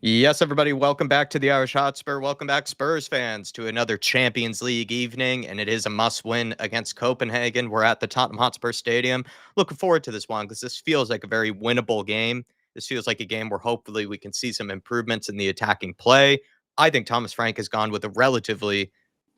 Yes, everybody, welcome back to the Irish Hotspur. Welcome back, Spurs fans, to another Champions League evening, and it is a must-win against Copenhagen. We're at the Tottenham Hotspur Stadium. Looking forward to this one because this feels like a very winnable game. This feels like a game where hopefully we can see some improvements in the attacking play. I think Thomas Frank has gone with a relatively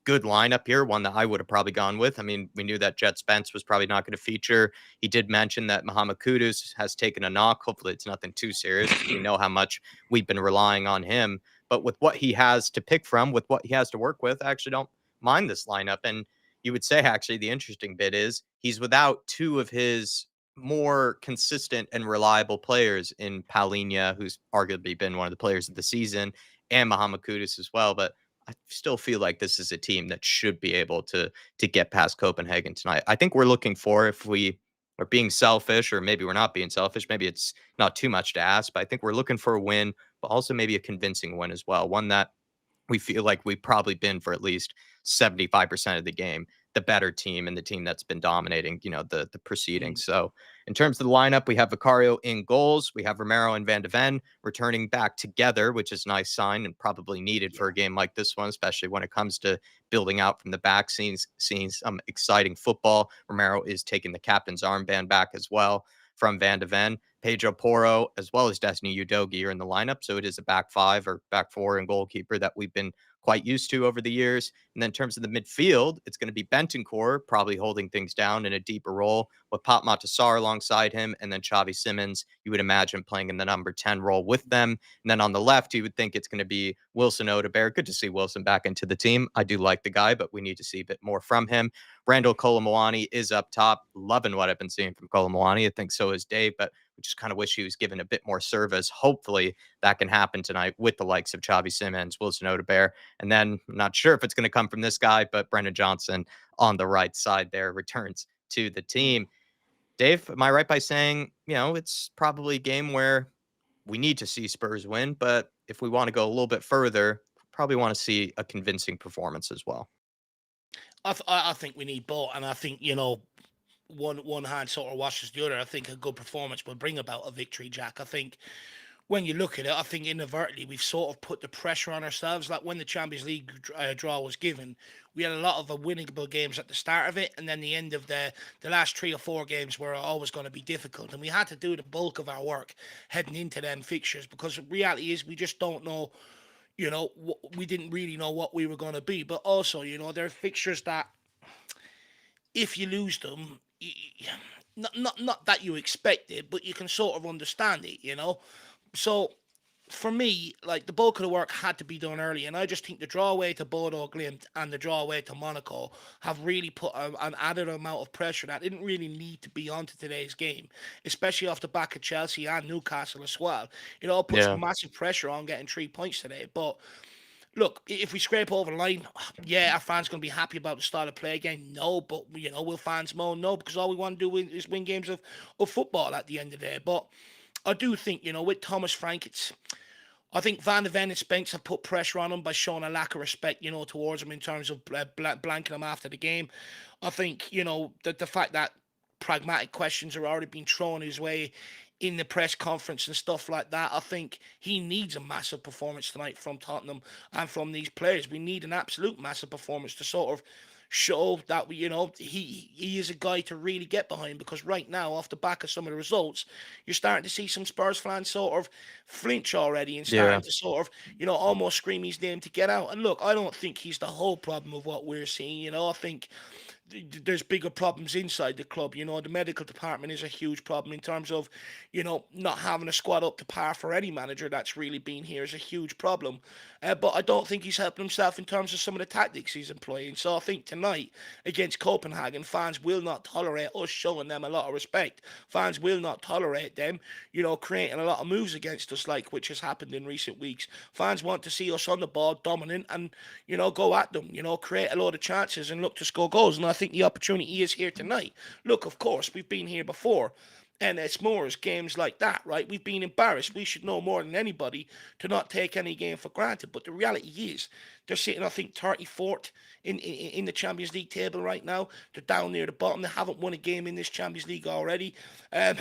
good lineup here, one that I would have probably gone with. I mean, we knew that Jet Spence was probably not going to feature. He did mention that Mohamed Kudus has taken a knock. Hopefully, it's nothing too serious because we know how much we've been relying on him. But with what he has to pick from, with what he has to work with, I actually don't mind this lineup. And you would say, actually, the interesting bit is he's without two of his more consistent and reliable players in Paulinho, who's arguably been one of the players of the season, and Mohamed Kudus as well. But I still feel like this is a team that should be able to get past Copenhagen tonight. I think we're looking for, if we are being selfish, or maybe we're not being selfish, maybe it's not too much to ask, but I think we're looking for a win, but also maybe a convincing win as well. One that we feel like we've probably been for at least 75% of the game, the better team and the team that's been dominating, the proceedings. So in terms of the lineup, we have Vicario in goals. We have Romero and Van de Ven returning back together, which is a nice sign and probably needed for a game like this one, especially when it comes to building out from the back, seeing some exciting football. Romero is taking the captain's armband back as well from Van de Ven. Pedro Porro, as well as Destiny Udogie, are in the lineup. So it is a back five or back four and goalkeeper that we've been quite used to over the years. And then in terms of the midfield, it's going to be Bentancur probably holding things down in a deeper role with Pop Matasar alongside him. And then Xavi Simons, you would imagine playing in the number 10 role with them. And then on the left, you would think it's going to be Wilson Odobert. Good to see Wilson back into the team. I do like the guy, but we need to see a bit more from him. Randall Colomwani is up top. Loving what I've been seeing from Colomwani. I think so is Dave, but we just kind of wish he was given a bit more service. Hopefully that can happen tonight with the likes of Xavi Simons, Wilson Odobert. And then I'm not sure if it's going to come from this guy, but Brendan Johnson on the right side there returns to the team. Dave, am I right by saying, it's probably a game where we need to see Spurs win, but if we want to go a little bit further, probably want to see a convincing performance as well. I think we need both, and I think one hand sort of washes the other. I think a good performance will bring about a victory, Jack. I think when you look at it, I think inadvertently we've sort of put the pressure on ourselves. Like when the Champions League draw was given, we had a lot of winnable games at the start of it, and then the end of the last 3 or 4 games were always going to be difficult, and we had to do the bulk of our work heading into them fixtures because the reality is we just don't know. We didn't really know what we were going to be, but also, there are fixtures that if you lose them, not that you expect it, but you can sort of understand it. So for me, like the bulk of the work had to be done early, and I just think the draw away to Bodo Glimt and the draw away to Monaco have really put an added amount of pressure that didn't really need to be onto today's game, especially off the back of Chelsea and Newcastle as well. It puts Yeah. massive pressure on getting 3 points today, but look, if we scrape over the line, yeah, our fans going to be happy about the style of play again. No, but will fans moan? No, because all we want to do is win games of football at the end of the day. But I do think, with Thomas Frank, I think Van de Ven and Spence have put pressure on him by showing a lack of respect, towards him in terms of blanking him after the game. I think, the fact that pragmatic questions are already being thrown his way in the press conference and stuff like that. I think he needs a massive performance tonight from Tottenham and from these players. We need an absolute massive performance to sort of show that he is a guy to really get behind, because right now, off the back of some of the results, you're starting to see some Spurs fans sort of flinch already and Yeah. starting to sort of almost scream his name to get out. And look, I don't think he's the whole problem of what we're seeing. I think there's bigger problems inside the club. The medical department is a huge problem in terms of, not having a squad up to par for any manager that's really been here is a huge problem. But I don't think he's helping himself in terms of some of the tactics he's employing. So I think tonight against Copenhagen, fans will not tolerate us showing them a lot of respect. Fans will not tolerate them, creating a lot of moves against us, like which has happened in recent weeks. Fans want to see us on the ball, dominant, and go at them. Create a lot of chances and look to score goals. And I think the opportunity is here tonight. Look, of course, we've been here before. and it's more as games like that, right? We've been embarrassed. We should know more than anybody to not take any game for granted. But the reality is, they're sitting, I think, 34th in the Champions League table right now. They're down near the bottom. They haven't won a game in this Champions League already. Um,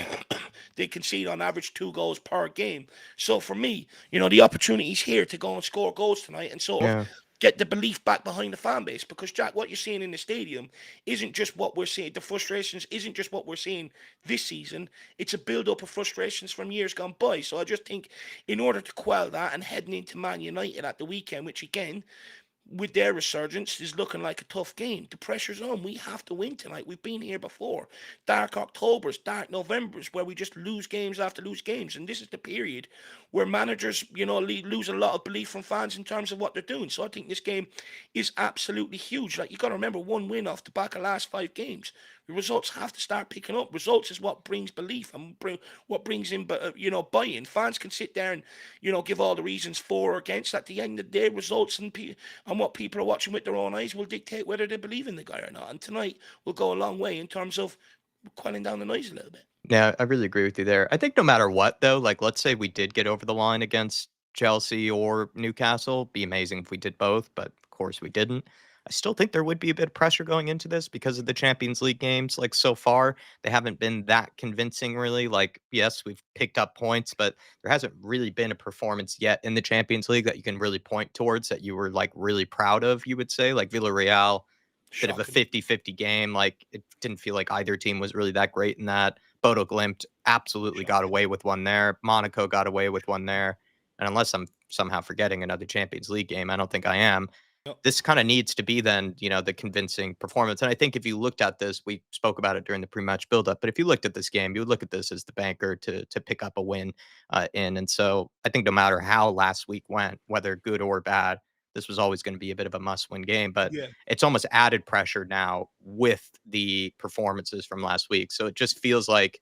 they concede on average 2 goals per game. So for me, the opportunity's here to go and score goals tonight and sort of Yeah. get the belief back behind the fan base. Because, Jack, what you're seeing in the stadium isn't just what we're seeing. The frustrations isn't just what we're seeing this season. It's a build-up of frustrations from years gone by. So I just think in order to quell that and heading into Man United at the weekend, which again, with their resurgence, is looking like a tough game. The pressure's on. We have to win tonight. We've been here before. Dark Octobers, dark Novembers, where we just lose games after lose games. And this is the period where managers, lose a lot of belief from fans in terms of what they're doing. So I think this game is absolutely huge. Like, you got to remember, 1 win off the back of last 5 games. The results have to start picking up. Results is what brings belief and what brings in, buy-in. Fans can sit there and, give all the reasons for or against. At the end of the day, results and what people are watching with their own eyes will dictate whether they believe in the guy or not. And tonight will go a long way in terms of quelling down the noise a little bit. Yeah, I really agree with you there. I think no matter what, though, like let's say we did get over the line against Chelsea or Newcastle, be amazing if we did both, but of course we didn't. I still think there would be a bit of pressure going into this because of the Champions League games. Like so far, they haven't been that convincing, really. Like, yes, we've picked up points, but there hasn't really been a performance yet in the Champions League that you can really point towards that you were like really proud of, you would say. Like Villarreal, bit of a Shocking. 50-50 game. Like it didn't feel like either team was really that great in that. Bodo Glimt absolutely got Shocking. away with one there. Monaco got away with one there. And unless I'm somehow forgetting another Champions League game, I don't think I am. Yep. This kind of needs to be then, the convincing performance. And I think if you looked at this, we spoke about it during the pre-match buildup, but if you looked at this game, you would look at this as the banker to pick up a win in. And so I think no matter how last week went, whether good or bad, this was always going to be a bit of a must-win game. But Yeah. it's almost added pressure now with the performances from last week. So it just feels like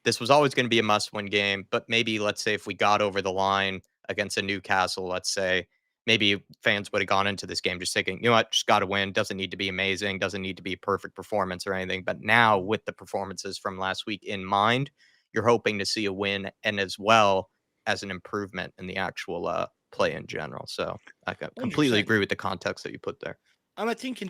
this was always going to be a must-win game, but maybe let's say if we got over the line against a Newcastle, let's say, maybe fans would have gone into this game just thinking, you know what, just got to win. Doesn't need to be amazing. Doesn't need to be a perfect performance or anything. But now with the performances from last week in mind, you're hoping to see a win and as well as an improvement in the actual play in general. So I completely 100%. agree with the context that you put there. And I think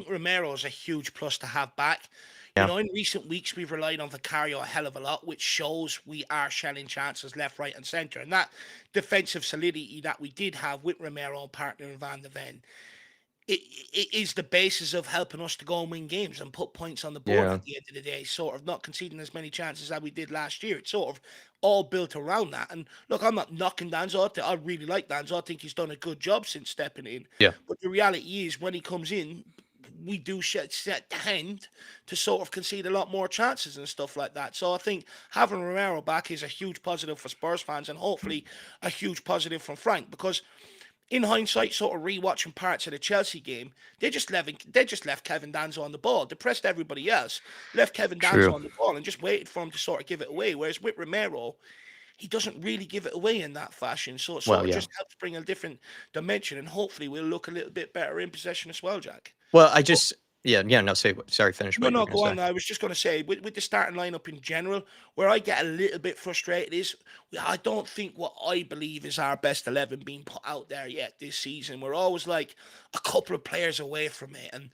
Romero is a huge plus to have back. Yeah. In recent weeks, we've relied on Vicario a hell of a lot, which shows we are shelling chances left, right, and centre. And that defensive solidity that we did have with Romero and partner in Van de Ven, it is the basis of helping us to go and win games and put points on the board Yeah. at the end of the day, sort of not conceding as many chances as we did last year. It's sort of all built around that. And look, I'm not knocking Danzo. I really like Danzo. I think he's done a good job since stepping in. Yeah. But the reality is, when he comes in, we do set the hand to sort of concede a lot more chances and stuff like that. So I think having Romero back is a huge positive for Spurs fans and hopefully a huge positive from Frank, because in hindsight, sort of rewatching parts of the Chelsea game, they just left Kevin Danzo on the ball. They pressed everybody else, left Kevin Danzo True. on the ball, and just waited for him to sort of give it away. Whereas with Romero, he doesn't really give it away in that fashion. So it Well, sort of yeah. just helps bring a different dimension, and hopefully we'll look a little bit better in possession as well, Jack. Well, I But just yeah, no, sorry, finish no, what you were no, gonna go say. on. I was just going to say, with the starting lineup in general, where I get a little bit frustrated is I don't think what I believe is our best 11 being put out there yet this season. We're always like a couple of players away from it, and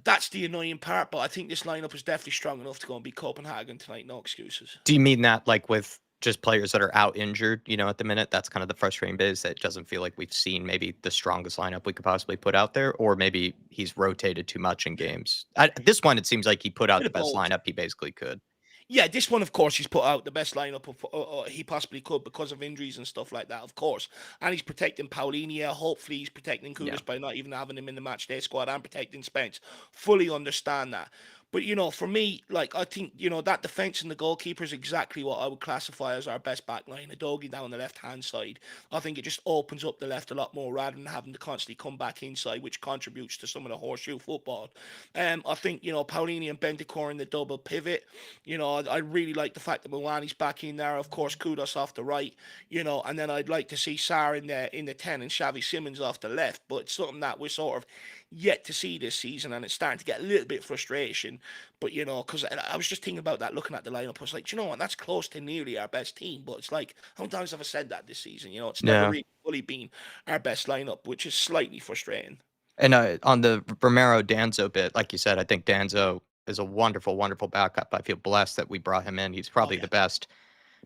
that's the annoying part. But I think this lineup is definitely strong enough to go and beat Copenhagen tonight. No excuses. Do you mean that like with just players that are out injured, at the minute? That's kind of the frustrating bit is that it doesn't feel like we've seen maybe the strongest lineup we could possibly put out there, or maybe he's rotated too much in games. At this point, it seems like he put out Bit the of best both. lineup he basically could. Yeah, this one, of course, he's put out the best lineup of, he possibly could because of injuries and stuff like that, of course. And he's protecting Paulinho. Hopefully, he's protecting Yeah. Kudus by not even having him in the match day squad and protecting Spence. Fully understand that. But, for me, like, I think, that defence and the goalkeeper is exactly what I would classify as our best back line. A doggy down the left-hand side. I think it just opens up the left a lot more rather than having to constantly come back inside, which contributes to some of the horseshoe football. I think, Paulinho and Bentancur in the double pivot. I really like the fact that Mwani's back in there. Of course, Kudos off the right. And then I'd like to see Sarr in the 10 and Xavi Simons off the left. But it's something that we're sort of yet to see this season, and it's starting to get a little bit frustration position. But because I was just thinking about that, looking at the lineup, I was like, you know what, that's close to nearly our best team. But it's like, how many times have I said that this season? It's never Yeah. really fully been our best lineup, which is slightly frustrating. And on the Romero Danzo bit, like you said, I think Danzo is a wonderful, wonderful backup. I feel blessed that we brought him in. He's Oh probably yeah, the best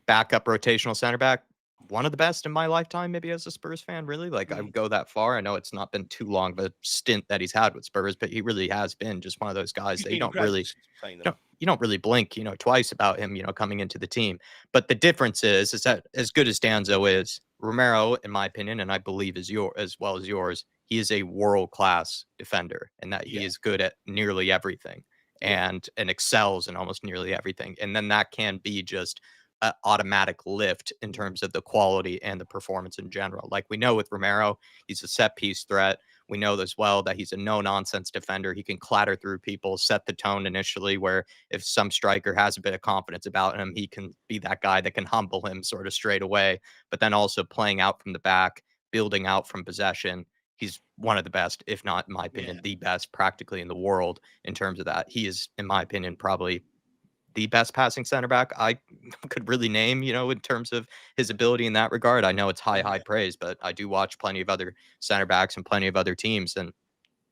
backup rotational center back, one of the best in my lifetime, maybe as a Spurs fan, really. Like I mm. would go that far. I know it's not been too long of a stint that he's had with Spurs, but he really has been just one of those guys He's that you been don't incredible really since we signed you him. know, you don't really blink, twice about him, coming into the team. But the difference is that as good as Danzo is, Romero, in my opinion, and I believe is your as well as yours, he is a world class defender, and that he Yeah, is good at nearly everything, yeah, and excels in almost nearly everything. And then that can be just an automatic lift in terms of the quality and the performance in general. Like we know with Romero, he's a set piece threat. We know as well that he's a no nonsense defender. He can clatter through people, set the tone initially, where if some striker has a bit of confidence about him, he can be that guy that can humble him sort of straight away. But then also playing out from the back, building out from possession. He's one of the best, if not, in my yeah, opinion, the best practically in the world in terms of that. He is, in my opinion, probably the best passing center back I could really name, in terms of his ability in that regard. I know it's high, oh high yeah, praise, but I do watch plenty of other center backs and plenty of other teams. And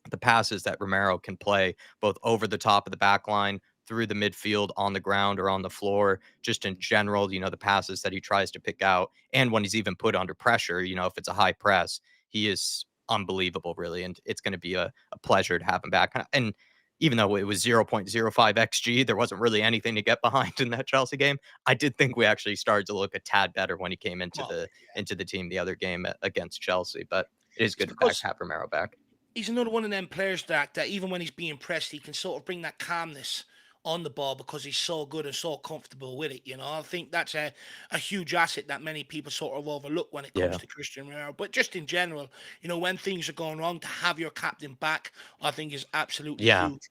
the passes that Romero can play both over the top of the back line, through the midfield, on the ground or on the floor, just in general, the passes that he tries to pick out. And when he's even put under pressure, if it's a high press, he is unbelievable, really. And it's going to be a pleasure to have him back. And even though it was 0.05 XG, there wasn't really anything to get behind in that Chelsea game. I did think we actually started to look a tad better when he came into oh the yeah. into the team the other game against Chelsea. But it is It's good to back because have Romero back. he's another one of them players that even when he's being pressed, he can sort of bring that calmness on the ball because he's so good and so comfortable with it. I think that's a huge asset that many people sort of overlook when it comes Yeah. to Christian Romero. But just in general, when things are going wrong, to have your captain back, I think is absolutely Yeah. huge.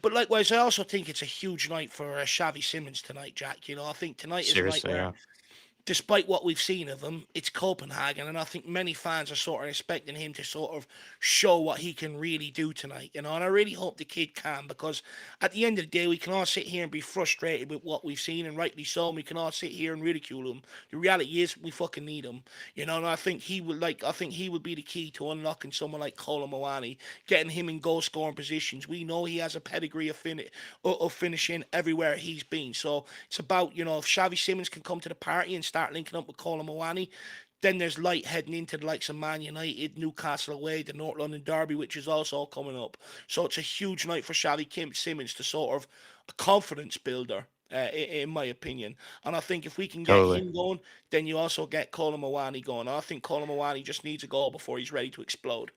But likewise, I also think it's a huge night for Xavi Simons tonight, Jack. I think tonight is a night Seriously, where yeah. despite what we've seen of him, it's Copenhagen, and I think many fans are sort of expecting him to sort of show what he can really do tonight, and I really hope the kid can, because at the end of the day, we can all sit here and be frustrated with what we've seen, and rightly so, and we can all sit here and ridicule him. The reality is, we fucking need him, and I think he would be the key to unlocking someone like Kolo Muani, getting him in goal scoring positions. We know he has a pedigree of finishing everywhere he's been, so it's about, if Xavi Simons can come to the party and start linking up with Colin Mawani, then there's light heading into the likes of Man United, Newcastle away, the North London Derby, which is also coming up. So it's a huge night for Xavi Simmons to sort of a confidence builder, in my opinion. And I think if we can get Totally. him going, then you also get Colin Mawani going. I think Colin Mawani just needs a goal before he's ready to explode.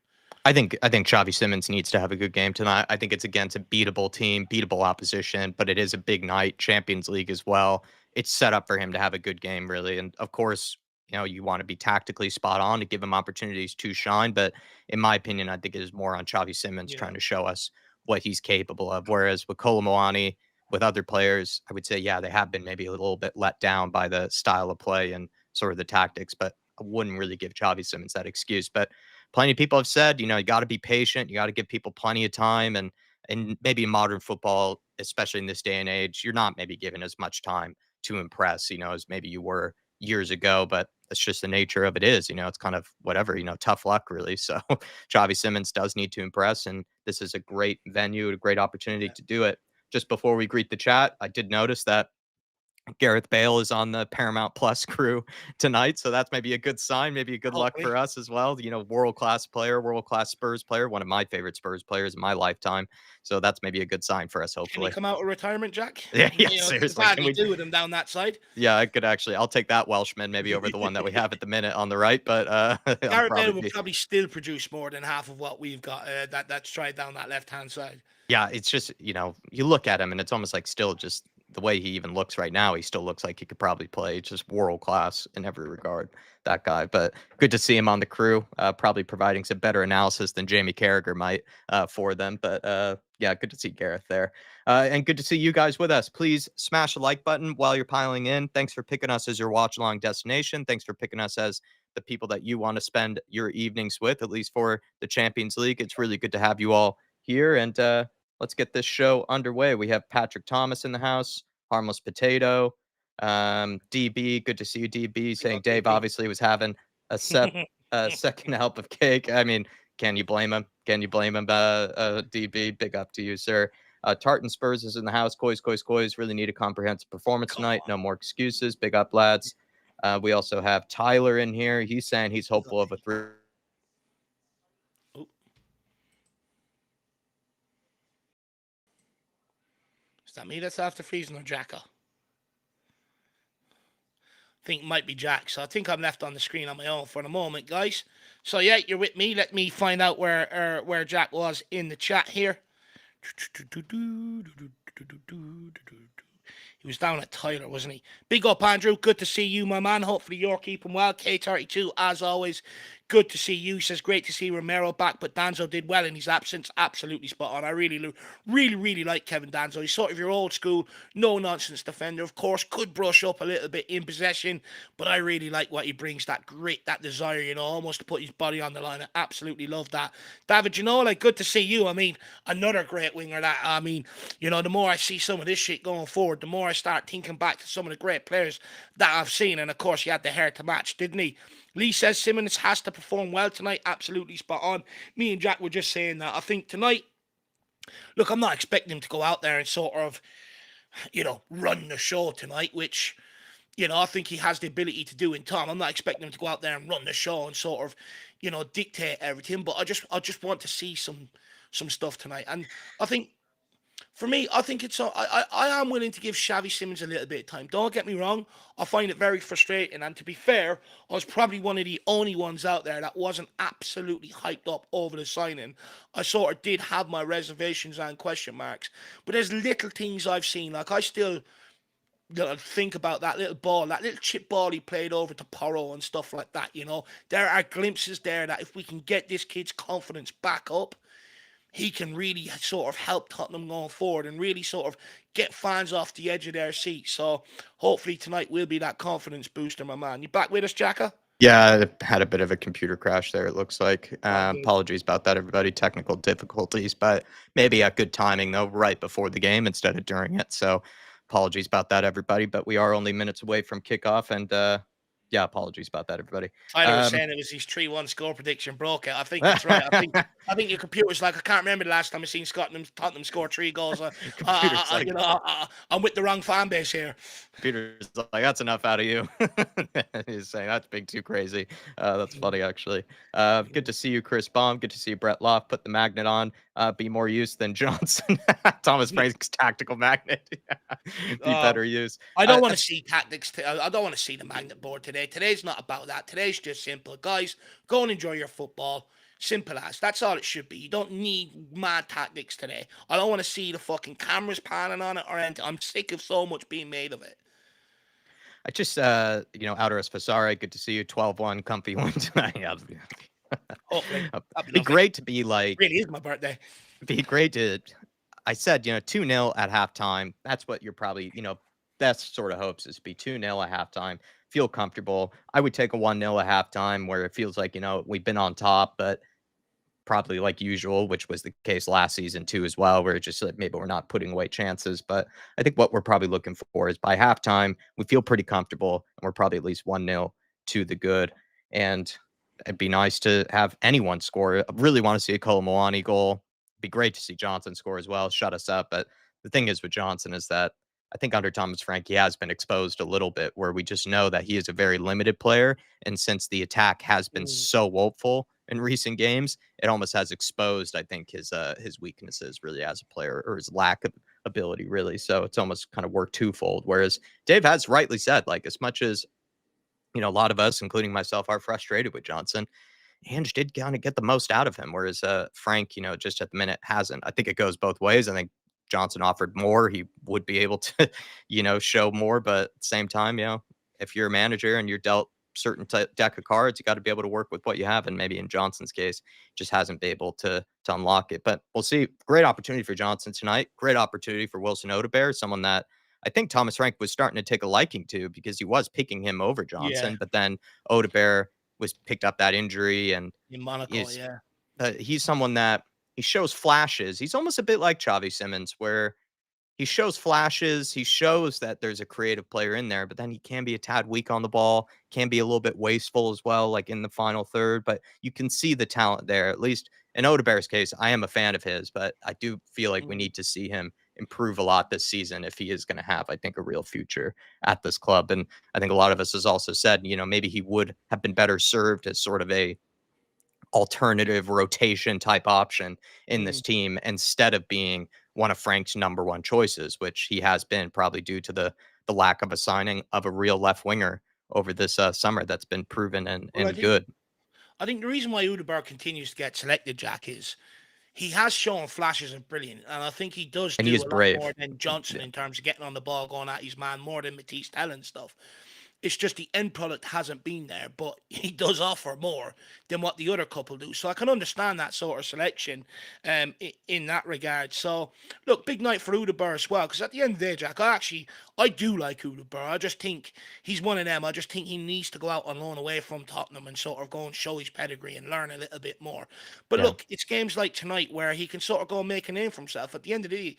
I think Xavi Simons needs to have a good game tonight. I think it's against a beatable team, beatable opposition, but it is a big night, Champions League as well. It's set up for him to have a good game, really. And of course, you want to be tactically spot on to give him opportunities to shine. But in my opinion, I think it is more on Xavi Simons Yeah, trying to show us what he's capable of. Whereas with Kolomoani, with other players, I would say, yeah, they have been maybe a little bit let down by the style of play and sort of the tactics, but I wouldn't really give Xavi Simons that excuse. But plenty of people have said, you got to be patient. You got to give people plenty of time. And maybe in modern football, especially in this day and age, you're not maybe given as much time to impress, as maybe you were years ago. But that's just the nature of it is, it's kind of whatever, tough luck really. So Xavi Simmons does need to impress. And this is a great venue, a great opportunity yeah. to do it. Just before we greet the chat, I did notice that Gareth Bale is on the Paramount Plus crew tonight, so that's maybe a good sign, maybe a good luck Hopefully. for us as well. World class player, world class Spurs player, one of my favorite Spurs players in my lifetime. So that's maybe a good sign for us, Can he hopefully. come out of retirement, Jack? Yeah, yeah, They could seriously. Can hardly we? do with him down that side. Yeah, I could actually. I'll take that Welshman maybe over the one that we have at the minute on the right, but I'll Gareth probably Bale will be. probably still produce more than half of what we've got. That's tried down that left hand side. Yeah, it's just, you look at him and it's almost like still just the way he even looks right now, he still looks like he could probably play just world class in every regard, that guy. But good to see him on the crew, probably providing some better analysis than Jamie Carragher might for them. But yeah, good to see Gareth there. And good to see you guys with us. Please smash the like button while you're piling in. Thanks for picking us as your watch along destination. Thanks for picking us as the people that you want to spend your evenings with, at least for the Champions League. It's really good to have you all here. And let's get this show underway. We have Patrick Thomas in the house, Harmless Potato, DB. Good to see you, DB. Saying Dave obviously was having a second help of cake. I mean, can you blame him? Can you blame him, DB? Big up to you, sir. Tartan Spurs is in the house. Coys. Really need a comprehensive performance tonight. No more excuses. Big up, lads. We also have Tyler in here. He's saying he's hopeful of a 3. Is that me that's after freezing or Jacka? I think it might be Jack. So I think I'm left on the screen on my own for the moment, guys. So yeah, you're with me. Let me find out where Jack was in the chat here. He was down at Tyler, wasn't he? Big up, Andrew. Good to see you, my man. Hopefully you're keeping well. K32, as always, good to see you. Says, great to see Romero back, but Danzo did well in his absence. Absolutely spot on. I really like Kevin Danzo. He's sort of your old school, no-nonsense defender. Of course, could brush up a little bit in possession, but I really like what he brings, that grit, that desire, you know, almost to put his body on the line. I absolutely love that. David, you know, like, good to see you. I mean, another great winger that, I mean, you know, the more I see some of this shit going forward, the more I start thinking back to some of the great players that I've seen. And of course, he had the hair to match, didn't he? Lee says Simmons has to perform well tonight. Absolutely spot on. Me and Jack were just saying that. I think tonight, look, I'm not expecting him to go out there and sort of, you know, run the show tonight, which, you know, I think he has the ability to do in time. I'm not expecting him to go out there and run the show and sort of, you know, dictate everything. But I just want to see some stuff tonight. And I think, for me, I think it's I am willing to give Xavi Simons a little bit of time. Don't get me wrong. I find it very frustrating. And to be fair, I was probably one of the only ones out there that wasn't absolutely hyped up over the signing. I sort of did have my reservations and question marks. But there's little things I've seen. Like, I still think about that little ball, that little chip ball he played over to Porro and stuff like that, you know. There are glimpses there that if we can get this kid's confidence back up, he can really sort of help Tottenham going forward and really sort of get fans off the edge of their seat. So hopefully tonight will be that confidence booster, my man. You back with us, Jacka? Yeah, I had a bit of a computer crash there, it looks like. Apologies about that, everybody. Technical difficulties, but maybe a good timing, though, right before the game instead of during it. So apologies about that, everybody. But we are only minutes away from kickoff, and yeah, apologies about that, everybody. Tyler was saying it was his 3-1 score prediction broke it. I think that's right. I think your computer's like, I can't remember the last time I seen Tottenham score 3 goals. Like, you know, I'm with the wrong fan base here. Computer's like, that's enough out of you. He's saying that's being too crazy. That's funny, actually. Good to see you, Chris Baum. Good to see you, Brett Loft. Put the magnet on. Be more use than Johnson. Thomas Frank's tactical magnet. Be better use. I don't want to see tactics. I don't want to see the magnet board today. Today's not about that. Today's just simple. Guys, go and enjoy your football. Simple as. That's all it should be. You don't need mad tactics today. I don't want to see the fucking cameras panning on it or anything. I'm sick of so much being made of it. I just, you know, Outeris Fasare, good to see you. 12-1, comfy win tonight. Yeah, hopefully. It'd be great to be like. It really is my birthday. Be great to. I said, you know, 2-0 at halftime. That's what you're probably, you know, best sort of hopes is to be 2-0 at halftime. Feel comfortable. I would take a 1-0 at halftime where it feels like, you know, we've been on top, but probably like usual, which was the case last season too as well, where it's just like maybe we're not putting away chances. But I think what we're probably looking for is by halftime, we feel pretty comfortable and we're probably at least 1-0 to the good. And it'd be nice to have anyone score. I really want to see a Colomwani goal. It'd be great to see Johnson score as well, shut us up. But the thing is with Johnson is that I think under Thomas Frank, he has been exposed a little bit where we just know that he is a very limited player. And since the attack has been so woeful in recent games, it almost has exposed, I think, his weaknesses really as a player or his lack of ability, really. So it's almost kind of worked twofold. Whereas Dave has rightly said, like, as much as, you know, a lot of us, including myself, are frustrated with Johnson, Ange did kind of get the most out of him. Whereas Frank, you know, just at the minute hasn't. I think it goes both ways. I think Johnson offered more, he would be able to, you know, show more. But at the same time, you know, if you're a manager and you're dealt certain deck of cards, you got to be able to work with what you have. And maybe in Johnson's case, just hasn't been able to unlock it. But we'll see. Great opportunity for Johnson tonight. Great opportunity for Wilson Odebear, someone that I think Thomas Frank was starting to take a liking to because he was picking him over Johnson. But then Odebear was picked up that injury and in Monaco, he's someone that, he shows flashes. He's almost a bit like Xavi Simons, where he shows flashes. He shows that there's a creative player in there, but then he can be a tad weak on the ball, can be a little bit wasteful as well, like in the final third. But you can see the talent there. At least in Odegaard's case, I am a fan of his, but I do feel like we need to see him improve a lot this season if he is going to have, I think, a real future at this club. And I think a lot of us has also said, maybe he would have been better served as sort of a alternative rotation type option in this team instead of being one of Frank's number one choices, which he has been probably due to the lack of a signing of a real left winger over this summer that's been proven Well, and good. I think the reason why Odegaard continues to get selected, Jack, is he has shown flashes of brilliant, and I think he does And he do is a lot brave. more than Johnson Yeah. in terms of getting on the ball, going at his man, more than Matisse Tell stuff. It's just the end product hasn't been there, but he does offer more than what the other couple do. So I can understand that sort of selection in that regard. So, look, big night for Udaber as well, because at the end of the day, Jack, I do like Udaber. I just think he's one of them. I just think he needs to go out on loan away from Tottenham and sort of go and show his pedigree and learn a little bit more. But Yeah. look, it's games like tonight where he can sort of go and make a name for himself. At the end of the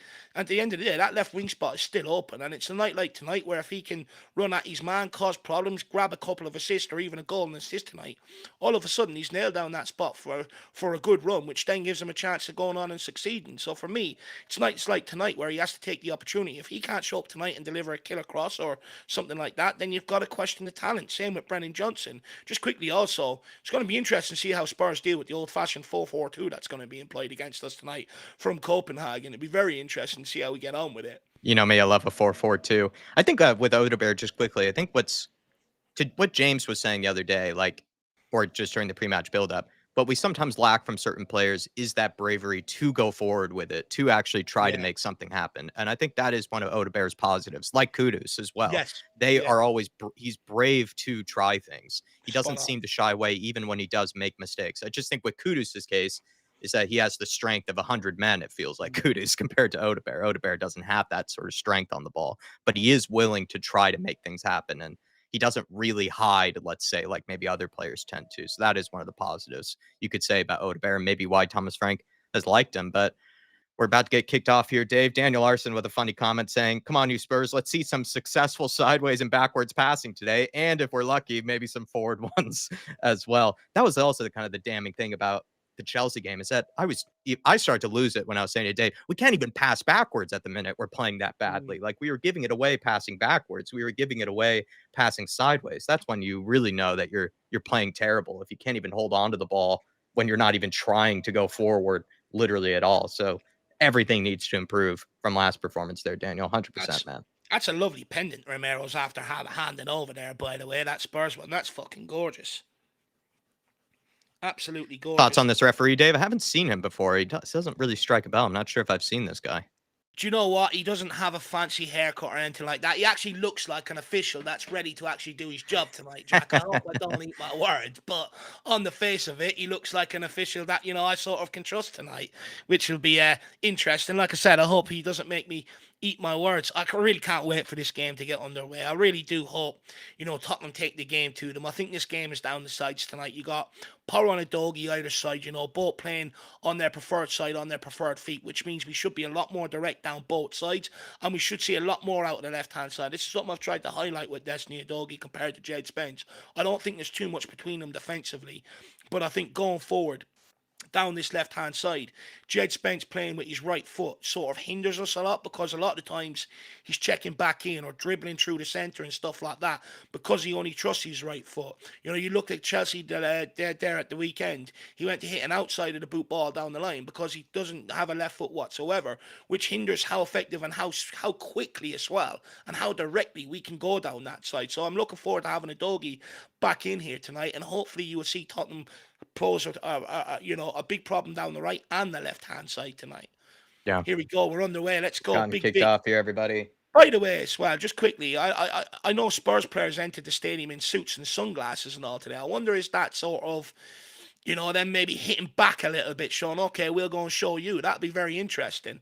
day, that left wing spot is still open, and it's a night like tonight where if he can run at his man, cause problems, grab a couple of assists or even a goal and assist tonight, all of a sudden he's nailed down that spot for a good run, which then gives him a chance of going on and succeeding. So for me, it's nights like tonight where he has to take the opportunity. If he can't show up tonight and deliver a killer cross or something like that, then you've got to question the talent. Same with Brennan Johnson. Just quickly also, it's going to be interesting to see how Spurs deal with the old-fashioned 4-4-2 that's going to be employed against us tonight from Copenhagen. It'd be very interesting to see how we get on with it. You know me, I love a 4-4-2. I think with Odegaard, just quickly, I think what James was saying the other day, or just during the pre-match buildup, what we sometimes lack from certain players is that bravery to go forward with it, to actually try to Yeah. make something happen. And I think that is one of Odegaard's positives, like Kudus as well. Yes. They Yeah. are always, he's brave to try things. He Spot doesn't on. seem to shy away even when he does make mistakes. I just think with Kudus' case is that he has the strength of 100 men, it feels like Kudus, compared to Odegaard. Odegaard doesn't have that sort of strength on the ball, but he is willing to try to make things happen. And he doesn't really hide, let's say, like maybe other players tend to. So that is one of the positives you could say about Odegaard, and maybe why Thomas Frank has liked him. But we're about to get kicked off here, Dave. Daniel Larson with a funny comment saying, come on, you Spurs, let's see some successful sideways and backwards passing today. And if we're lucky, maybe some forward ones as well. That was also the kind of the damning thing about the Chelsea game, is that I started to lose it when I was saying to Dave, we can't even pass backwards at the minute we're playing that badly. Like, we were giving it away passing backwards. We were giving it away passing sideways. That's when you really know that you're playing terrible, if you can't even hold on to the ball when you're not even trying to go forward literally at all. So everything needs to improve from last performance there, Daniel. 100%, man. That's a lovely pendant Romero's after handing over there, by the way. That Spurs one, that's fucking gorgeous. Absolutely gorgeous. Thoughts on this referee, Dave? I haven't seen him before. He doesn't really strike a bell. I'm not sure if I've seen this guy. Do you know what? He doesn't have a fancy haircut or anything like that. He actually looks like an official that's ready to actually do his job tonight, Jack. I hope I don't eat my words, but on the face of it, he looks like an official that, I sort of can trust tonight, which will be interesting. Like I said, I hope he doesn't make me eat my words. I really can't wait for this game to get underway. I really do hope, Tottenham take the game to them. I think this game is down the sides tonight. You got Power and Udogie either side, both playing on their preferred side, on their preferred feet, which means we should be a lot more direct down both sides, and we should see a lot more out of the left-hand side. This is something I've tried to highlight with Destiny Udogie compared to Jade Spence. I don't think there's too much between them defensively, but I think going forward, down this left-hand side, Jed Spence playing with his right foot sort of hinders us a lot, because a lot of the times he's checking back in or dribbling through the centre and stuff like that because he only trusts his right foot. You look at Chelsea there at the weekend, he went to hit an outside of the boot ball down the line because he doesn't have a left foot whatsoever, which hinders how effective and how quickly as well and how directly we can go down that side. So I'm looking forward to having a doggy back in here tonight, and hopefully you will see Tottenham pose a big problem down the right and the left-hand side tonight. Yeah. Here we go. We're underway. Let's go. Gotten kicked off here, everybody. By the way, as well, just quickly, I know Spurs players entered the stadium in suits and sunglasses and all today. I wonder, is that sort of, them maybe hitting back a little bit, showing, okay, we'll go and show you. That'd be very interesting.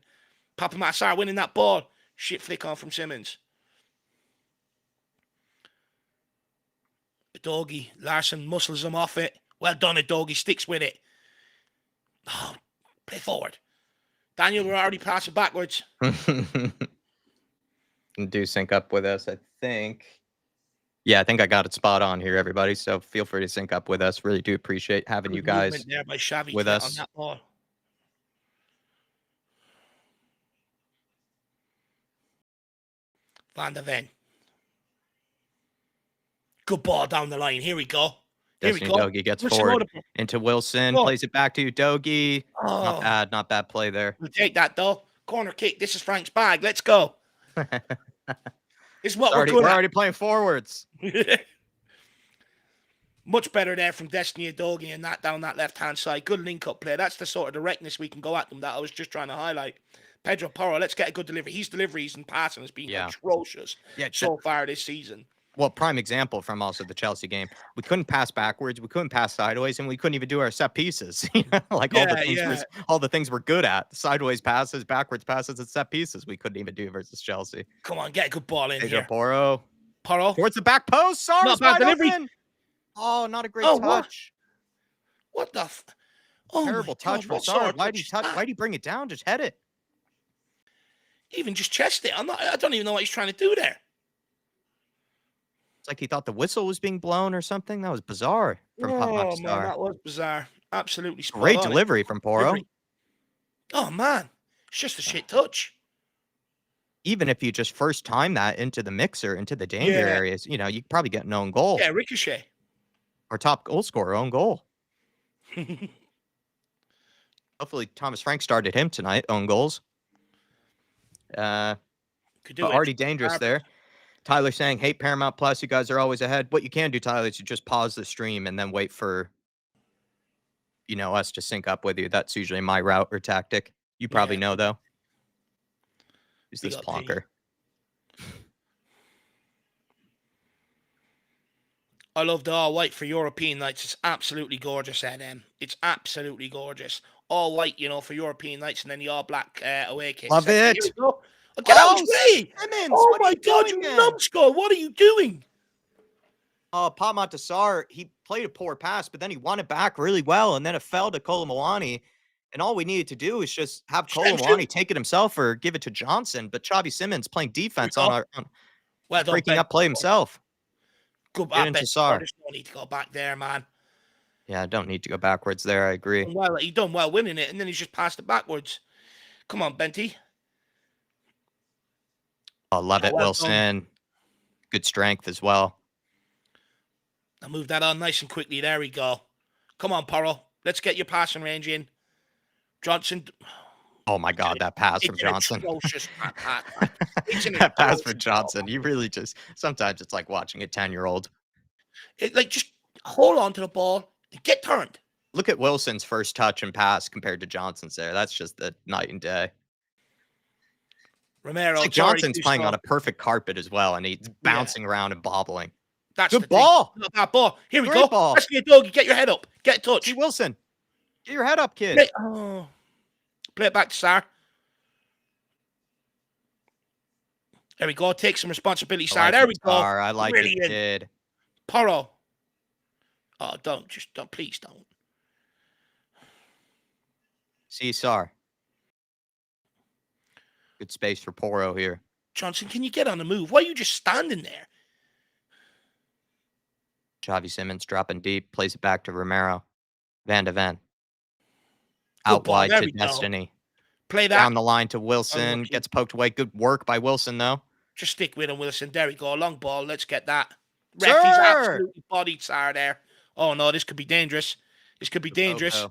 Papa Massar winning that ball. Shit flick on from Simmons. Larson muscles him off it. Well done, Udogie. Sticks with it. Oh, Play forward. Daniel, we're already passing backwards. Do sync up with us, I think. Yeah, I think I got it spot on here, everybody. So feel free to sync up with us. Really do appreciate having you Good guys movement there by Xavi with on us. that ball. Van der Ven. Good ball down the line. Here we go. Here we Destiny go. Dogie gets Listen, forward into Wilson, Go. plays it back to Dogie. Oh, Not bad play there. we'll take that though. Corner kick. This is Frank's bag. Let's go. It's what we're good We're at. already playing forwards. Much better there from Destiny Dogie and that down that left-hand side. Good link-up play. That's the sort of directness we can go at them that I was just trying to highlight. Pedro Porro, let's get a good delivery. His deliveries and passing has been atrocious so far this season. Well, prime example from also the Chelsea game. We couldn't pass backwards, we couldn't pass sideways, and we couldn't even do our set pieces. All the things we're good at. Sideways passes, backwards passes, and set pieces we couldn't even do versus Chelsea. Come on, get a good ball in here. Porro. Towards the back post. Sorry, not bad delivery. Open. Oh, not a great touch. What the terrible touch from Sarr. Why'd he bring it down? Just head it. Even just chest it. I don't even know what he's trying to do there. It's like he thought the whistle was being blown or something. That was bizarre from Pop Star. Man, that was bizarre. Absolutely spot great on. Delivery from Porro. Oh man, it's just a shit touch. Even if you just first time that into the mixer, into the danger areas, you probably get an own goal. Yeah, ricochet. Our top goal scorer, own goal. Hopefully Thomas Frank started him tonight, own goals. Already dangerous there. Tyler saying, "Hate Paramount Plus. You guys are always ahead." What you can do, Tyler, is you just pause the stream and then wait for, us to sync up with you. That's usually my route or tactic. You probably know, though. Who's this plonker? I love the all white for European nights. It's absolutely gorgeous, NM. It's absolutely gorgeous. All white, for European nights, and then the all black away kits. Love it. Here we go. Get out of his way! Simmons, oh my God, you numbskull! What are you doing? Pop Montasar, he played a poor pass, but then he won it back really well, and then it fell to Kolomwani. And all we needed to do is just have Kolomwani take it himself or give it to Johnson. But Xavi Simmons playing defense on breaking up play himself. Good back. There's no need to go back there, man. Yeah, I don't need to go backwards there. I agree. He done well winning it, and then he's just passed it backwards. Come on, Benty. Oh, love it, Wilson. Good strength as well. I move that on nice and quickly. There we go. Come on, Porro. Let's get your passing range in. Johnson. Oh, my God, that pass from Johnson. That pass from Johnson. You really just, sometimes it's like watching a 10-year-old. Just hold on to the ball and get turned. Look at Wilson's first touch and pass compared to Johnson's there. That's just the night and day. Romero. Johnson's playing on a perfect carpet as well, and he's bouncing around and bobbling. That's good ball. Not that ball. Here we go. Ball. Let's get Dougie. Get your head up. Get a touch. See Wilson. Get your head up, kid. Play it back to Sarr. There we go. Take some responsibility, Sarr. There we go. I like it, kid. Porro. Oh, don't. Please don't. See, Sarr. Good space for Porro here. Johnson, can you get on the move? Why are you just standing there? Xavi Simmons dropping deep. Plays it back to Romero. Van de Ven. Out wide to Destiny. Play that. Down the line to Wilson. Gets poked away. Good work by Wilson, though. Just stick with him, Wilson. There we go. Long ball. Let's get that. Ref, he's absolutely bodied Sarr there. Oh, no. This could be dangerous. This could be dangerous.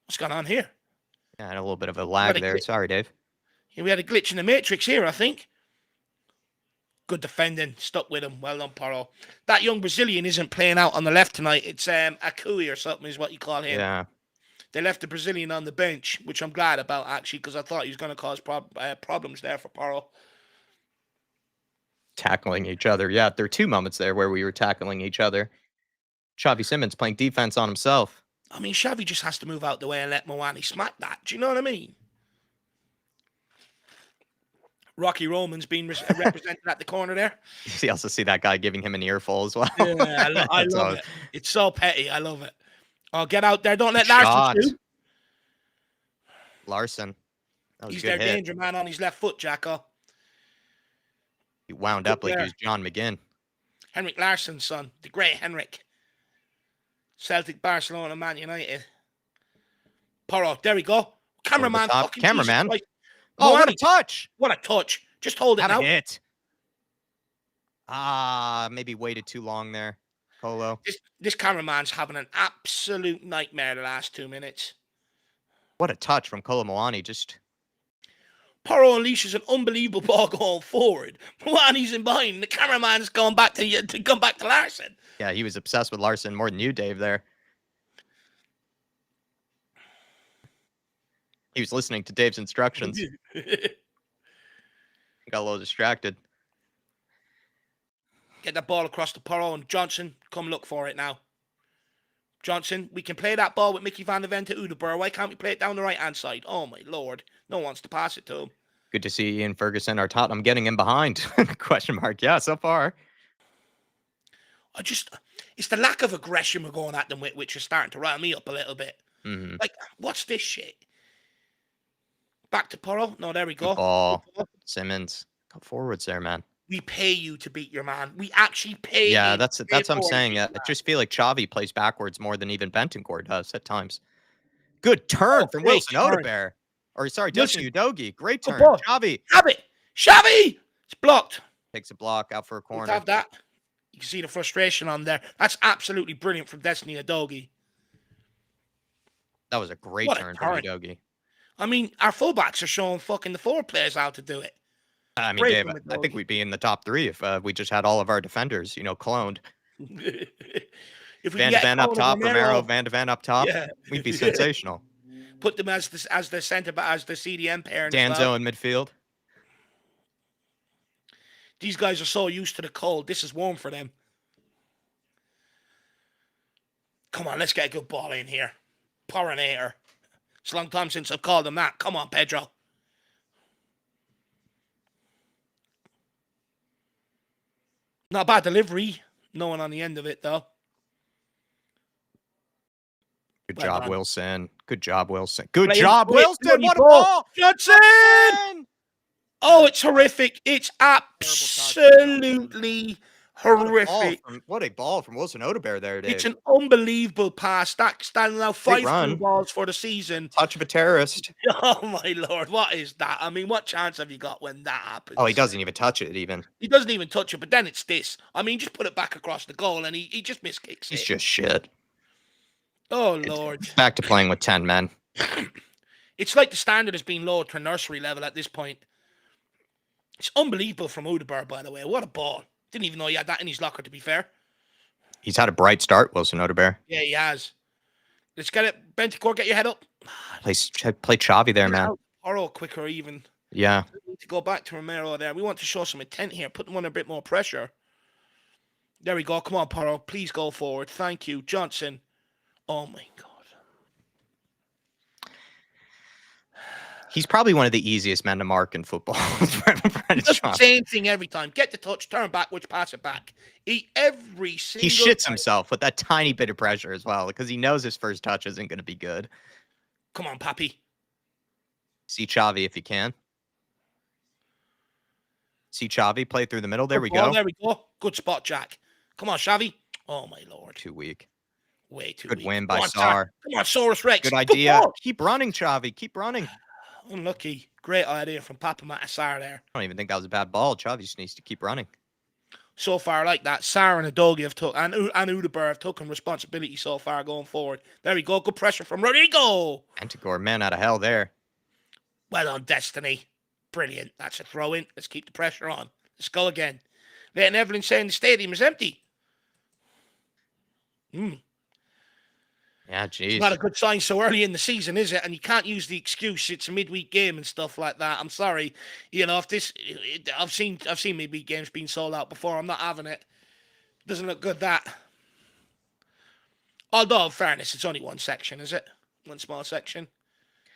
What's going on here? Yeah, and a little bit of a lag there. Sorry, Dave. Yeah, we had a glitch in the matrix here, I think. Good defending. Stuck with him. Well done, Porro. That young Brazilian isn't playing out on the left tonight. It's Akui or something is what you call him. Yeah. They left the Brazilian on the bench, which I'm glad about, actually, because I thought he was going to cause problems there for Porro. Tackling each other. Yeah, there were 2 moments there where we were tackling each other. Xavi Simmons playing defense on himself. I mean, Xavi just has to move out the way and let Moani smack that. Do you know what I mean? Rocky Roman's being represented at the corner there. You also see that guy giving him an earful as well. Yeah, I love it. It's so petty. I love it. Oh, get out there. Don't let Larson shoot. Larson. That was a He's good their hit. danger man on his left foot, Jacko. He wound up like he was John McGinn. Henrik Larsson's son, the great Henrik. Celtic, Barcelona, Man United. Porro, there we go. Cameraman, fucking cameraman. Jesus Christ. Oh, what a touch! What a touch. Just hold it Have now. a hit. Maybe waited too long there, Colo. This cameraman's having an absolute nightmare the last 2 minutes. What a touch from Kolo Muani. Just Porro unleashes an unbelievable ball going forward. Muani's in behind. The cameraman's going back to come back to Larsson. Yeah, he was obsessed with Larson more than you, Dave, there. He was listening to Dave's instructions. He got a little distracted. Get that ball across to Porro, and Johnson, come look for it now. Johnson, we can play that ball with Mickey van der Ven to Udeberg. Why can't we play it down the right-hand side? Oh, my Lord. No one wants to pass it to him. Good to see Ian Ferguson, our Tottenham, getting in behind. Question mark. Yeah, so far. It's the lack of aggression we're going at them with, which is starting to rile me up a little bit. Mm-hmm. Like, what's this shit? Back to Porro. No, there we go. Good ball. Simmons. Go forwards there, man. We pay you to beat your man. We actually pay. Yeah, that's what I'm saying. I just feel like Xavi plays backwards more than even Bentancur does at times. Good turn from Wilson Odebear. Or sorry, Destiny Udogie. Great turn. Xavi. Have it. Xavi! It's blocked. Takes a block out for a corner. Let's have that. You can see the frustration on there. That's absolutely brilliant from Destiny Udogie. That was a great turn from Udogie. I mean, our fullbacks are showing fucking the forward players how to do it. I mean, Dave, I think we'd be in the top 3 if we just had all of our defenders, cloned. If Van de Ven up top, Romero, Van de Ven up top, we'd be sensational. Put them as the centre back, as the CDM pair. Danzo in midfield. These guys are so used to the cold. This is warm for them. Come on, let's get a good ball in here. Porinator. It's a long time since I've called him that. Come on, Pedro. Not a bad delivery. No one on the end of it, though. Good job, Wilson. Good job, Wilson. Good job, Wilson. What a ball. Johnson! Oh, it's horrific. It's absolutely horrific. What a ball from Wilson Odebear there, Dave. It's an unbelievable pass. That's standing now 5 blue balls for the season. Touch of a terrorist. Oh, my Lord. What is that? I mean, what chance have you got when that happens? Oh, he doesn't even touch it, even. He doesn't even touch it, but then it's this. I mean, just put it back across the goal, and he just miskicks it. He's just shit. Oh, Lord. It's back to playing with 10 men. It's like the standard has been lowered to a nursery level at this point. It's unbelievable from Udeberg, by the way. What a ball. Didn't even know he had that in his locker, to be fair. He's had a bright start, Wilson Odebear. Yeah, he has. Let's get it. Bentancur, get your head up. Play Xavi there, man. Porro quicker, even. Yeah. We need to go back to Romero there. We want to show some intent here. Put them under a bit more pressure. There we go. Come on, Porro. Please go forward. Thank you. Johnson. Oh, my God. He's probably one of the easiest men to mark in football. He does the same thing every time. Get the touch, turn backwards, pass it back. He shits himself with that tiny bit of pressure as well because he knows his first touch isn't going to be good. Come on, Pappy. See Xavi if you can. See Xavi play through the middle. There we go. There we go. Good spot, Jack. Come on, Xavi. Oh, my Lord. Too weak. Way too weak. Good win by Sar. Come on, Saurus Rex. Good idea. Keep running, Xavi. Keep running. Unlucky. Great idea from Papa Matasar there. I don't even think that was a bad ball. Xavi just needs to keep running. So far, like that, Sar and Udogie have took and Udeberg have taken responsibility so far going forward. There we go. Good pressure from Rodrigo. Bentancur, man out of hell there. Well done, Destiny. Brilliant. That's a throw in. Let's keep the pressure on. Let's go again. Letting Evelyn saying the stadium is empty. Yeah, geez. It's not a good sign so early in the season, is it? And you can't use the excuse it's a midweek game and stuff like that. I'm sorry. You know, I've seen midweek games being sold out before. I'm not having it. Doesn't look good, that. Although, in fairness, it's only one section, is it? One small section.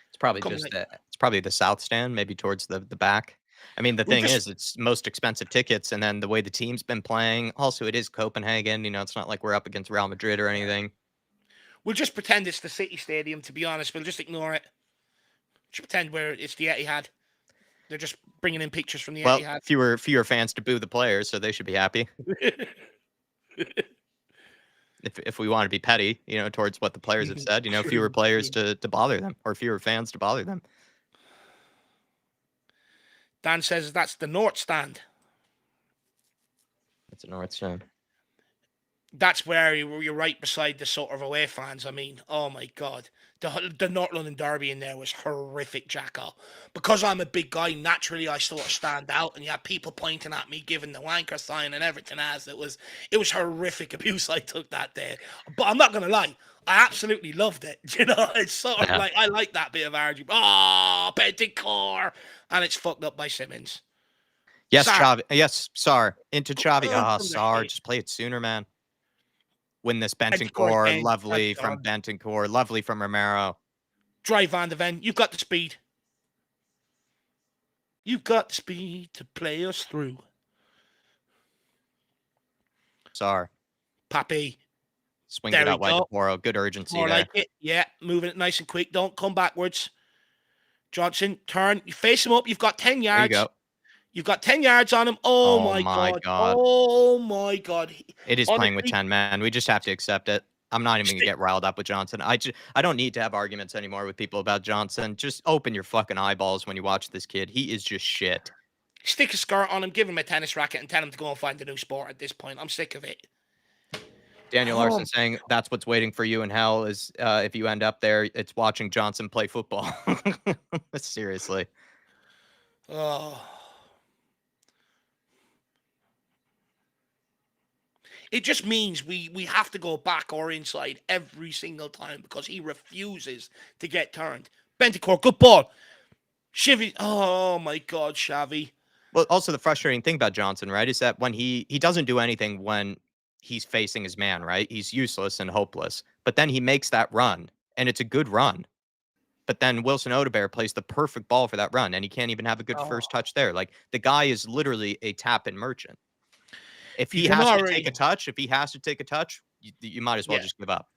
It's probably it's probably the south stand, maybe towards the back. I mean, the thing is, it's most expensive tickets, and then the way the team's been playing. Also, it is Copenhagen. You know, it's not like we're up against Real Madrid or anything. We'll just pretend it's the City Stadium, to be honest. We'll just ignore it. Just pretend it's the Etihad. They're just bringing in pictures from the Well, Etihad. fewer fans to boo the players, so they should be happy. If we want to be petty, towards what the players have said, fewer players to bother them, or fewer fans to bother them. Dan says that's the North Stand. That's a North Stand. That's where you're right beside the sort of away fans. I mean, oh my God. The North London Derby in there was horrific, Jacko. Because I'm a big guy, naturally I sort of stand out, and you have people pointing at me, giving the wanker sign and everything else. It was horrific abuse I took that day. But I'm not going to lie, I absolutely loved it. It's sort of like, I like that bit of argument. Oh, Bentancur! And it's fucked up by Simmons. Yes, Xavi. Yes, Sar. Into Xavi. Sar, just play it sooner, man. Win this Bentancur, lovely from Bentancur, lovely from Romero. Drive Van de Ven, you've got the speed. You've got the speed to play us through. Sar. Papi. Swing it out wide to Poro. Good urgency More there. like it. Yeah, moving it nice and quick. Don't come backwards. Johnson, turn. You face him up. You've got 10 yards. There you go. You've got 10 yards on him. Oh my God. Oh, my God. It is playing with 10, man. We just have to accept it. I'm not even going to get riled up with Johnson. I don't need to have arguments anymore with people about Johnson. Just open your fucking eyeballs when you watch this kid. He is just shit. Stick a skirt on him, give him a tennis racket, and tell him to go and find a new sport at this point. I'm sick of it. Daniel Larson saying that's what's waiting for you in hell is if you end up there, it's watching Johnson play football. Seriously. Oh. It just means we have to go back or inside every single time because he refuses to get turned. Bentancur, good ball. Shivy. Oh, my God, Xavi. Well, also the frustrating thing about Johnson, right, is that when he doesn't do anything when he's facing his man, right? He's useless and hopeless. But then he makes that run, and it's a good run. But then Wilson Odebear plays the perfect ball for that run, and he can't even have a good first touch there. Like, the guy is literally a tap-in merchant. If he has to take a touch, you might as well just give up.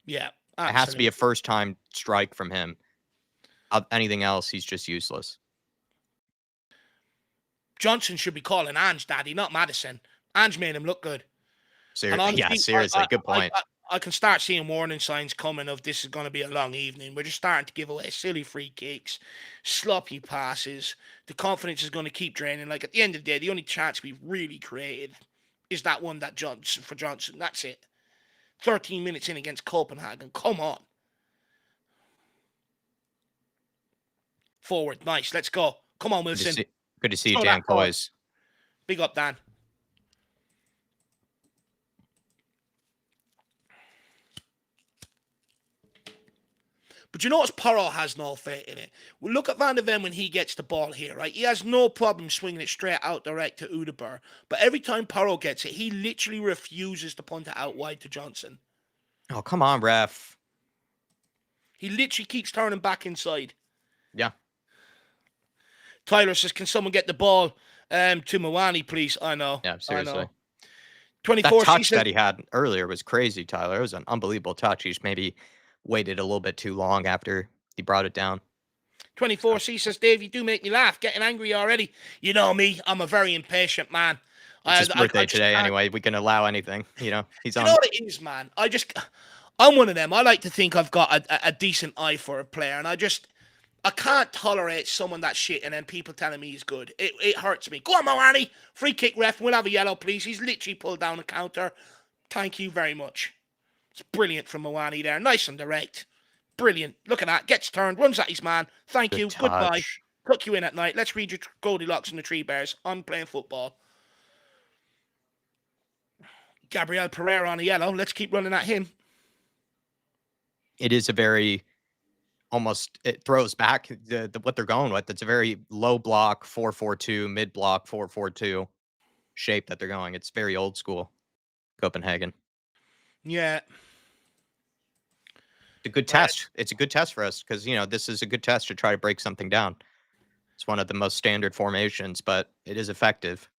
Yeah, absolutely. It has to be a first-time strike from him. Anything else, he's just useless. Johnson should be calling Ange daddy, not Madison. Ange made him look good. Seriously, good point. I can start seeing warning signs coming of this is going to be a long evening. We're just starting to give away silly free kicks, sloppy passes. The confidence is going to keep draining. Like, at the end of the day, the only chance we've really created is that one that Johnson. That's it. 13 minutes in against Copenhagen. Come on. Forward. Nice. Let's go. Come on, Wilson. Good to see you, Dan Coys. Big up, Dan. But you notice Porro has no faith in it. Well, look at Van de Ven when he gets the ball here, right? He has no problem swinging it straight out direct to Odebear. But every time Porro gets it, he literally refuses to punt it out wide to Johnson. Oh, come on, ref. He literally keeps turning back inside. Yeah. Tyler says, can someone get the ball to Mwani, please? I know. Yeah, seriously. I know. 24 that touch that he had earlier was crazy, Tyler. It was an unbelievable touch. He just maybe waited a little bit too long after he brought it down. 24C says, Dave, you do make me laugh. Getting angry already. You know me. I'm a very impatient man. It's his birthday today anyway. We can allow anything. He's on. You know what it is, man? I'm one of them. I like to think I've got a decent eye for a player. And I can't tolerate someone that's shit and then people telling me he's good. It hurts me. Go on, Moani. Free kick, ref. We'll have a yellow, please. He's literally pulled down a counter. Thank you very much. It's brilliant from Mwani there. Nice and direct. Brilliant. Look at that. Gets turned. Runs at his man. Thank you. Goodbye. Tuck you in at night. Let's read your Goldilocks and the Tree Bears. I'm playing football. Gabriel Pereira on a yellow. Let's keep running at him. It is a very... it throws back what they're going with. It's a very low block 4-4-2, mid block 4-4-2 shape that they're going. It's very old school Copenhagen. Yeah. It's a good test. It's a good test for us because, this is a good test to try to break something down. It's one of the most standard formations, but it is effective.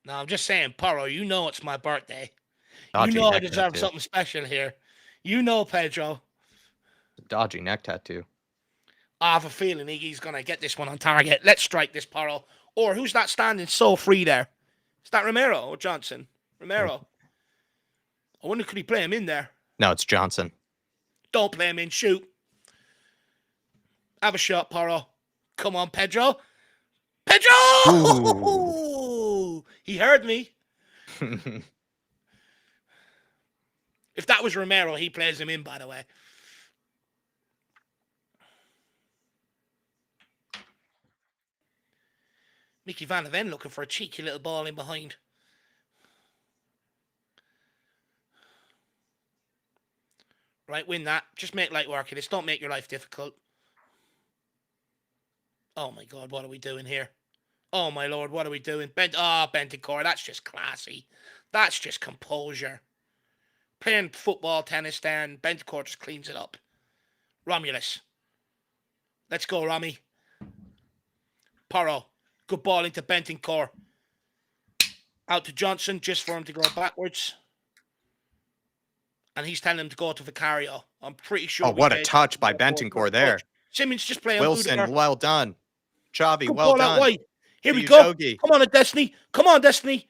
No, I'm just saying, Porro, it's my birthday. Dodgy I deserve something special here. Pedro. Dodgy neck tattoo. I have a feeling Iggy's going to get this one on target. Let's strike this, Porro. Or who's that standing so free there? Is that Romero or Johnson? Romero. I wonder, could he play him in there? No, it's Johnson. Don't play him in. Shoot. Have a shot, Porro. Come on, Pedro. Pedro! Ooh. He heard me. If that was Romero, he plays him in, by the way. Mickey Van de Ven looking for a cheeky little ball in behind. Right, win that. Just make light work of this. Don't make your life difficult. Oh, my God, what are we doing here? Oh, my Lord, what are we doing? Bentancur, that's just classy. That's just composure. Playing football, tennis there, and Bentancur just cleans it up. Romulus. Let's go, Romy. Porro. Good ball into Bentancur. Out to Johnson, just for him to go backwards. And he's telling him to go to Vicario. I'm pretty sure. Oh, what a touch by Bentancur there. Simmons just playing. Wilson, well done. Xavi, good well ball done. Out wide. Here we go. Come on, Destiny. Come on, Destiny.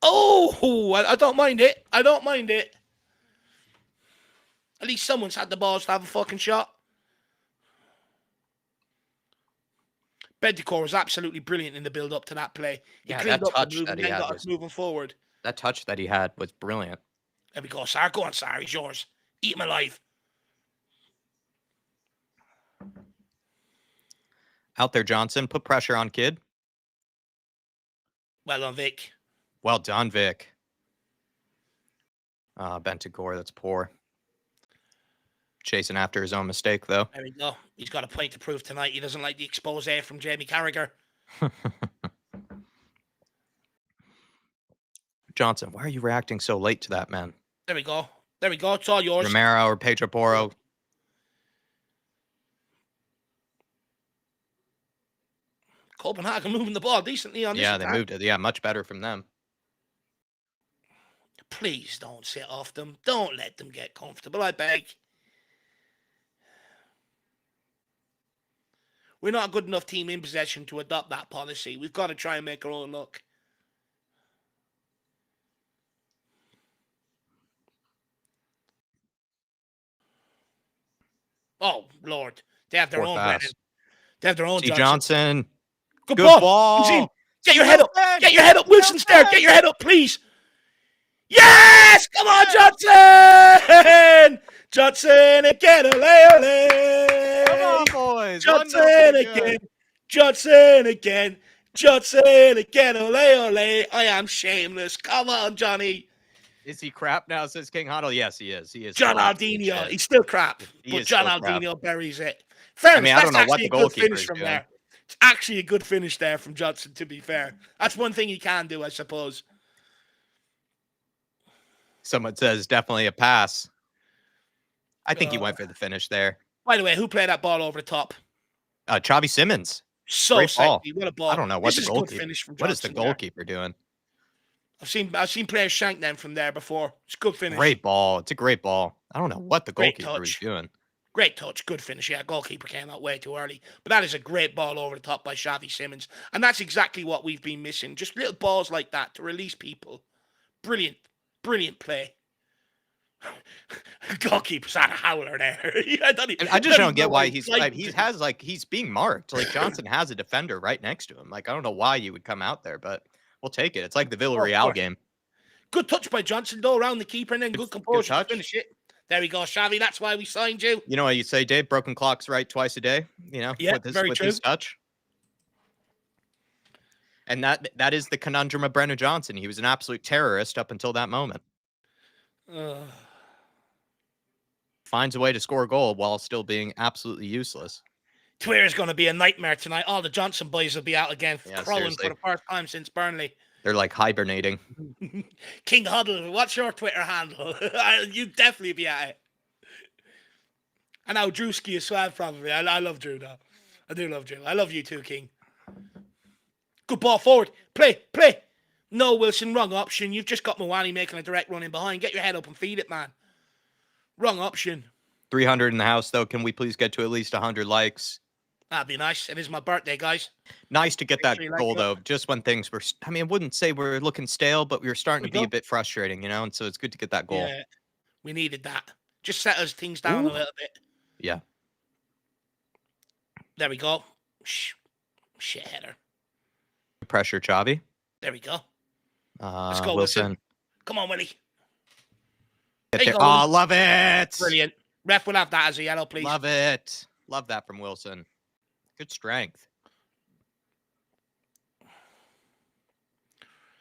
Oh, I don't mind it. I don't mind it. At least someone's had the balls to have a fucking shot. Bentancur was absolutely brilliant in the build-up to that play. He cleaned up the move and then got us moving forward. That touch that he had was brilliant. There we go, Sar. Go on, Sar. He's yours. Eat him alive. Out there, Johnson. Put pressure on kid. Well done, Vic. Well done, Vic. Bentancur, that's poor. Chasing after his own mistake, though. There we go. He's got a point to prove tonight. He doesn't like the expose from Jamie Carragher. Johnson, why are you reacting so late to that, man? There we go. There we go. It's all yours. Romero or Pedro Porro. Copenhagen moving the ball decently on this. Yeah, they moved it. Yeah, much better from them. Please don't sit off them. Don't let them get comfortable, I beg. We're not a good enough team in possession to adopt that policy. We've got to try and make our own luck. Oh, Lord. They have their own Brennan. They have their own Johnson. Good ball. Get your head up. Get your head up. Wilson's there. Get your head up, please. Yes! Come on, Johnson! Johnson again. Ole, ole. Come on, boys. Johnson again. Johnson again. Johnson again. Ole, ole. I am shameless. Come on, Johnny. Is he crap now, says King Huddle? Yes, he is. He is. John Aldinho. He's still crap. But John Aldinho buries it. Fair enough. I don't know what the goalkeeper is doing. There. It's actually a good finish there from Johnson, to be fair. That's one thing he can do, I suppose. Someone says definitely a pass. I think he went for the finish there. By the way, who played that ball over the top? Xavi Simmons. So sexy. What a ball. I don't know what the goalkeeper. What is the goalkeeper doing? I've seen players shank them from there before. It's a good finish. Great ball. It's a great ball. I don't know what the goalkeeper is doing. Great touch. Good finish. Yeah, goalkeeper came out way too early. But that is a great ball over the top by Xavi Simmons. And that's exactly what we've been missing. Just little balls like that to release people. Brilliant. Brilliant play. Goalkeeper's had a howler there. I just don't get why he's being marked. Like Johnson has a defender right next to him. Like I don't know why you would come out there, but we'll take it. It's like the Villarreal game. Good touch by Johnson though around the keeper and then good composure to finish it. There we go, Xavi. That's why we signed you. You know what you say, Dave? Broken clock's right twice a day. You know, yeah, with this touch. And that is the conundrum of Brennan Johnson. He was an absolute terrorist up until that moment. Finds a way to score a goal while still being absolutely useless. Twitter's going to be a nightmare tonight. All the Johnson boys will be out again, crowing for the first time since Burnley. They're like hibernating. King Huddle, what's your Twitter handle? You'd definitely be at it. And now Drewski as well, probably. I love Drew, though. I do love Drew. I love you too, King. Good ball forward. Play. No, Wilson, wrong option. You've just got Mwani making a direct run in behind. Get your head up and feed it, man. Wrong option. 300 in the house, though. Can we please get to at least 100 likes? That'd be nice. It is my birthday, guys. Nice to get Make that sure you like goal, it. though, just when things were, I mean, I wouldn't say we're looking stale, but we were starting We to be a don't. bit frustrating, and so it's good to get that goal. Yeah, we needed that. Just settles things down a Ooh. little bit. Yeah. There we go. Shit header. Pressure, Chavi. There we go. Let's go, Wilson. Come on, Willie. Get There you there. go, Oh, Willie. love it. Brilliant. Ref will have that as a yellow, please. Love it. Love that from Wilson. Good strength.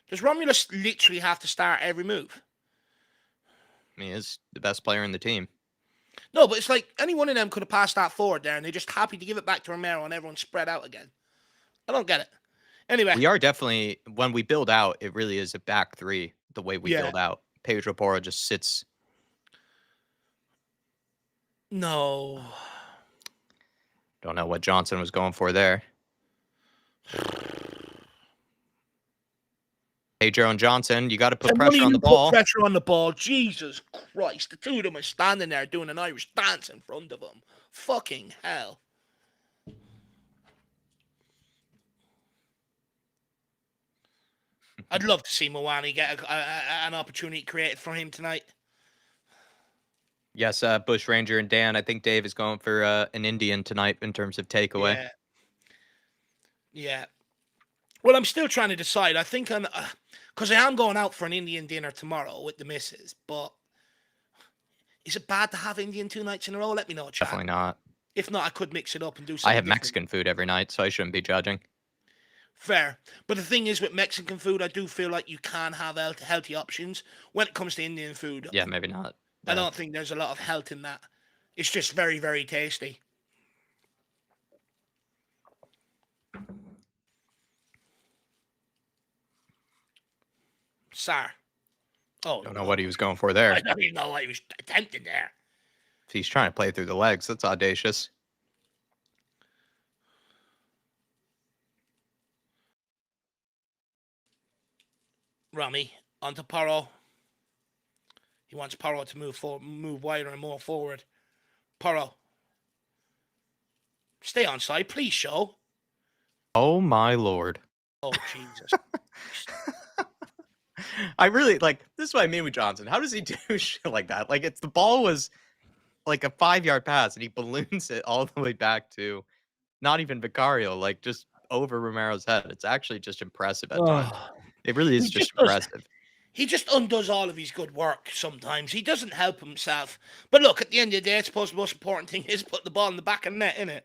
Does Romulus literally have to start every move? I mean, he's the best player in the team. No, but it's like any one of them could have passed that forward there, and they're just happy to give it back to Romero, and everyone spread out again. I don't get it. Anyway, We are definitely, when we build out, it really is a back three, the way we build out. Pedro Porro just sits. No. Don't know what Johnson was going for there. Pedro and Johnson, you got to put pressure on the ball. Pressure on the ball. Jesus Christ. The two of them are standing there doing an Irish dance in front of them. Fucking hell. I'd love to see Moani get an opportunity created for him tonight. Yes, Bush Ranger and Dan. I think Dave is going for an Indian tonight in terms of takeaway. Yeah. Well, I'm still trying to decide. I think I'm, because I am going out for an Indian dinner tomorrow with the missus. But is it bad to have Indian 2 nights in a row? Let me know, chat. Definitely not. If not, I could mix it up and do something. I have different. Mexican food every night, so I shouldn't be judging. Fair. But the thing is, with Mexican food, I do feel like you can have healthy options. When it comes to Indian food, Yeah, maybe not. I don't think there's a lot of health in that. It's just very, very tasty. Sar. Oh, Don't know what he was going for there. I don't even know what he was attempting there. If he's trying to play through the legs, that's audacious. Rami onto Porro. He wants Porro to move wider and more forward. Porro. Stay on side, please, show. Oh my lord. Oh, Jesus. I really this is what I mean with Johnson. How does he do shit like that? Like, the ball was like a 5-yard pass and he balloons it all the way back to not even Vicario, like just over Romero's head. It's actually just impressive at times. It really is just impressive. He just undoes all of his good work sometimes. He doesn't help himself. But look, at the end of the day, I suppose the most important thing is put the ball in the back of the net, innit?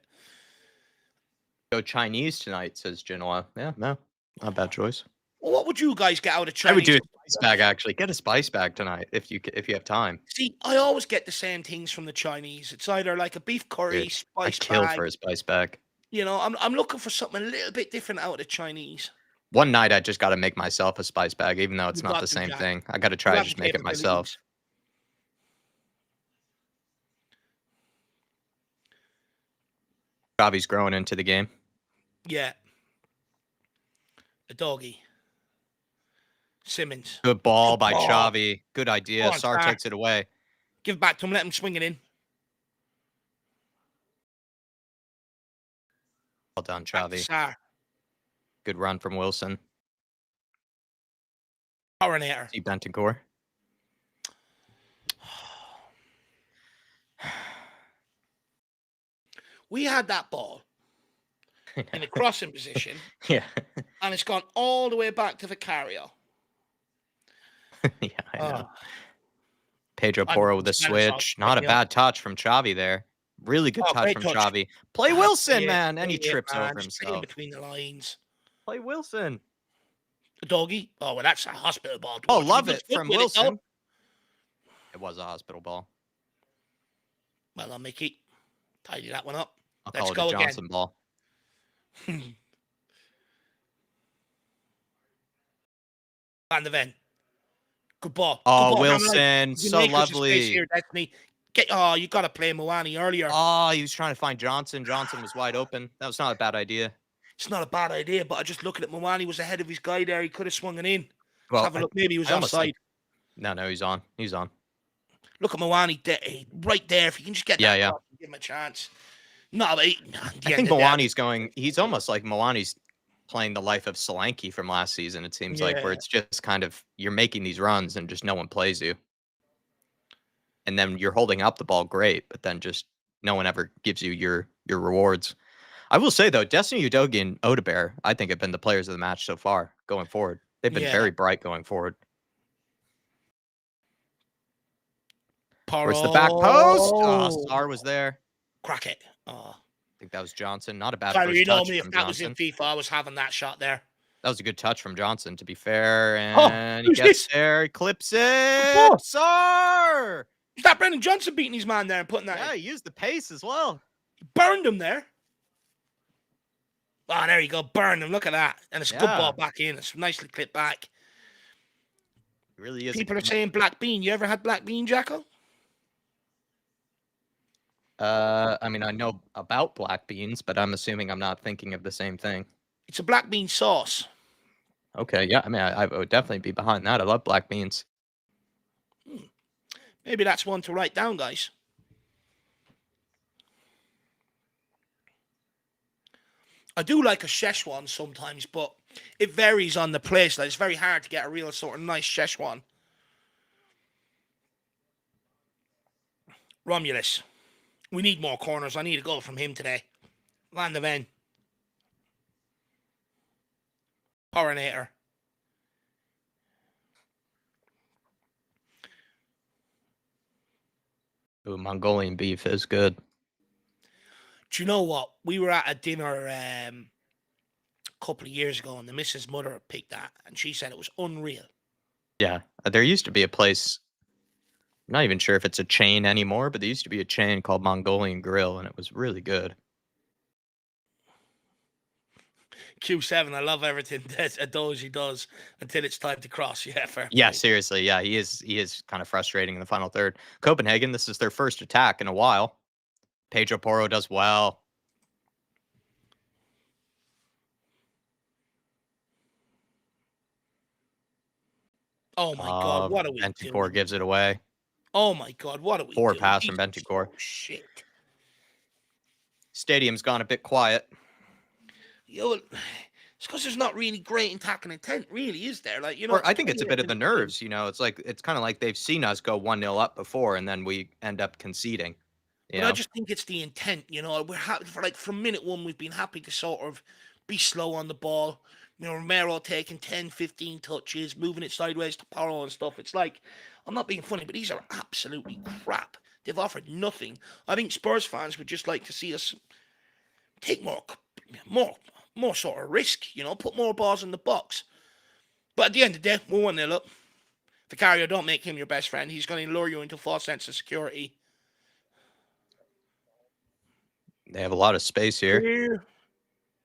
Go Chinese tonight, says Genoa. Yeah, no, not a bad choice. Well, what would you guys get out of Chinese? I would do a spice bag, actually. Get a spice bag tonight if you have time. See, I always get the same things from the Chinese. It's either like a beef curry, Dude, spice I'd kill bag. for a spice bag. You know, I'm looking for something a little bit different out of the Chinese. One night, I just got to make myself a spice bag, even though it's You not got the to, same Jack. thing. I got to try You to have just the make it myself. Javi's growing into the game. Yeah. A doggy. Simmons. Good ball by ball. Xavi. Good idea. Go on, Sar Sar. takes it away. Give it back to him. Let him swing it in. Well done, Back to Xavi. Sar. Good run from Wilson. Coronator. See Bentancur. We had that ball in a crossing position. Yeah. And it's gone all the way back to Vicario. Yeah, I know. Pedro I'm Porro with a Spanish switch. Not a bad touch from Xavi there. Really good touch great from touch. Xavi. Play Wilson, Yeah, man. And he yeah, trips man. over Just play in himself. between the lines. Play Wilson. A doggy. Oh, well, that's a hospital ball. Oh, He love was it good from with Wilson. though. It was a hospital ball. Well done, Mickey. Tidy that one up. I'll Let's call it go a Johnson ball. Van de Ven. Good ball. Oh, Good ball. Wilson. So lovely. Here, Destiny. You got to play Moani earlier. Oh, he was trying to find Johnson. Johnson was wide open. That was not a bad idea. It's not a bad idea, but I just looking at Moani was ahead of his guy there. He could have swung it in. Well, Let's have a look. Maybe he was I almost offside. think- No, he's on. He's on. Look at Moani right there. If you can just get that across and give him a chance. No, but I think Moani's going. He's almost like Moani's playing the life of Solanke from last season. It seems like where it's just kind of you're making these runs and just no one plays you, and then you're holding up the ball great, but then just no one ever gives you your rewards. I will say though, Destiny Udogie and Odebear, I think, have been the players of the match so far going forward. They've been very bright going forward. Where's the back post? Oh, Sar was there. Crack it. Oh. I think that was Johnson. Not a bad Tyler, first you know touch me, from if that Johnson. was in FIFA, I was having that shot there. That was a good touch from Johnson, to be fair. And he gets there. He clips it. Oh. Sar! Is that Brendan Johnson beating his man there and putting that in? Yeah, he used the pace as well. He burned him there. Oh, there you go. Burned him. Look at that. And it's a good ball back in. It's nicely clipped back. It really is. People are saying black bean. You ever had black bean, Jacko? I mean, I know about black beans, but I'm assuming I'm not thinking of the same thing. It's a black bean sauce. Okay, yeah. I mean, I would definitely be behind that. I love black beans. Maybe that's one to write down, guys. I do like a Szechuan sometimes, but it varies on the place. Like, it's very hard to get a real sort of nice Szechuan. Romulus. We need more corners. I need a goal from him today. Land of N. Porinator. Ooh, Mongolian beef is good. Do you know what? We were at a dinner a couple of years ago, and the missus' mother picked that, and she said it was unreal. Yeah, there used to be a place. I'm not even sure if it's a chain anymore, but there used to be a chain called Mongolian Grill, and it was really good. Q7, I love everything Adoji does until it's time to cross. Yeah, fair. Yeah, seriously. Yeah, he is kind of frustrating in the final third. Copenhagen, this is their first attack in a while. Pedro Porro does well. Oh my God, what are we Bentancur doing? gives it away. Oh my God, what are we Poor doing? pass from Bentancur. Oh, shit. Stadium's gone a bit quiet. Yo, it's because there's not really great attacking intent, really, is there? Like, you know, Or I think it's a bit of the nerves, you know. It's like it's kind of like they've seen us go 1-0 up before, and then we end up conceding. But I just think it's the intent, you know. We're happy from minute one, we've been happy to sort of be slow on the ball. You know, Romero taking 10, 15 touches, moving it sideways to Porro and stuff. It's like, I'm not being funny, but these are absolutely crap. They've offered nothing. I think Spurs fans would just like to see us take more sort of risk, you know, put more balls in the box. But at the end of the day, we're 1-0 up. Vicario, don't make him your best friend. He's going to lure you into a false sense of security. They have a lot of space here.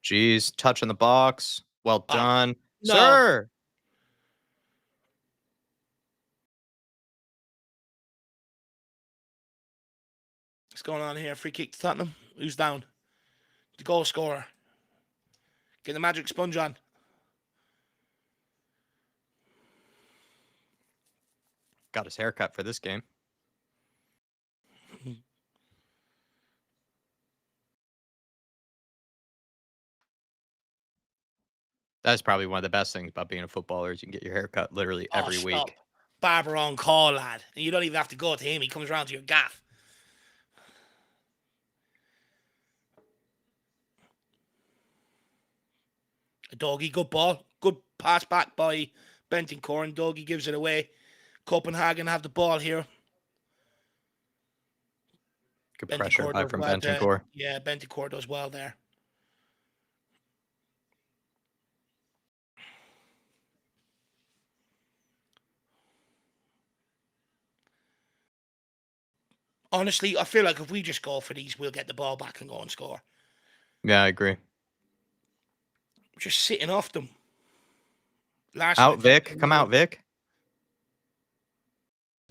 Jeez, touch on the box. Well done. No. Sir! What's going on here? Free kick to Tottenham. Who's down? The goal scorer. Get the magic sponge on. Got his haircut for this game. That's probably one of the best things about being a footballer is you can get your haircut literally every week. Barber on call, lad. And you don't even have to go to him. He comes around to your gaff. A doggy, good ball. Good pass back by Bentancur, and Doggy gives it away. Copenhagen have the ball here. Good pressure high from Bentancur. Yeah, Bentancur does well there. Honestly, I feel like if we just go for these, we'll get the ball back and go and score. Yeah, I agree. We're just sitting off them. Out, Vic. Come out, Vic.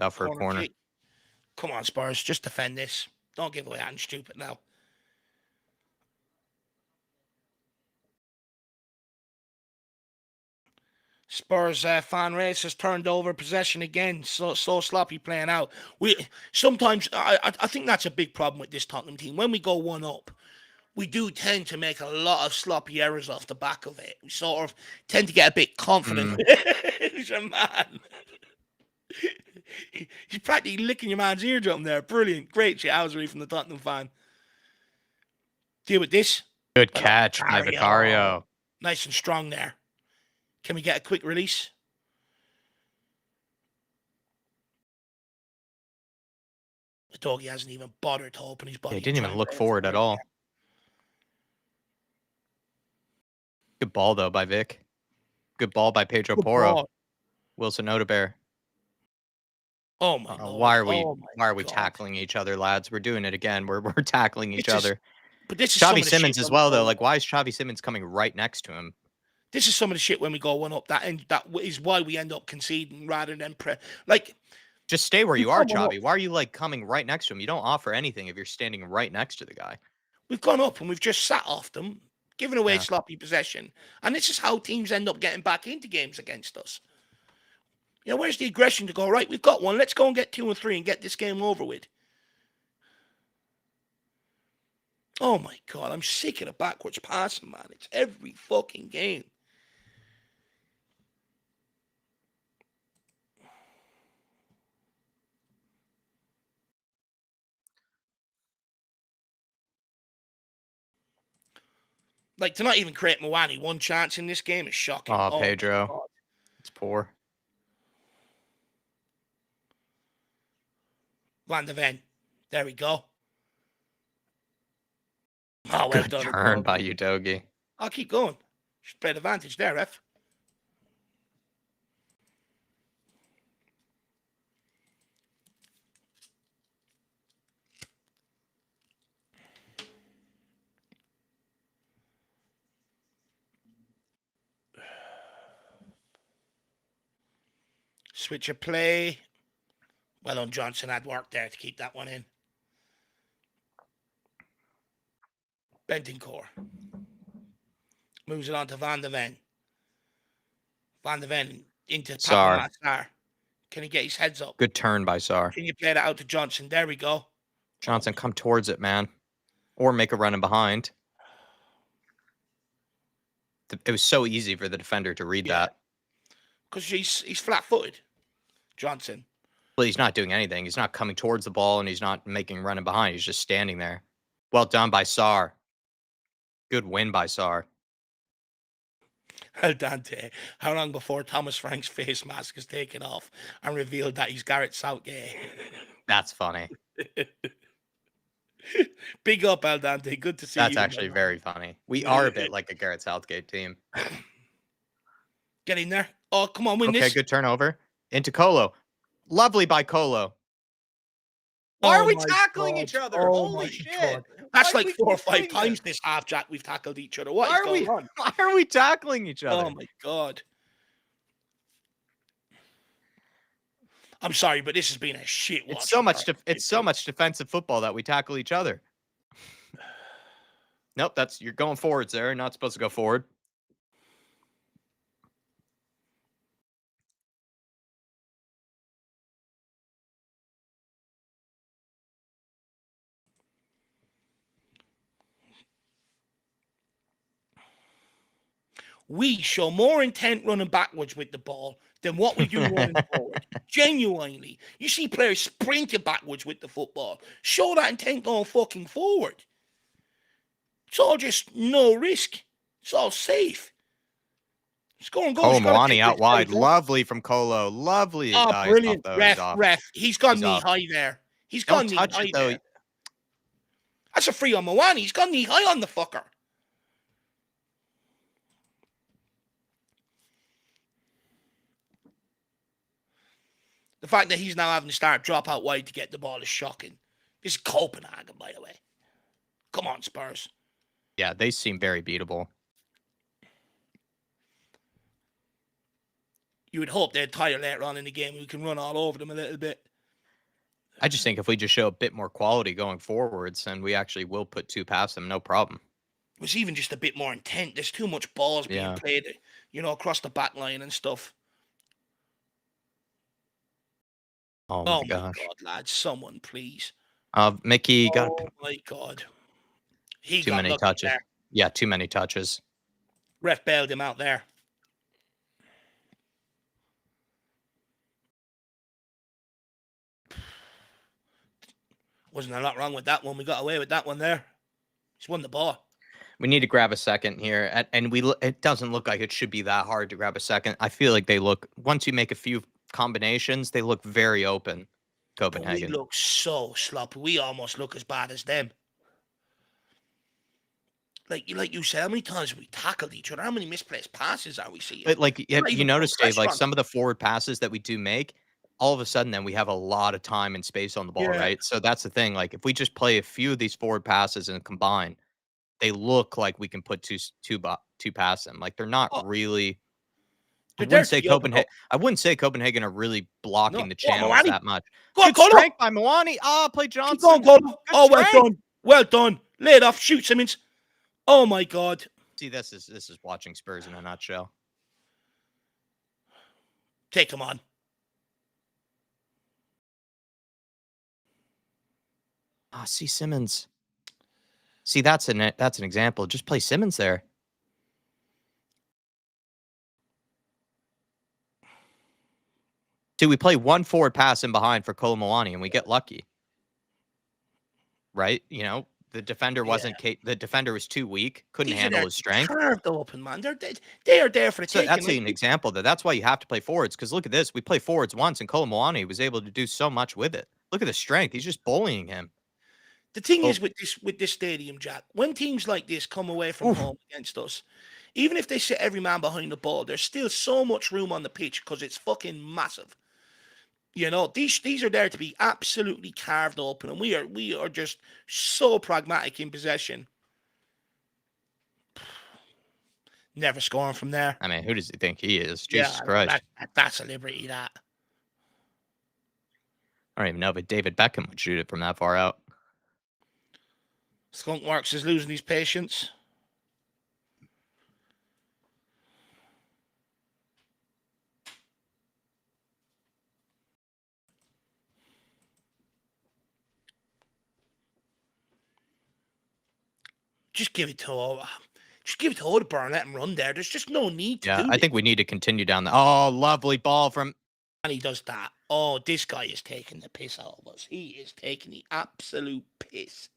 Out for a corner. Kick. Come on, Spurs. Just defend this. Don't give away that stupid now. Spurs fan race has turned over possession again. So sloppy playing out. We sometimes I think that's a big problem with this Tottenham team. When we go 1-up, we do tend to make a lot of sloppy errors off the back of it. We sort of tend to get a bit confident. He's a man. He's practically licking your man's eardrum there. Brilliant. Great shithousery from the Tottenham fan. Deal with this. Good catch by Vicario. Nice and strong there. Can we get a quick release? The doggy hasn't even bothered to open his body. He didn't even look forward at all. Good ball, though, by Vic. Good ball by Pedro Porro. Wilson Odebear. Oh, my God. Why are we tackling each other, lads? We're doing it again. We're tackling each other. But this is Xavi Simons as well, though. Like, why is Xavi Simons coming right next to him? This is some of the shit when we go 1-up. That is why we end up conceding rather than just stay where you are, Xavi. Why are you like coming right next to him? You don't offer anything if you're standing right next to the guy. We've gone up and we've just sat off them, giving away sloppy possession, and this is how teams end up getting back into games against us. You know, where's the aggression to go? Right, we've got one. Let's go and get 2 and 3 and get this game over with. Oh my God, I'm sick of the backwards passing, man. It's every fucking game. Like, to not even create Mwani one chance in this game is shocking. Oh, Pedro. It's poor. Van de Ven. There we go. Oh, well Good done. turn by Udogie. I'll keep going. Should play advantage there, ref. Switch of play. Well done, Johnson. Had work there to keep that one in. Bentancur. Moves it on to Van de Ven. Van de Ven into Sarr. Can he get his heads up? Good turn by Sarr. Can you play that out to Johnson? There we go. Johnson, come towards it, man. Or make a run in behind. It was so easy for the defender to read that. Because he's flat-footed, Johnson. Well, he's not doing anything. He's not coming towards the ball, and he's not making running behind. He's just standing there. Well done by Sarr. Good win by Sarr. Al Dante, how long before Thomas Frank's face mask is taken off and revealed that he's Gareth Southgate? That's funny. Big up, Al Dante. Good to see you. That's actually very funny. We are a bit like a Gareth Southgate team. Get in there. Oh, come on, win this. Okay, good turnover. Into Colo. Lovely by Colo. Why are we tackling each other? Holy shit. That's like 4 or 5 times this half, Jack, we've tackled each other. What is going on? Why are we tackling each other? Oh, my God. I'm sorry, but this has been a shit watch. It's so much defensive football that we tackle each other. Nope, you're going forwards there. Not supposed to go forward. We show more intent running backwards with the ball than what we do running forward. Genuinely. You see players sprinting backwards with the football. Show that intent going fucking forward. It's all just no risk. It's all safe. Score and goal. Oh, Mwani out wide. Lovely from Colo. Lovely. Oh, brilliant. Ref. He's gone knee high there. He's gone knee high there. That's a free on Mwani. He's gone knee high on the fucker. The fact that he's now having to start drop out wide to get the ball is shocking. This is Copenhagen, by the way. Come on, Spurs. Yeah, they seem very beatable. You would hope they'd tire later on in the game. We can run all over them a little bit. I just think if we just show a bit more quality going forwards, then we actually will put 2 past them, no problem. was even just a bit more intent. There's too much balls being played, across the back line and stuff. Oh Oh my my gosh. God, lads. Someone, please. Mickey got Oh my God. He too got many lucky touches. there. Yeah, too many touches. Ref bailed him out there. Wasn't a lot wrong with that one. We got away with that one there. He's won the ball. We need to grab a second here, and it doesn't look like it should be that hard to grab a second. I feel like they look, once you make a few combinations, they look very open, But we Copenhagen. look so sloppy. We almost look as bad as them. Like you said, how many times have we tackled each other? How many misplaced passes are we seeing? But like, We're not you even notice, putting Dave, like pressure on some them. of the forward passes that we do make, all of a sudden then we have a lot of time and space on the ball, Yeah. right? So that's the thing. Like if we just play a few of these forward passes and combine, they look like we can put two past them. Like they're not Oh, really. I they're there wouldn't to say be opened up. Copenhagen are really blocking No, the go on, channels Moani. that much. Go on, Good Colo. strength by Moani. Play Keep going, Johnson. Colo. Good Oh, well strength. done. Well done. Lay it off. Shoot, Simmons. Oh my God. See, this is watching Spurs in a nutshell. Take him on. See Simmons. See, that's an example. Just play Simmons there. See, we play one forward pass in behind for Kolomowani, and we get lucky. Right? The defender wasn't. The defender was too weak. Couldn't handle his strength. Carved open, man. They are there for the taking. That's an example. That's why you have to play forwards. Because look at this. We play forwards once, and Kolomowani was able to do so much with it. Look at the strength. He's just bullying him. The thing is with this stadium, Jack, when teams like this come away from home against us, even if they sit every man behind the ball, there's still so much room on the pitch because it's fucking massive. These are there to be absolutely carved open, and we are just so pragmatic in possession. Never scoring from there. I mean, who does he think he is? Jesus Christ. That's a liberty, that. I don't even know if David Beckham would shoot it from that far out. Skunk Marks is losing his patience. Just give it to Hotspur and let him run there. There's just no need to do I think we need to continue down the. Oh, lovely ball from. And he does that. Oh, this guy is taking the piss out of us. He is taking the absolute piss.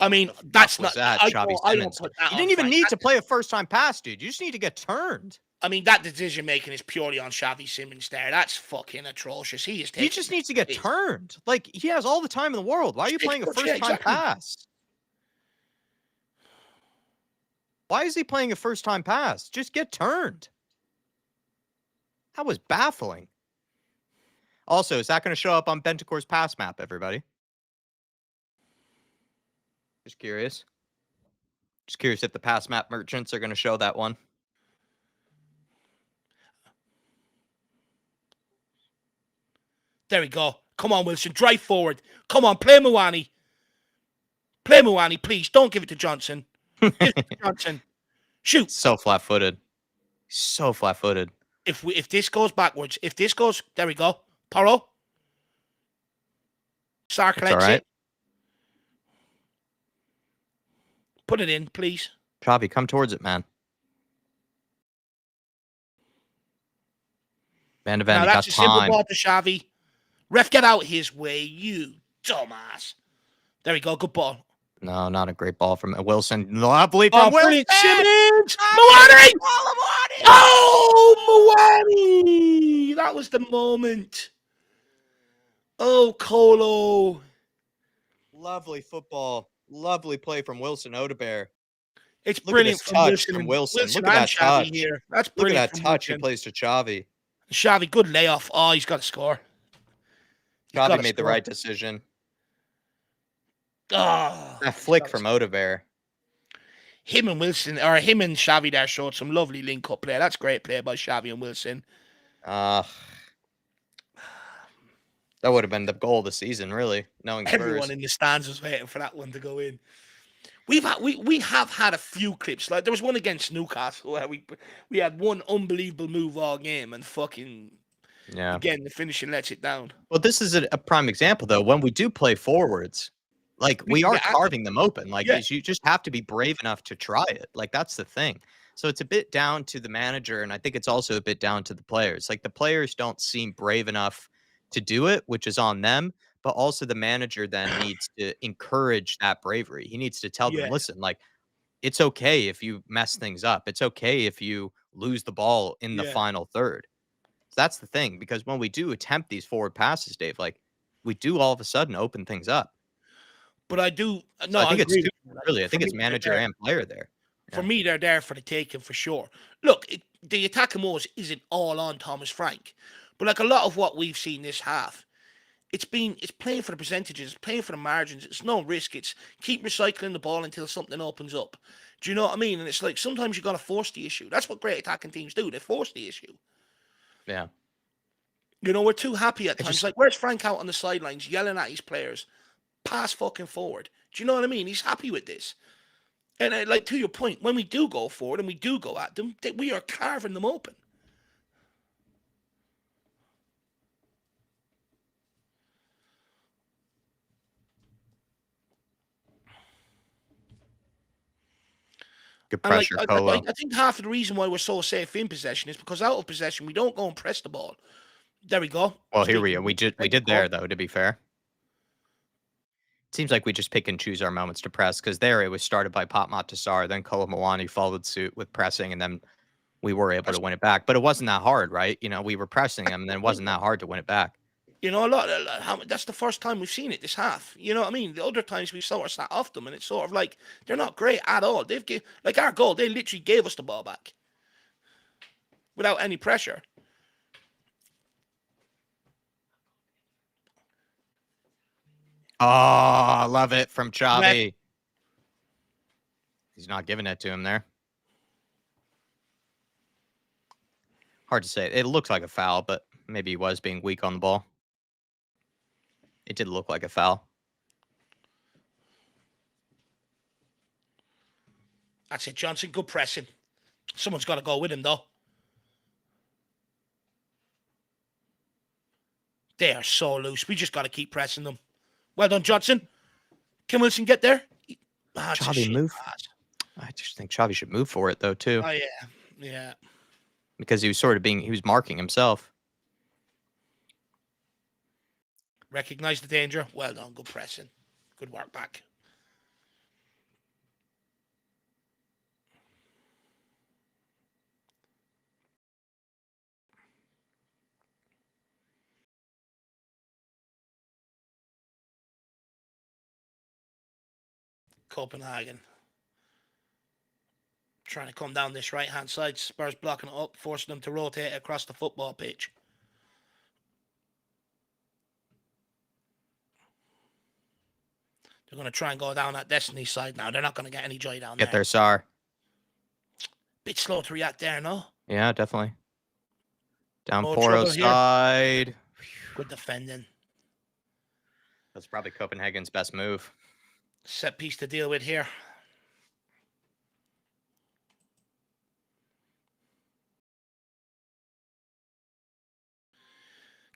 I mean, that's not. I don't put that. You didn't even need to play a first-time pass, dude. You just need to get turned. I mean, that decision making is purely on Xavi Simmons there. That's fucking atrocious. He just needs to get turned. Like, he has all the time in the world. Why are you playing a first-time pass? Why is he playing a first-time pass? Just get turned. That was baffling. Also, is that going to show up on Bentacore's pass map, everybody? Just curious. Just curious if the pass map merchants are going to show that one. There we go. Come on, Wilson. Drive forward. Come on, play Moani. Play Moani, please. Don't give it to Johnson. Give it to Johnson. Shoot. So flat-footed. So flat-footed. If this goes backwards, there we go. Porro. Star collects it. Put it in, please. Xavi, come towards it, man. Van de Ven, now that's a simple ball to Xavi. Ref, get out his way, you dumbass. There we go. Good ball. No, not a great ball from Wilson. Lovely from Wilson. Simmons. Moani! Oh, Moani! That was the moment. Oh, Colo. Lovely football. Lovely play from Wilson Odebear. It's brilliant from Wilson. Look at that touch. Here. That's brilliant. Look at that touch he plays to Xavi. Xavi, good layoff. Oh, he's got to score. Xavi made the right decision. Oh, that flick from Odebear. Him and Xavi there showed some lovely link-up play. That's great play by Xavi and Wilson. That would have been the goal of the season, really, knowing Spurs. Everyone in the stands was waiting for that one to go in. we have had a few clips. Like there was one against Newcastle where we had one unbelievable move all game and fucking again the finishing lets it down. Well, this is a prime example though. When we do play forwards, like We we can are get at them. carving them open. Like Yeah. you just have to be brave enough to try it. Like that's the thing. So it's a bit down to the manager, and I think it's also a bit down to the players. Like the players don't seem brave enough to do it, which is on them. But also the manager then needs to encourage that bravery. He needs to tell them, Yeah. listen, like it's okay if you mess things up. It's okay if you lose the ball in the Yeah. final third. So that's the thing, because when we do attempt these forward passes, Dave, like we do all of a sudden open things up. But I do So no, I I think it's agree two, with you. Like, really. I for think me, it's they're manager there. and player there. For Yeah. me, they're there for the taking for sure. Look, the attacking moves isn't all on Thomas Frank, but like a lot of what we've seen this half, it's playing for the percentages, it's playing for the margins. It's no risk. It's keep recycling the ball until something opens up. Do you know what I mean? And it's like sometimes you got to force the issue. That's what great attacking teams do. They force the issue. Yeah. You know, we're too happy at I times. just Like, where's Frank out on the sidelines yelling at his players? Pass fucking forward. Do you know what I mean? He's happy with this. And like to your point, when we do go forward and we do go at them, we are carving them open. good And like pressure, Colo. I think half of the reason why we're so safe in possession is because out of possession we don't go and press the ball. There we go. Well, here we Speaking are. of We which, did there we you did go. there though, to be fair. Seems like we just pick and choose our moments to press, because there it was started by Pop Matasar, then Kolo Muani followed suit with pressing, and then we were able to win it back. But it wasn't that hard, right? You know, we were pressing them, and then it wasn't that hard to win it back. You know, that's the first time we've seen it this half. You know what I mean? The other times we sort of sat off them, and it's sort of like they're not great at all. Like our goal, they literally gave us the ball back without any pressure. Oh, I love it from Red. Xavi. He's not giving it to him there. Hard to say. It looks like a foul, but maybe he was being weak on the ball. It did look like a foul. That's it, Johnson. Good pressing. Someone's got to go with him, though. They are so loose. We just got to keep pressing them. Well done, Johnson. Can Wilson get there? Xavi move. I just think Xavi should move for it, though, too. Oh, yeah. Yeah. Because he was sort of he was marking himself. Recognize the danger. Well done. Good pressing. Good work back. Copenhagen. Trying to come down this right-hand side. Spurs blocking it up, forcing them to rotate across the football pitch. They're going to try and go down that Destiny side now. They're not going to get any joy down there. Get there, Sar. Bit slow to react there, no? Yeah, definitely. Down No 4-0 trouble here. side. Good defending. That's probably Copenhagen's best move. Set piece to deal with here.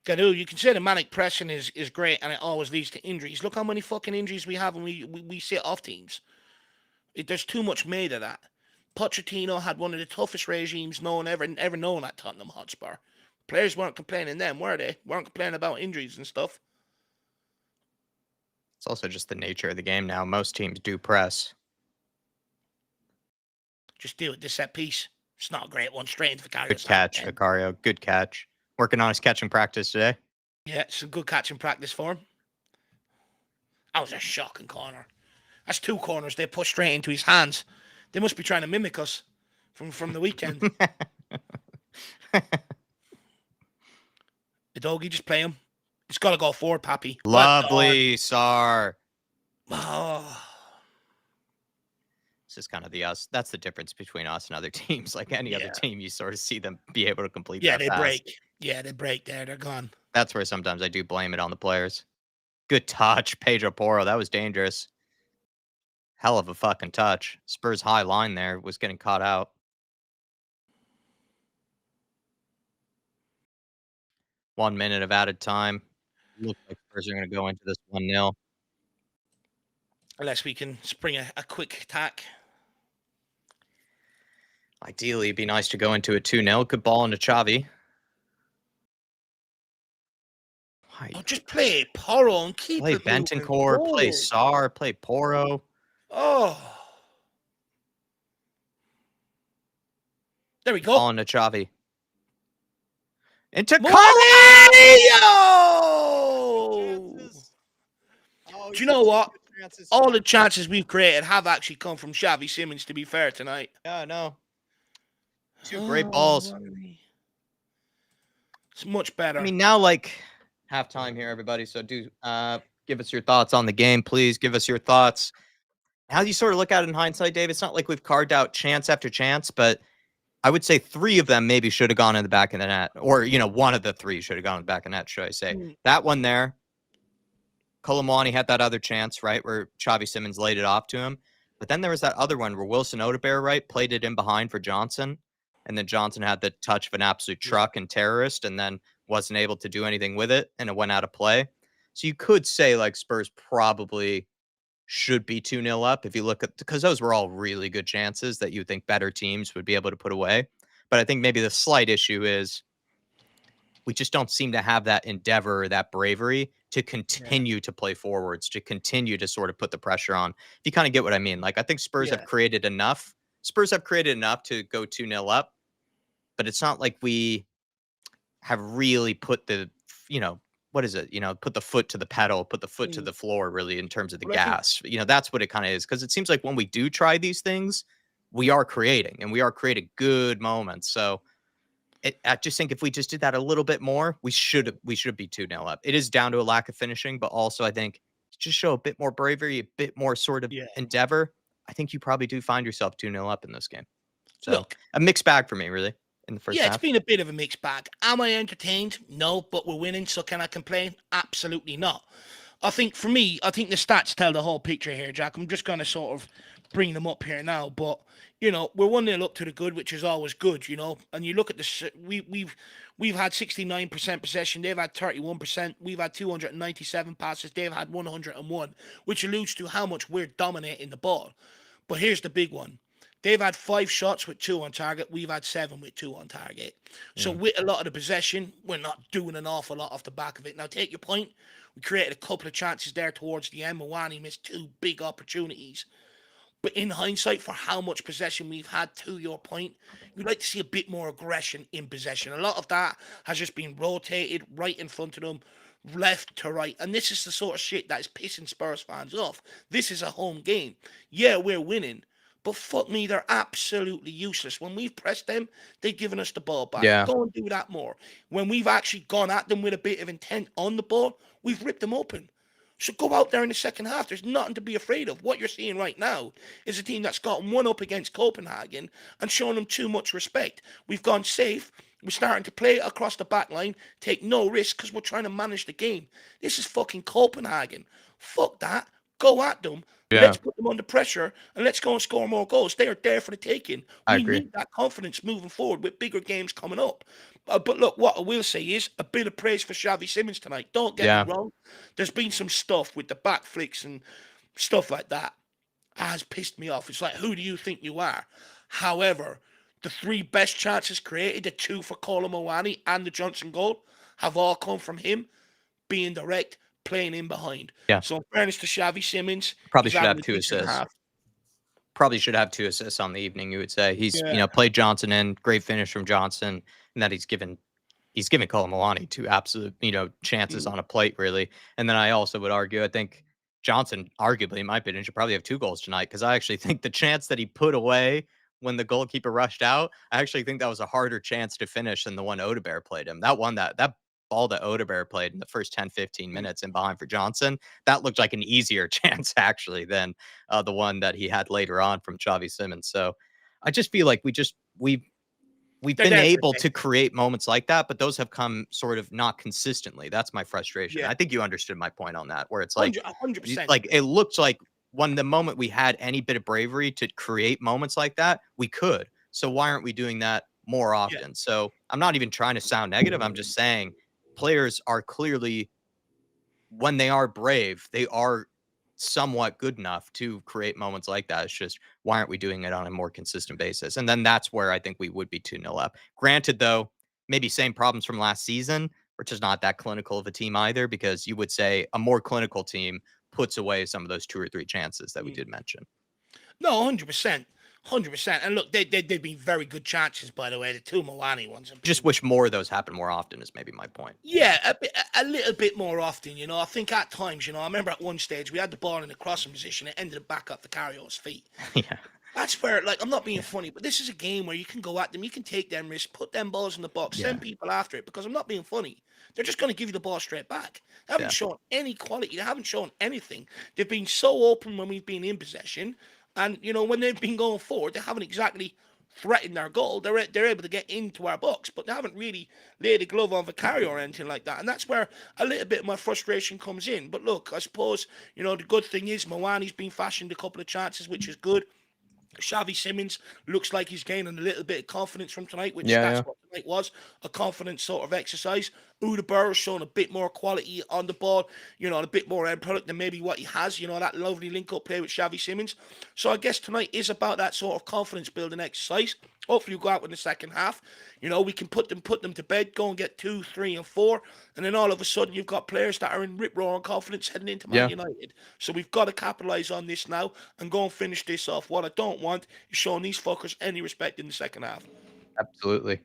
Gadu, you can say the manic pressing is great and it always leads to injuries. Look how many fucking injuries we have when we sit off teams. There's too much made of that. Pochettino had one of the toughest regimes no one ever known at Tottenham Hotspur. Players weren't complaining then, were they? Weren't complaining about injuries and stuff. It's also just the nature of the game now. Most teams do press. Just deal with this set piece. It's not a great one. Straight into Vicario. Good catch, Vicario. Good catch. Working on his catching practice today. Yeah, some good catching practice for him. That was a shocking corner. That's two corners they pushed straight into his hands. They must be trying to mimic us from the weekend. The doggy, just play him. It's got to go forward, Pappy. Lovely, Sar. Oh. This is kind of us. That's the difference between us and other teams. Like any other team, you sort of see them be able to complete that they pass. break. Yeah, they break there. They're gone. That's where sometimes I do blame it on the players. Good touch, Pedro Porro. That was dangerous. Hell of a fucking touch. Spurs high line there was getting caught out. One minute of added time. Looks like Spurs are going to go into this 1-0. Unless we can spring a quick attack. Ideally, it'd be nice to go into a 2-0. Good ball into Xavi. Oh, just play Poro and keep play it moving Bentancur, play forward. Sarr, play Poro. Oh. There we go. Ball into Xavi. Into Moreno! Do you know what? All the chances we've created have actually come from Xavi Simons, to be fair, tonight. Yeah, I know. Two great balls. It's much better. I mean, now, like, halftime here, everybody. So do give us your thoughts on the game, please. Give us your thoughts. How do you sort of look at it in hindsight, Dave? It's not like we've carved out chance after chance, but I would say 3 of them maybe should have gone in the back of the net. Or, you know, one of the 3 should have gone in the back of the net, should I say. That one there, Colomwani had that other chance, right, where Xavi Simons laid it off to him. But then there was that other one where Wilson Odebear, right, played it in behind for Johnson. And then Johnson had the touch of an absolute truck and terrorist and then wasn't able to do anything with it, and it went out of play. So you could say, like, Spurs probably should be 2-0 up if you look at, because those were all really good chances that you think better teams would be able to put away. But I think maybe the slight issue is we just don't seem to have that endeavor or that bravery to continue to play forwards, to continue to sort of put the pressure on. If you kind of get what I mean. Like, I think Spurs have created enough. Spurs have created enough to go 2-0 up, but it's not like we have really put the, you know, what is it? You know, put the foot to the pedal, put the foot to the floor, really, in terms of the gas. You know, that's what it kind of is. Because it seems like when we do try these things, we are creating, and we are creating good moments. So I just think if we just did that a little bit more, we should be 2-0 up. It is down to a lack of finishing, but also I think just show a bit more bravery, a bit more sort of endeavor. I think you probably do find yourself 2-0 up in this game. So look, a mixed bag for me, really. In the first half. It's been a bit of a mixed bag. Am I entertained? No, but we're winning, so can I complain? Absolutely not. I think for me, I think the stats tell the whole picture here, Jack. I'm just going to sort of bring them up here now, but you know, we're 1-0 up to the good, which is always good, you know. And you look at this, we've had 69% possession, they've had 31%, we've had 297 passes, they've had 101, which alludes to how much we're dominating the ball. But here's the big one. They've had 5 shots with 2 on target. We've had 7 with 2 on target. So with a lot of the possession, we're not doing an awful lot off the back of it. Now, take your point. We created a couple of chances there towards the end. Mawani missed 2 big opportunities. But in hindsight, for how much possession we've had, to your point, you'd like to see a bit more aggression in possession. A lot of that has just been rotated right in front of them, left to right. And this is the sort of shit that is pissing Spurs fans off. This is a home game. Yeah, we're winning. But fuck me, they're absolutely useless. When we've pressed them, they've given us the ball back. Yeah. Go and do that more. When we've actually gone at them with a bit of intent on the ball, we've ripped them open. So go out there in the second half. There's nothing to be afraid of. What you're seeing right now is a team that's gotten one up against Copenhagen and shown them too much respect. We've gone safe. We're starting to play across the back line, take no risk because we're trying to manage the game. This is fucking Copenhagen. Fuck that. Go at them. Yeah. Let's put them under pressure and let's go and score more goals. They are there for the taking. We need that confidence moving forward with bigger games coming up. But look, what I will say is a bit of praise for Xavi Simons tonight. Don't get me wrong. There's been some stuff with the back flicks and stuff like that has pissed me off. It's like, who do you think you are? However, the 3 best chances created, the 2 for Colomwani and the Johnson goal, have all come from him being direct, playing in behind. Yeah. So in fairness to Xavi Simons, probably should have 2 assists. Probably should have 2 assists on the evening, you would say. He's you know, played Johnson in, great finish from Johnson, and that he's given Colomwani 2 absolute, you know, chances on a plate, really. And then I also would argue, I think Johnson, arguably, in my opinion, should probably have 2 goals tonight, because I actually think the chance that he put away when the goalkeeper rushed out, I actually think that was a harder chance to finish than the one Odebear played him. That one, that ball that Odebear played in the first 10, 15 minutes in behind for Johnson, that looked like an easier chance, actually, than the one that he had later on from Xavi Simons. So I just feel like we've been able to create moments like that, but those have come sort of not consistently. That's my frustration. I think you understood my point on that, where it's like, 100%. like it looked like when the moment we had any bit of bravery to create moments like that, we could. So why aren't we doing that more Yeah. often? So I'm not even trying to sound negative. I'm just saying players are clearly, when they are brave, they are somewhat good enough to create moments like that. It's just, why aren't we doing it on a more consistent basis? And then that's where I think we would be 2-0 up. Granted, though, maybe same problems from last season, which is not that clinical of a team either, because you would say a more clinical team puts away some of those 2 or 3 chances that we did mention. No, 100%. 100%. And look, they've been very good chances, by the way. The two Moani ones. Just wish more of those happen more often is maybe my point. Yeah, a little bit more often, I think at times, I remember at one stage we had the ball in the crossing position, it ended up back up the carrier's feet. Yeah. That's where, like, I'm not being funny, but this is a game where you can go at them, you can take them risks, put them balls in the box, send people after it, because I'm not being funny. They're just going to give you the ball straight back. They haven't shown any quality. They haven't shown anything. They've been so open when we've been in possession, and, when they've been going forward, they haven't exactly threatened our goal. They're able to get into our box, but they haven't really laid a glove on Vicario or anything like that. And that's where a little bit of my frustration comes in. But look, I suppose, the good thing is Moani's been fashioned a couple of chances, which is good. Xavi Simons looks like he's gaining a little bit of confidence from tonight, which that's what tonight was, a confidence sort of exercise. Udebur has shown a bit more quality on the ball, a bit more end product than maybe what he has, that lovely link-up play with Xavi Simons. So I guess tonight is about that sort of confidence-building exercise. Hopefully we'll go out in the second half. We can put them to bed, go and get 2, 3, and 4, and then all of a sudden you've got players that are in rip-roaring confidence heading into Man United. So we've got to capitalise on this now and go and finish this off. What I don't want is showing these fuckers any respect in the second half. Absolutely.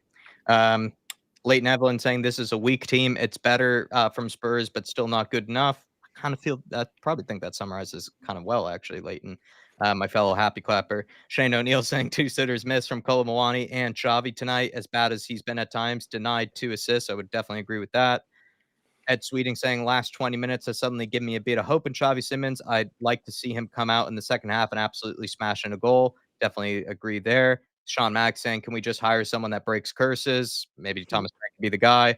Leighton Evelyn saying this is a weak team. It's better from Spurs, but still not good enough. I kind of feel that, probably think that summarizes kind of well, actually, Leighton. My fellow happy clapper. Shane O'Neill saying 2 sitters missed from Kolo Muani and Xavi tonight, as bad as he's been at times. Denied 2 assists. I would definitely agree with that. Ed Sweeting saying last 20 minutes has suddenly given me a bit of hope in Xavi Simons. I'd like to see him come out in the second half and absolutely smash in a goal. Definitely agree there. Sean Mack saying, can we just hire someone that breaks curses? Maybe Thomas Frank can be the guy.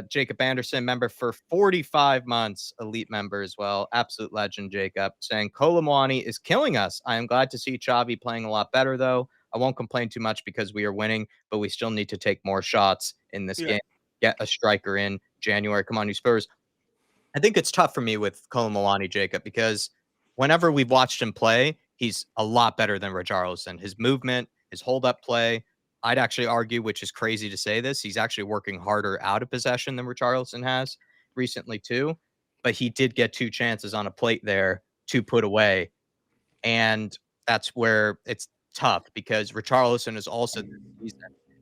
Jacob Anderson, member for 45 months, elite member as well. Absolute legend, Jacob, saying, Kolo Muani is killing us. I am glad to see Xavi playing a lot better, though. I won't complain too much because we are winning, but we still need to take more shots in this game. Get a striker in January. Come on, you Spurs. I think it's tough for me with Kolo Muani, Jacob, because whenever we've watched him play, he's a lot better than Richarlison. His movement, his hold-up play, I'd actually argue, which is crazy to say this, he's actually working harder out of possession than Richarlison has recently too. But he did get 2 chances on a plate there to put away. And that's where it's tough, because Richarlison has also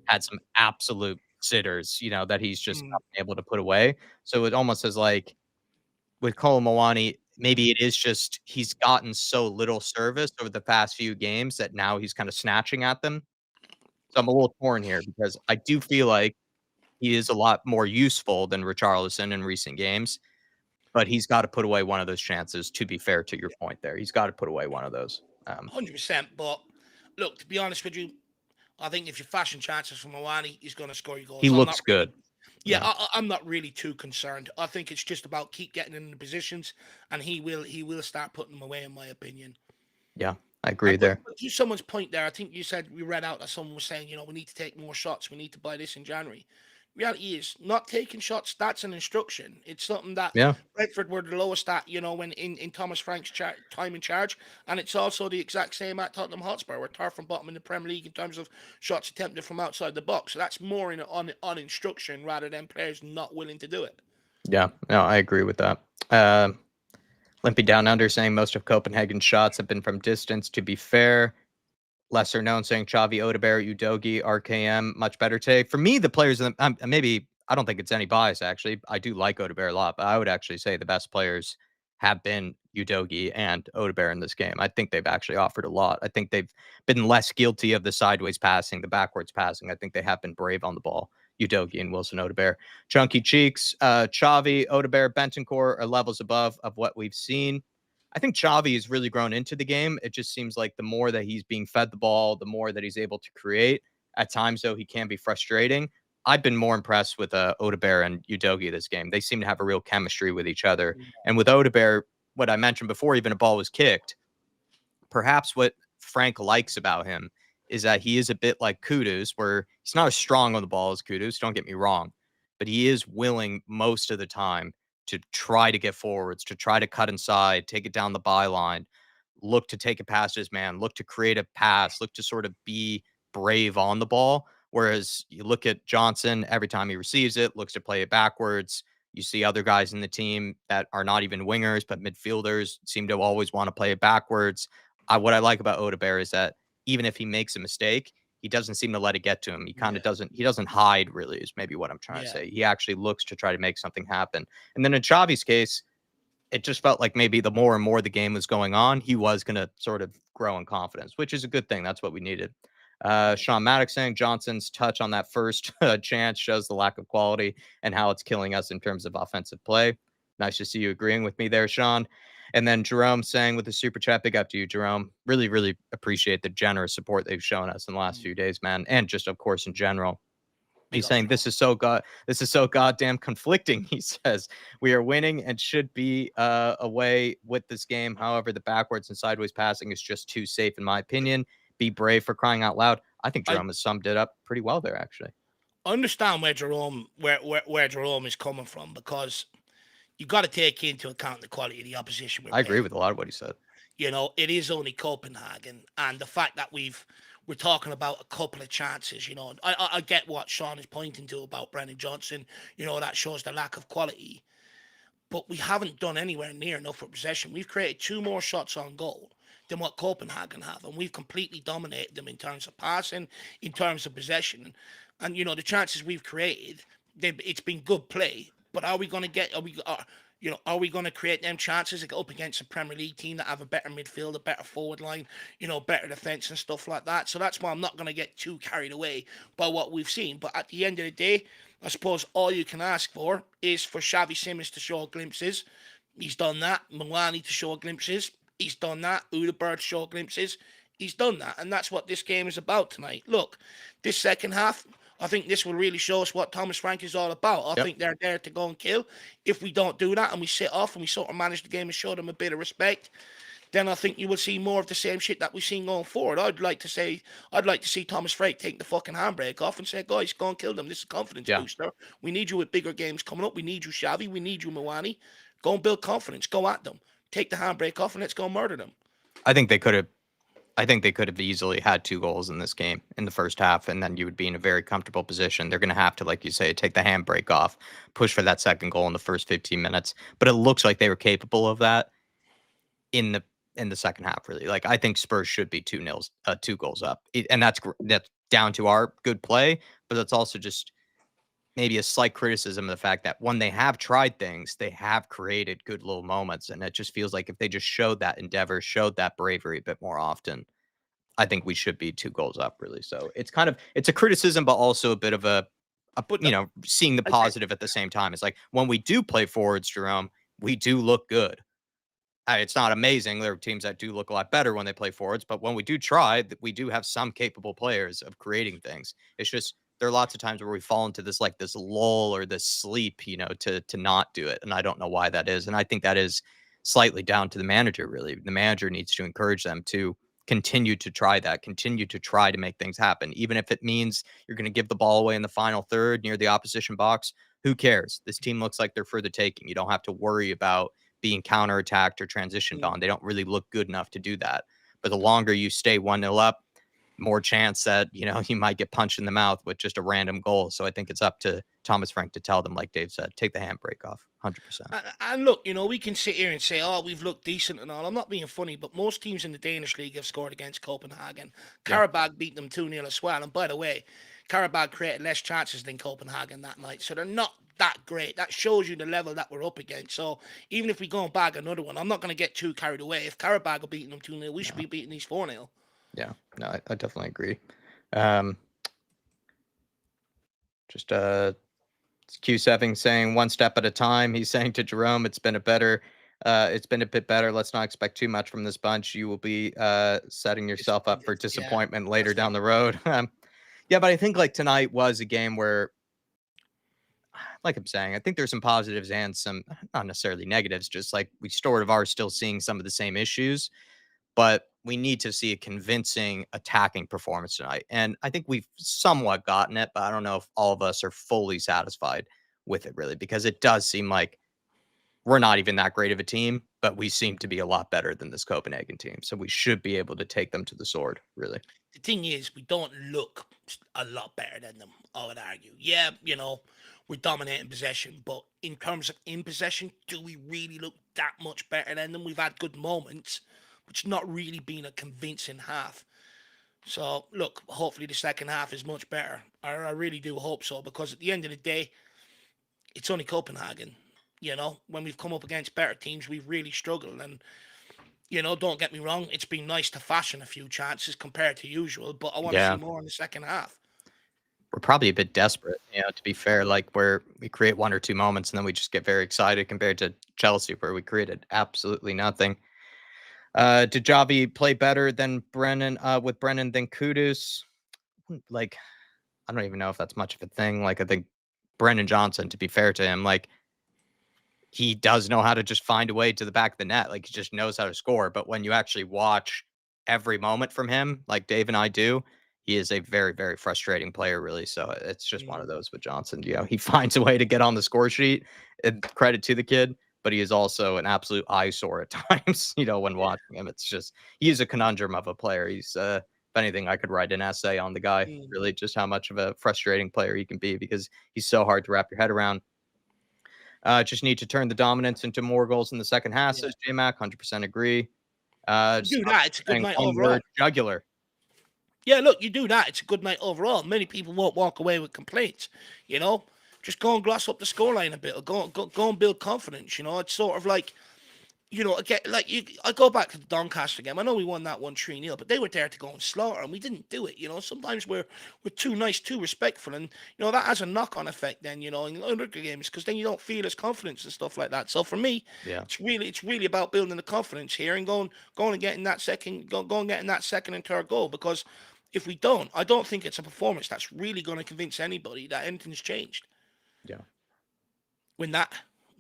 had some absolute sitters, that he's just not been able to put away. So it almost is like with Kolo Muani, maybe it is just he's gotten so little service over the past few games that now he's kind of snatching at them. So I'm a little torn here, because I do feel like he is a lot more useful than Richarlison in recent games, but he's got to put away one of those chances, to be fair to your point there. He's got to put away one of those. 100%. But look, to be honest with you, I think if you fashion chances from Muani, he's going to score your goals. He looks good. I'm not really too concerned. I think it's just about keep getting in the positions, and he will start putting them away, in my opinion. Yeah, I agree there. But to someone's point there, I think you said, we read out that someone was saying, we need to take more shots. We need to buy this in January. Reality is, not taking shots, that's an instruction. It's something that Brentford were the lowest at, when in Thomas Frank's time in charge. And it's also the exact same at Tottenham Hotspur. We're third from bottom in the Premier League in terms of shots attempted from outside the box. So that's more on instruction rather than players not willing to do it. Yeah, no, I agree with that. Limpy Down Under saying most of Copenhagen's shots have been from distance. To be fair, lesser known saying Xavi, Odegaard, Udogie, RKM, much better today. For me, the players, maybe I don't think it's any bias, actually. I do like Odegaard a lot, but I would actually say the best players have been Udogie and Odegaard in this game. I think they've actually offered a lot. I think they've been less guilty of the sideways passing, the backwards passing. I think they have been brave on the ball. Udogie and Wilson Odegaard. Chunky Cheeks, Xavi, Odegaard, Bentancur are levels above of what we've seen. I think Xavi has really grown into the game. It just seems like the more that he's being fed the ball, the more that he's able to create. At times, though, he can be frustrating. I've been more impressed with Odegaard and Udogie this game. They seem to have a real chemistry with each other. And with Odegaard, what I mentioned before, even a ball was kicked. Perhaps what Frank likes about him is that he is a bit like Kudus, where he's not as strong on the ball as Kudus, don't get me wrong, but he is willing most of the time to try to get forwards, to try to cut inside, take it down the byline, look to take it past his man, look to create a pass, look to sort of be brave on the ball. Whereas you look at Johnson, every time he receives it, looks to play it backwards. You see other guys in the team that are not even wingers, but midfielders seem to always want to play it backwards. What I like about Odebear is that even if he makes a mistake, he doesn't seem to let it get to him. He kind of doesn't hide, really, is maybe what I'm trying to say. He actually looks to try to make something happen. And then in Xavi's case, it just felt like maybe the more and more the game was going on, he was going to sort of grow in confidence, which is a good thing. That's what we needed. Sean Maddox saying Johnson's touch on that first chance shows the lack of quality and how it's killing us in terms of offensive play. Nice to see you agreeing with me there, Sean. And then Jerome saying with the super chat, big up to you, Jerome. Really, really appreciate the generous support they've shown us in the last few days, man. And just, of course, in general. He's saying this is so goddamn conflicting. He says we are winning and should be away with this game. However, the backwards and sideways passing is just too safe, in my opinion. Be brave, for crying out loud. I think Jerome has summed it up pretty well there, actually. Understand where Jerome is coming from, because you got to take into account the quality of the opposition. I agree with a lot of what he said. You know, it is only Copenhagen, and the fact that we're talking about a couple of chances. You know, I get what Sean is pointing to about Brennan Johnson. You know, that shows the lack of quality, but we haven't done anywhere near enough for possession. We've created 2 more shots on goal than what Copenhagen have, and we've completely dominated them in terms of passing, in terms of possession, and you know the chances we've created. It's been good play, but are we going to get? Are we going to create them chances to get up against a Premier League team that have a better midfield, a better forward line, you know, better defence and stuff like that? So that's why I'm not going to get too carried away by what we've seen. But at the end of the day, I suppose all you can ask for is for Xavi Simons to show glimpses. He's done that. Milani to show glimpses. He's done that. Odegaard to show glimpses. He's done that. And that's what this game is about tonight. Look, this second half, I think this will really show us what Thomas Frank is all about. I think they're there to go and kill. If we don't do that and we sit off and we sort of manage the game and show them a bit of respect, then I think you will see more of the same shit that we've seen going forward. I'd like to see Thomas Frank take the fucking handbrake off and say, guys, go and kill them. This is a confidence booster. We need you with bigger games coming up. We need you, Xavi. We need you, Milani. Go and build confidence. Go at them. Take the handbrake off and let's go murder them. I think they could have easily had 2 goals in this game in the first half, and then you would be in a very comfortable position. They're going to have to, like you say, take the handbrake off, push for that second goal in the first 15 minutes. But it looks like they were capable of that in the second half, really. Like, I think Spurs should be 2 goals up. And that's down to our good play, but that's also just maybe a slight criticism of the fact that when they have tried things, they have created good little moments. And it just feels like if they just showed that endeavor, showed that bravery a bit more often, I think we should be 2 goals up, really. So it's a criticism, but also a bit of a seeing the positive at the same time. It's like when we do play forwards, Jerome, we do look good. It's not amazing. There are teams that do look a lot better when they play forwards, but when we do try, we do have some capable players of creating things. It's just there are lots of times where we fall into this lull or this sleep, to not do it. And I don't know why that is. And I think that is slightly down to the manager, really. The manager needs to encourage them to continue to try that, continue to try to make things happen. Even if it means you're going to give the ball away in the final third near the opposition box, who cares? This team looks like they're for the taking. You don't have to worry about being counterattacked or transitioned on. They don't really look good enough to do that. But the longer you stay 1-0 up, more chance that, you might get punched in the mouth with just a random goal. So I think it's up to Thomas Frank to tell them, like Dave said, take the handbrake off 100%. And look, we can sit here and say, oh, we've looked decent and all. I'm not being funny, but most teams in the Danish league have scored against Copenhagen. Karabakh beat them 2-0 as well. And by the way, Karabakh created less chances than Copenhagen that night. So they're not that great. That shows you the level that we're up against. So even if we go and bag another one, I'm not going to get too carried away. If Karabakh are beating them 2-0, we should be beating these 4-0. Yeah, no, I definitely agree. Just Q7 saying 1 step at a time. He's saying to Jerome, it's been a bit better. Let's not expect too much from this bunch. You will be setting yourself up for disappointment later down the road. Yeah, but I think tonight was a game where like I'm saying, I think there's some positives and some not necessarily negatives, just like we sort of are still seeing some of the same issues, but we need to see a convincing attacking performance tonight. And I think we've somewhat gotten it, but I don't know if all of us are fully satisfied with it really, because it does seem like we're not even that great of a team, but we seem to be a lot better than this Copenhagen team. So we should be able to take them to the sword, really. The thing is, we don't look a lot better than them, I would argue. Yeah, we're dominating possession, but in terms of in possession, do we really look that much better than them? We've had good moments, but it's not really been a convincing half. So, look, hopefully the second half is much better. I really do hope so, because at the end of the day, it's only Copenhagen. When we've come up against better teams, we've really struggled. And, don't get me wrong, it's been nice to fashion a few chances compared to usual, but I want to see Yeah. more in the second half. We're probably a bit desperate, to be fair, like where we create one or two moments and then we just get very excited compared to Chelsea, where we created absolutely nothing. Did Javi play better than Brennan with Brennan than Kudus? Like, I don't even know if that's much of a thing. Like, I think Brennan Johnson, to be fair to him, like he does know how to just find a way to the back of the net. Like he just knows how to score. But when you actually watch every moment from him, like Dave and I do, he is a very, very frustrating player, really. So it's just one of those with Johnson. He finds a way to get on the score sheet. And credit to the kid, but he is also an absolute eyesore at times. When watching him, it's just he is a conundrum of a player. He's if anything, I could write an essay on the guy, really, just how much of a frustrating player he can be, because he's so hard to wrap your head around. Just need to turn the dominance into more goals in the second half, Yeah. says J-Mac. 100% agree. You do that, it's a good Saying night one overall. word, jugular. Yeah, look, you do that, it's a good night overall. Many people won't walk away with complaints, Just go and gloss up the scoreline a bit, or go and build confidence, It's sort of like, again, I go back to the Doncaster game. I know we won that 1-3-0, but they were there to go and slaughter, and we didn't do it. Sometimes we're too nice, too respectful, and that has a knock-on effect. Then in other games, because then you don't feel as confidence and stuff like that. So for me, Yeah, it's really about building the confidence here and going and getting that second, going getting that second and third goal. Because if we don't, I don't think it's a performance that's really going to convince anybody that anything's changed. yeah. Win that,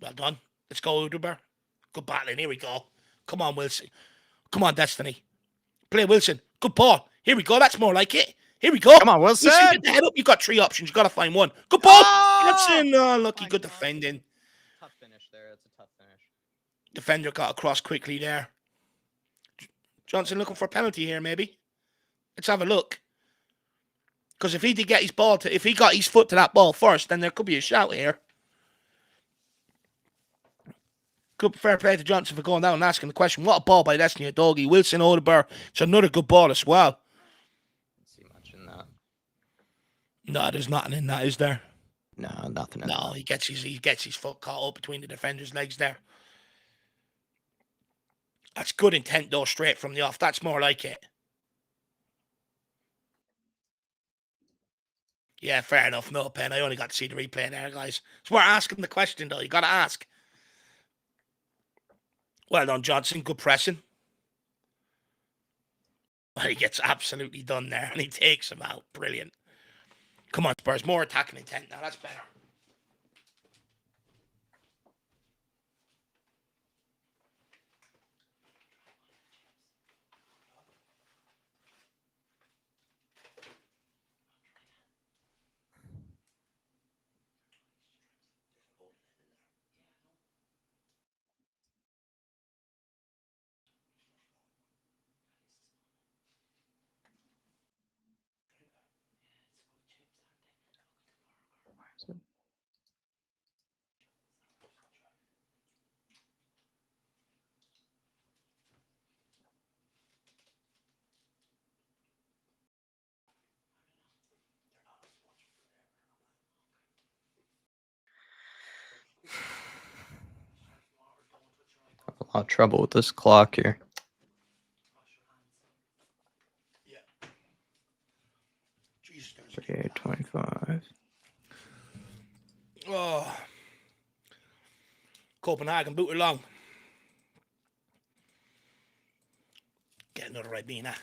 well done. Let's go, Uderber. Good battling. Here we go. Come on, Wilson. Come on, Destiny. Play Wilson. Good ball. Here we go. That's more like it. Here we go. Come on, Wilson. Get the head up. You've got three options. You've got to find one. Good ball. Wilson. Oh, lucky. Good defending. Tough finish there. That's a tough finish. Defender got across quickly there. Johnson looking for a penalty here, maybe. Let's have a look. Because if he did get his ball if he got his foot to that ball first, then there could be a shout here. Good fair play to Johnson for going down and asking the question. What a ball by Destiny Doggy. Wilson Odeber. It's another good ball as well. Don't see much in that. No, there's nothing in that, is there? No, nothing in No, that. he gets his foot caught up between the defender's legs there. That's good intent though, straight from the off. That's more like it. Yeah, fair enough. No pen. I only got to see the replay there, guys. So we're asking the question though. You got to ask. Well done, Johnson. Good pressing. He gets absolutely done there, and he takes him out. Brilliant. Come on, Spurs. More attacking intent now. That's better. A lot of trouble with this clock here. Yeah. Jesus, 38:25. Oh. Copenhagen, boot along. Get another Ribena.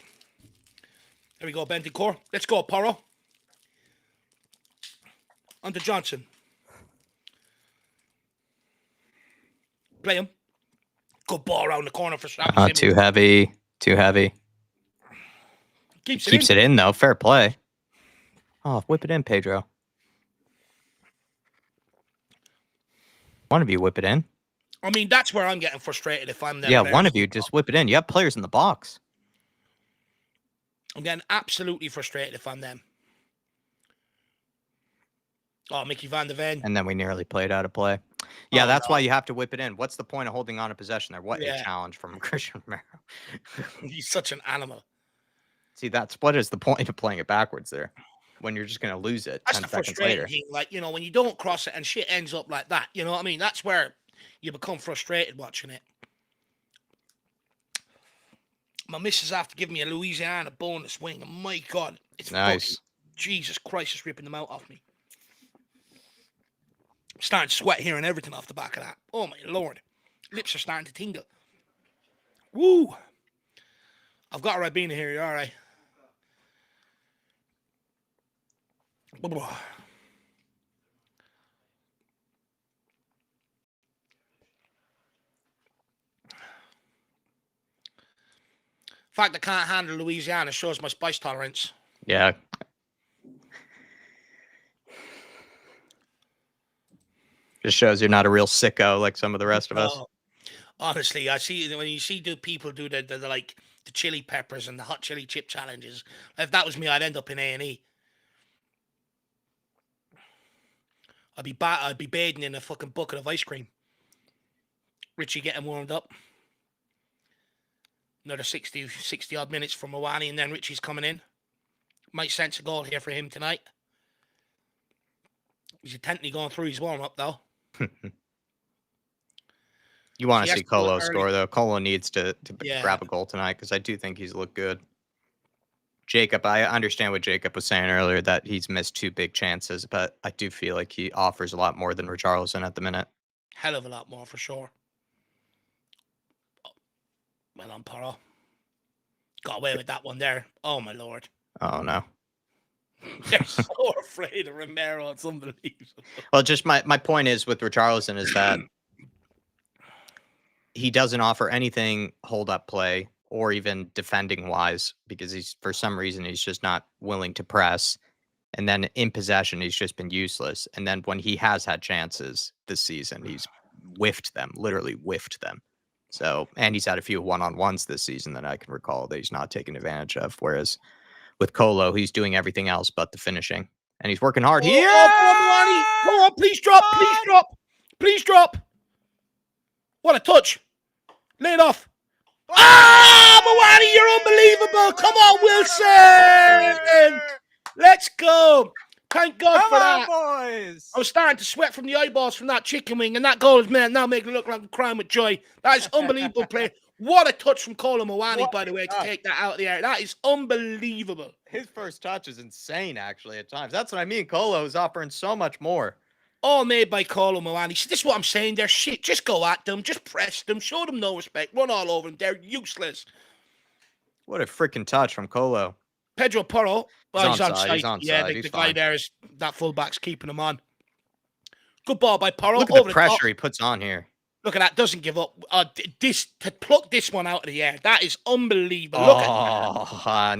There we go, Bentancur. Let's go, Porro. On to Johnson. Play him. Good ball around the corner for Travis. Too heavy. Too heavy. Keeps it in, though. Fair play. Oh, whip it in, Pedro. One of you whip it in. I mean, that's where I'm getting frustrated if I'm there. Yeah, one of you just whip it in. You have players in the box. I'm getting absolutely frustrated if I'm them. Oh, Mickey van der Ven. And then we nearly played out of play. Yeah, that's why you have to whip it in. What's the point of holding on to possession there? What a challenge from Christian Romero. He's such an animal. See, what is the point of playing it backwards there when you're just going to lose it 10 seconds later? Thing. Like, you know, when you don't cross it and shit ends up like that, you know what I mean? That's where you become frustrated watching it. My missus after giving me a Louisiana bonus wing. And my God, it's nice. Jesus Christ, it's ripping them out off me. I'm starting to sweat here and everything off the back of that. Oh my Lord. Lips are starting to tingle. Woo. I've got a Ribena here, you all right? The fact I can't handle Louisiana shows my spice tolerance. Yeah. Just shows you're not a real sicko like some of the rest of us. Honestly, I see when you see people do the like the chili peppers and the hot chili chip challenges. If that was me, I'd end up in A&E. I'd be bathing in a fucking bucket of ice cream. Richie getting warmed up. Another 60 odd minutes from Mawani, and then Richie's coming in. Might sense a goal here for him tonight. He's intently going through his warm up though. You want to see Colo score though. Colo needs to grab a goal tonight because I do think he's looked good. Jacob, I understand what Jacob was saying earlier that he's missed 2 big chances, but I do feel like he offers a lot more than Richarlison at the minute. Hell of a lot more for sure. Well on, Poro. Got away with that one there. Oh my Lord. Oh no. They're so afraid of Romero. It's unbelievable. Well, just my point is with Richarlison is that he doesn't offer anything hold-up play or even defending-wise because for some reason, he's just not willing to press. And then in possession, he's just been useless. And then when he has had chances this season, he's literally whiffed them. So, and he's had a few one-on-ones this season that I can recall that he's not taken advantage of. Whereas with Colo, he's doing everything else but the finishing. And he's working hard. Come on, please drop. Please drop. What a touch. Lay it off. Mawani, you're unbelievable. Come on, Wilson. Let's go. Thank God for that. Boys. I was starting to sweat from the eyeballs from that chicken wing, and that goal is now making it look like I'm crying with joy. That is unbelievable play. What a touch from Kolo Mawani, by the way, to take that out of the air. That is unbelievable. His first touch is insane, actually, at times. That's what I mean. Kolo is offering so much more. All made by Kolo Mawani. See, this is what I'm saying. They're shit. Just go at them. Just press them. Show them no respect. Run all over them. They're useless. What a freaking touch from Kolo. Pedro Porro. Well, he's on side. Yeah, the guy there is that fullback's keeping him on. Good ball by Porro. Look at the pressure he puts on here. Look at that. Doesn't give up. To pluck this one out of the air. That is unbelievable. Look at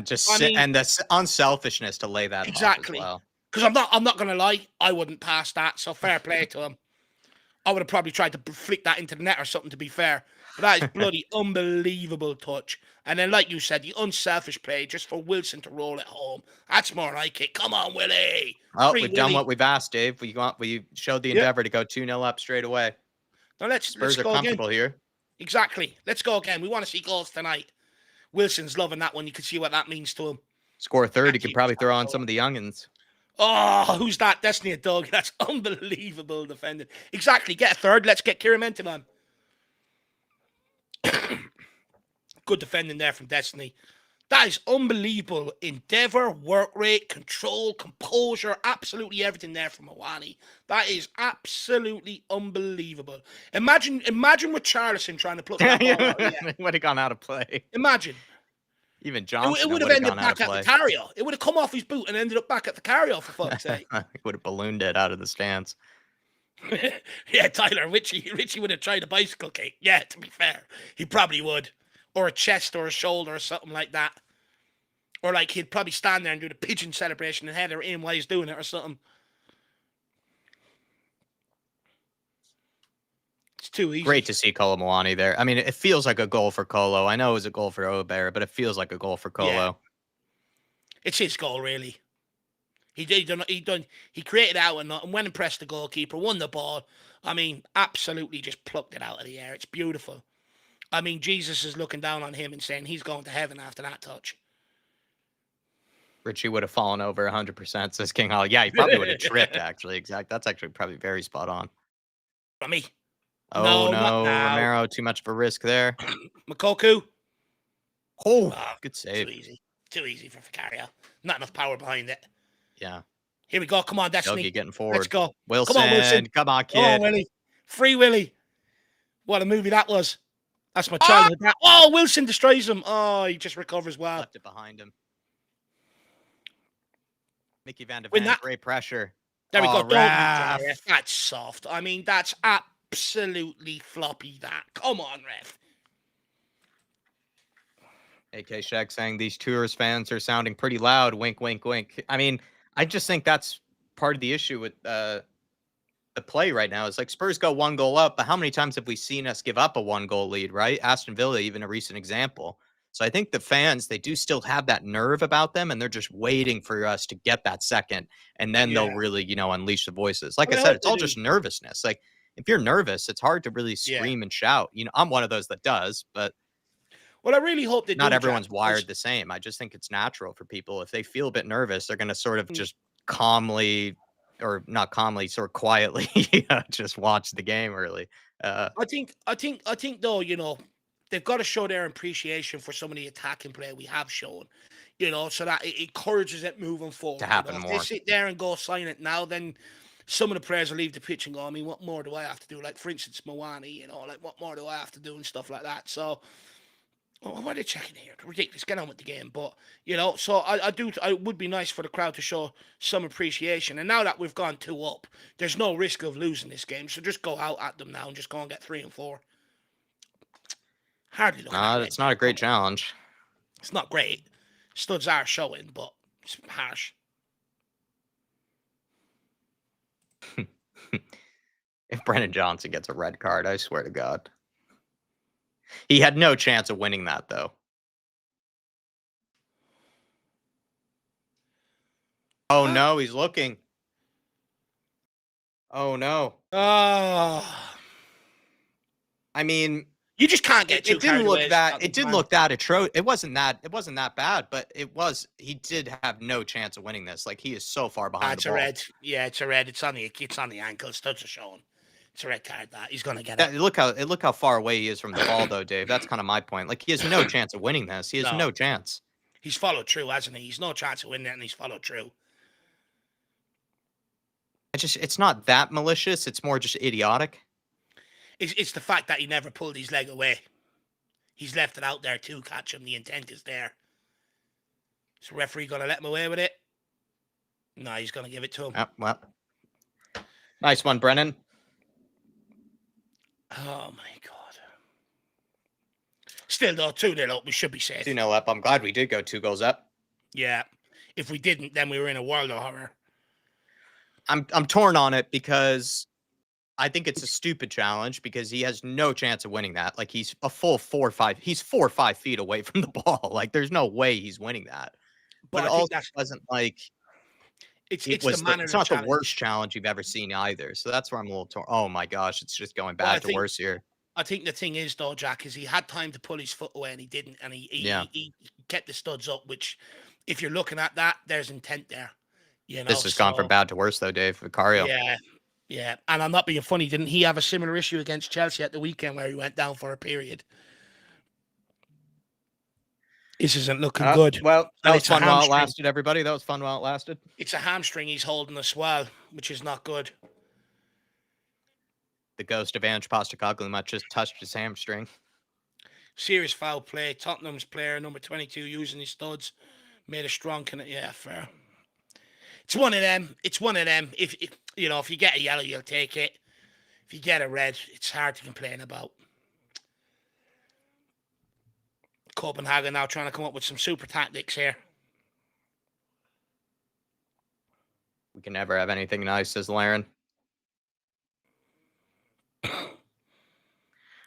that. And the unselfishness to lay that exactly. Off as well. Because I'm not gonna lie, I wouldn't pass that. So fair play to him. I would have probably tried to flick that into the net or something. To be fair, but that is bloody unbelievable touch. And then, like you said, the unselfish play just for Wilson to roll it home. That's more like it. Come on, Willie. Oh, we've done what we've asked, Dave. We showed the endeavor to go 2-0 up straight away. Now Spurs go are comfortable again. Here. Exactly. Let's go again. We want to see goals tonight. Wilson's loving that one. You can see what that means to him. Score a third. He could probably throw on some of the youngins. Oh, who's that? Destiny Dog. That's unbelievable defending. Exactly. Get a third. Let's get Kieran Menton on. Good defending there from Destiny. That is unbelievable. Endeavour, work rate, control, composure, absolutely everything there from Mawani. That is absolutely unbelievable. Imagine with Charlison trying to pluck that ball out. Yeah. Would have gone out of play. Imagine. Even Johnson it would have ended back at the carrier. It would have come off his boot and ended up back at the carrier, for fuck's sake. He would have ballooned it out of the stands. Yeah, Tyler, Richie would have tried a bicycle kick. Yeah, to be fair, he probably would. Or a chest or a shoulder or something like that. Or like he'd probably stand there and do the pigeon celebration and header in while he's doing it or something. It's too easy. Great to see Kolo Muani there. I mean, it feels like a goal for Kolo. I know it was a goal for Obear, but it feels like a goal for Kolo. Yeah. It's his goal, really. He created out and went and pressed the goalkeeper, won the ball. I mean, absolutely just plucked it out of the air. It's beautiful. I mean, Jesus is looking down on him and saying he's going to heaven after that touch. Richie would have fallen over 100%, says King Holly. Yeah, he probably would have tripped, actually. Exact. That's actually probably very spot on. From me. Oh, no. Romero, too much of a risk there. Makoku. Oh, good save. Too easy for Vicario. Not enough power behind it. Yeah. Here we go. Come on, Destiny. Yogi getting forward. Let's go. Wilson. Come on, Wilson. Come on, kid. Come on, Willie. Free Willie. What a movie that was. That's my childhood. Oh, Wilson destroys him. Oh, he just recovers well. Left it behind him. Mickey Van de Ven, great pressure. There we go. That's soft. I mean, that's absolutely floppy, that. Come on, ref. AK Shaq saying these Tours fans are sounding pretty loud. Wink, wink, wink. I mean, I just think that's part of the issue with the play right now. Is like Spurs go 1 goal up, but how many times have we seen us give up a 1-goal lead, right? Aston Villa, even a recent example. So I think the fans, they do still have that nerve about them, and they're just waiting for us to get that second, and then they'll really, unleash the voices. Like I said, it's all just nervousness. Like, if you're nervous, it's hard to really scream and shout. I'm one of those that does, but well, I really hope that not everyone's wired the same. I just think it's natural for people. If they feel a bit nervous, they're going to sort of just calmly, or not calmly, sort of quietly, just watch the game. Really, I think though, they've got to show their appreciation for some of the attacking play we have shown, so that it encourages it moving forward. To happen more. If they sit there and go silent now, then some of the players will leave the pitch and go, I mean, what more do I have to do? Like, for instance, Mwani, like, what more do I have to do and stuff like that. So, why are they checking here? Ridiculous. Get on with the game. But, so it would be nice for the crowd to show some appreciation. And now that we've gone 2 up, there's no risk of losing this game. So just go out at them now and just go and get 3 and 4. Hardly looking at it. It's not a great challenge. It's not great. Studs are showing, but it's harsh. If Brennan Johnson gets a red card, I swear to God. He had no chance of winning that, though. Oh, no, he's looking. Oh, no. Oh. I mean, you just can't get too carried away. It didn't look that atrocious. It wasn't that bad, but he did have no chance of winning this. Like, he is so far behind the ball. Red. Yeah, it's a red. It's on the ankle. Studs are showing. It's a red card. That he's gonna get it. Look how far away he is from the ball, though, Dave. That's kind of my point. Like, he has no chance of winning this. He has no chance. He's followed through, hasn't he? He's no chance of winning it, and he's followed through. It's not that malicious. It's more just idiotic. It's the fact that he never pulled his leg away. He's left it out there to catch him. The intent is there. Is the referee going to let him away with it? No, he's going to give it to him. Well, nice one, Brennan. Oh, my God. Still, though, 2-0 up. We should be safe. 2-0 up. I'm glad we did go 2 goals up. Yeah. If we didn't, then we were in a world of horror. I'm torn on it because I think it's a stupid challenge because he has no chance of winning that. Like, he's a full 4 or 5. He's 4 or 5 feet away from the ball. Like, there's no way he's winning that. But it also wasn't like it's not the worst challenge you've ever seen either. So that's where I'm a little torn. Oh my gosh, it's just going bad to worse here. I think the thing is, though, Jack, is he had time to pull his foot away and he didn't, and he kept the studs up. Which, if you're looking at that, there's intent there. This has gone from bad to worse, though, Dave. Vicario. Yeah, and I'm not being funny. Didn't he have a similar issue against Chelsea at the weekend where he went down for a period? This isn't looking good. Well, that was fun while it lasted, everybody. That was fun while it lasted. It's a hamstring he's holding as well, which is not good. The ghost of Ange Postecoglou might just touched his hamstring. Serious foul play. Tottenham's player, number 22, using his studs. Made a strong fair. It's one of them. If you get a yellow, you'll take it. if you get a red, it's hard to complain about. Copenhagen now trying to come up with some super tactics here. We can never have anything nice, says Laren.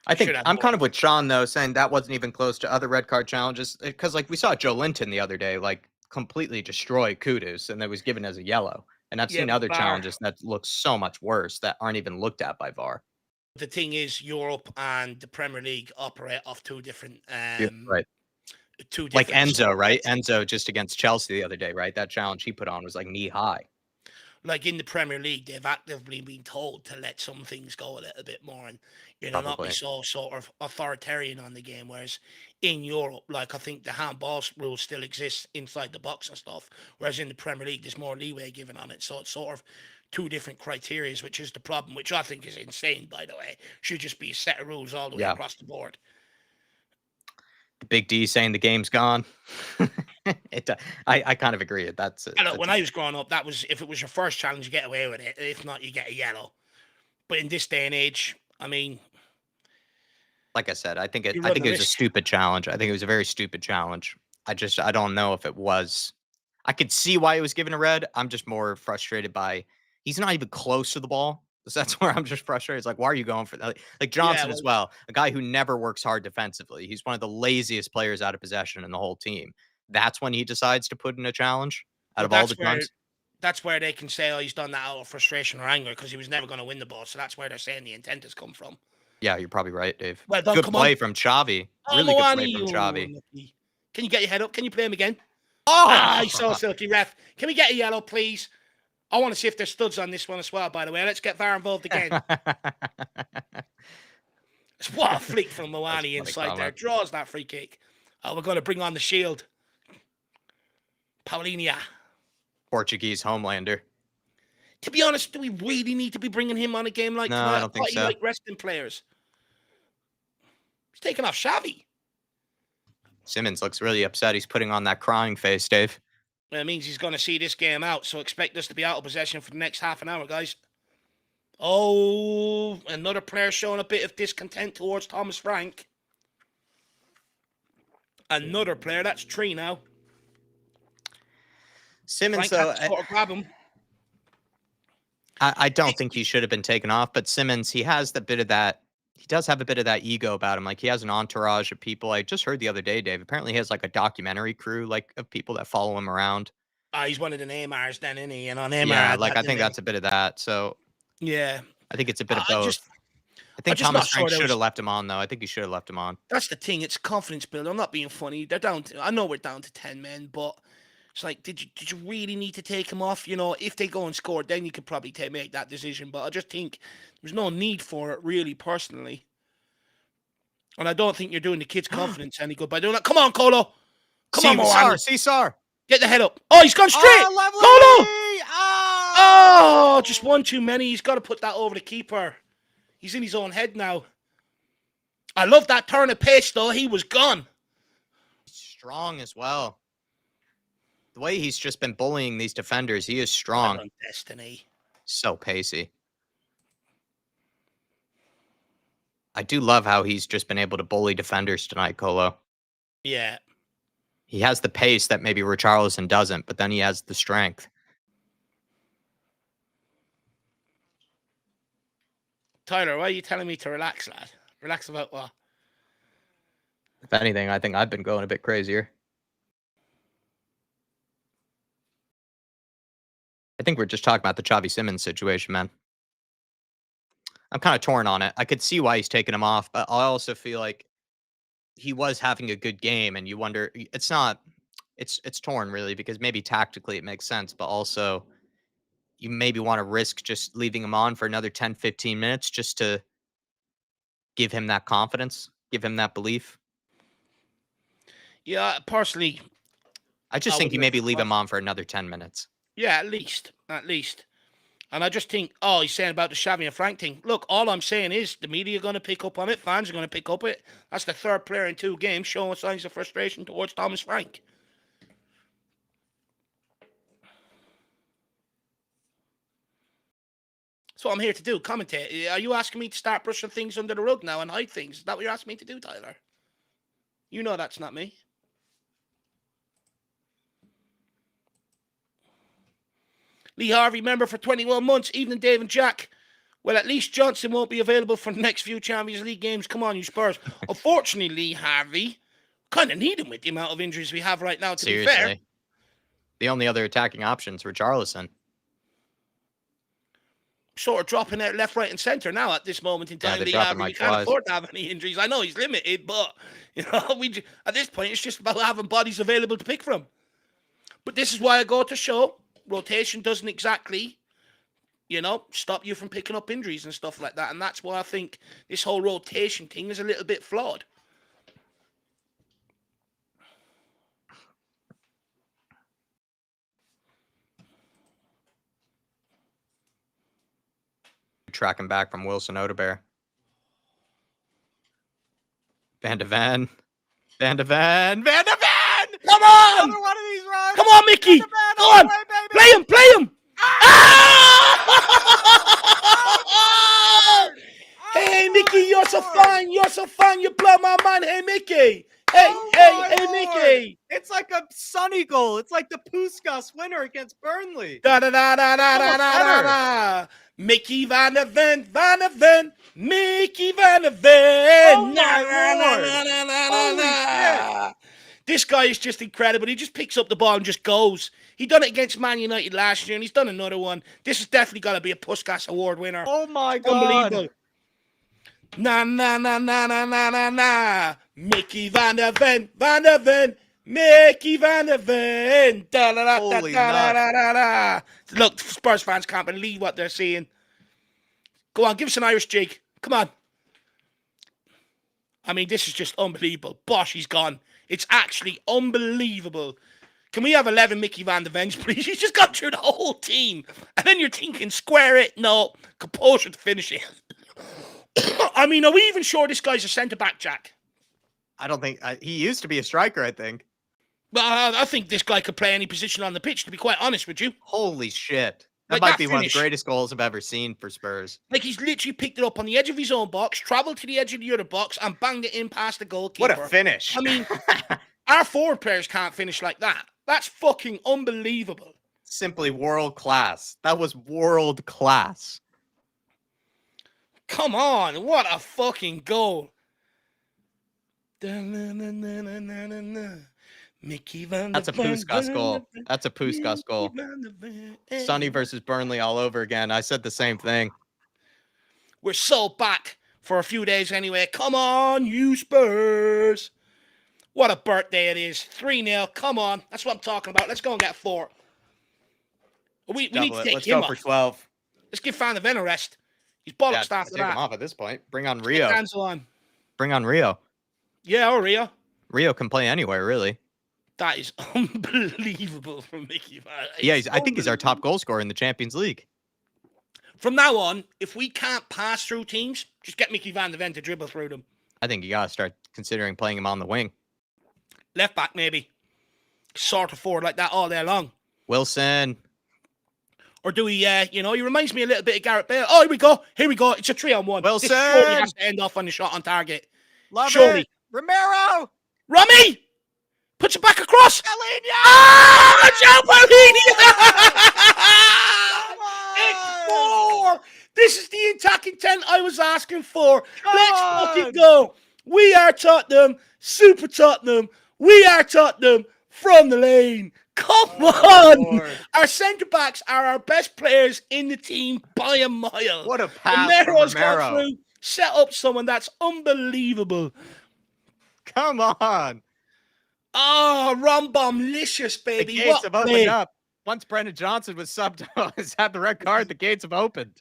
I think I'm kind of with Sean, though, saying that wasn't even close to other red card challenges. Because, like, we saw Joe Linton the other day, like, completely destroy Kudus, and that was given as a yellow. And I've seen other challenges that look so much worse that aren't even looked at by VAR. The thing is, Europe and the Premier League operate off two different... right. Like Enzo, right? Enzo just against Chelsea the other day, right? That challenge he put on was like knee high. Like in the Premier League, they've actively been told to let some things go a little bit more and, you know, not be so sort of authoritarian on the game. Whereas in Europe, like I think the handball rules still exist inside the box and stuff. Whereas in the Premier League, there's more leeway given on it. So it's sort of two different criterias, which is the problem, which I think is insane, by the way. Should just be a set of rules all the way across the board. Big D saying the game's gone. I kind of agree. That's it. When I was growing up, that was, if it was your first challenge, you get away with it. If not, you get a yellow. But in this day and age, I mean, like I said, I think it was a stupid challenge. I think it was a very stupid challenge. I don't know if it was. I could see why it was given a red. I'm just more frustrated by he's not even close to the ball. So that's where I'm just frustrated. It's like, why are you going for that? Like Johnson as well, a guy who never works hard defensively. He's one of the laziest players out of possession in the whole team. That's when he decides to put in a challenge out of all the times. That's where they can say, oh, he's done that out of frustration or anger because he was never going to win the ball. So that's where they're saying the intent has come from. Yeah, you're probably right, Dave. Well done, good play from Xavi. Really good play from Xavi. Can you get your head up? Can you play him again? Oh, he's so silky, ref. Can we get a yellow, please? I want to see if there's studs on this one as well, by the way. Let's get VAR involved again. What a flick from Moani inside there. Draws that free kick. Oh, we're going to bring on the shield. Paulinha. Portuguese homelander. To be honest, do we really need to be bringing him on a game like tonight? I don't think so. Like resting players. He's taking off Xavi. Simmons looks really upset. He's putting on that crying face, Dave. It means he's going to see this game out, so expect us to be out of possession for the next half an hour, guys. Oh, another player showing a bit of discontent towards Thomas Frank. Another player. That's 3 now. Simmons, Frank though, grab him. I don't think he should have been taken off, but Simmons, he has a bit of that. He does have a bit of that ego about him. Like, he has an entourage of people. I just heard the other day, Dave, apparently he has like a documentary crew, like, of people that follow him around. He's one of the Neymars then, isn't he? And on Neymar, yeah, like, I think that's a bit of that. So yeah, I think it's a bit of both. I think Thomas Frank should have left him on, though. I think he should have left him on. That's the thing. It's confidence building. I'm not being funny. They're down to, I know we're down to 10 men, but it's like, did you really need to take him off? You know, if they go and score, then you could probably make that decision. But I just think there's no need for it, really, personally. And I don't think you're doing the kids' confidence any good by doing that. Come on, Colo. Come on, Cesar. Get the head up. Oh, he's gone straight. Colo. Oh, just one too many. He's got to put that over the keeper. He's in his own head now. I love that turn of pace, though. He was gone. Strong as well. The way he's just been bullying these defenders, he is strong. Destiny. So pacey. I do love how he's just been able to bully defenders tonight, Colo. Yeah. He has the pace that maybe Richarlison doesn't, but then he has the strength. Tyler, why are you telling me to relax, lad? Relax about what? If anything, I think I've been going a bit crazier. I think we're just talking about the Xavi Simmons situation, man. I'm kind of torn on it. I could see why he's taking him off, but I also feel like he was having a good game, and you wonder, it's torn really, because maybe tactically it makes sense, but also you maybe want to risk just leaving him on for another 10, 15 minutes just to give him that confidence, give him that belief. Yeah, personally, I just think you maybe leave him on for another 10 minutes. Yeah, at least. And I just think, oh, he's saying about the Xavi and Frank thing. Look, all I'm saying is the media are going to pick up on it. Fans are going to pick up it. That's the third player in 2 games showing signs of frustration towards Thomas Frank. That's what I'm here to do, commentate. Are you asking me to start brushing things under the rug now and hide things? Is that what you're asking me to do, Tyler? You know that's not me. Lee Harvey, member for 21 months. Evening, Dave and Jack. Well, at least Johnson won't be available for the next few Champions League games. Come on, you Spurs. Unfortunately, Lee Harvey, kind of need him with the amount of injuries we have right now, to be fair. The only other attacking options were Charlison. Sort of dropping out left, right, and centre now at this moment in time. Lee Harvey, we can't afford to have any injuries. I know he's limited, but at this point, it's just about having bodies available to pick from. But this is why I go to show rotation doesn't exactly, stop you from picking up injuries and stuff like that. And that's why I think this whole rotation thing is a little bit flawed. Tracking back from Wilson Odebear. Van de Ven! Come on! Another one of these runs! Come on, Mickey! Go on! Play him! Hey, Mickey, you're so fine! You blow my mind! Hey, Mickey! Hey, Mickey! It's like a sunny goal. It's like the Puskas winner against Burnley. Mickey Van de Ven, Mickey Van de Ven. Oh my Lord. This guy is just incredible. He just picks up the ball and just goes. He done it against Man United last year, and he's done another one. This is definitely got to be a Puskas Award winner. Oh my God. Unbelievable. Na. Mickey Van de Ven, Mickey Van de Ven. Holy nuts. Look, Spurs fans can't believe what they're seeing. Go on, give us an Irish jig. Come on. I mean, this is just unbelievable. Bosh, he's gone. It's actually unbelievable. Can we have 11 Mickey Van de Vens, please? He's just got through the whole team. And then you're thinking, square it. No, composure to finish it. I mean, are we even sure this guy's a centre-back, Jack? I don't think... he used to be a striker, I think. Well, I think this guy could play any position on the pitch, to be quite honest with you. Holy shit. That might be one of the greatest goals I've ever seen for Spurs. Like, he's literally picked it up on the edge of his own box, travelled to the edge of the other box, and banged it in past the goalkeeper. What a finish. I mean, our forward players can't finish like that. That's fucking unbelievable. Simply world class. That was world class. Come on, what a fucking goal. Mickey Van That's a Puskas goal. That's a Puskas goal. Sonny versus Burnley all over again. I said the same thing. We're so back for a few days anyway. Come on, you Spurs. What a birthday it is. 3-0. Come on. That's what I'm talking about. Let's go and get 4. We need to take Let's him go off. for 12. Let's give Van de Ven a rest. He's bollocks after take that. him off at this point. Bring on Rio. On. Bring on Rio. Yeah, or Rio. Rio can play anywhere, really. That is unbelievable from Mickey Van. Yeah, I think he's our top goal scorer in the Champions League. From now on, if we can't pass through teams, just get Mickey Van de Ven to dribble through them. I think you got to start considering playing him on the wing. Left back, maybe. Sort of forward like that all day long. Wilson. Or do we, he reminds me a little bit of Gareth Bale. Oh, here we go. It's a 3-on-1. Wilson. This surely has to end off on the shot on target. Love it. Romero. Rummy. Puts it back across. Jalini. Ah, It's 4. This is the attacking 10 I was asking for. Let's fucking go. We are Tottenham. Super Tottenham. We are Tottenham from the lane. Come on. Lord. Our centre-backs are our best players in the team by a mile. What a pass Romero's from Romero. got through, set up someone that's unbelievable. Come on. Oh, Rombomlicious, baby. The gates have opened up. Once Brendan Johnson was subbed, has had the red card, the gates have opened.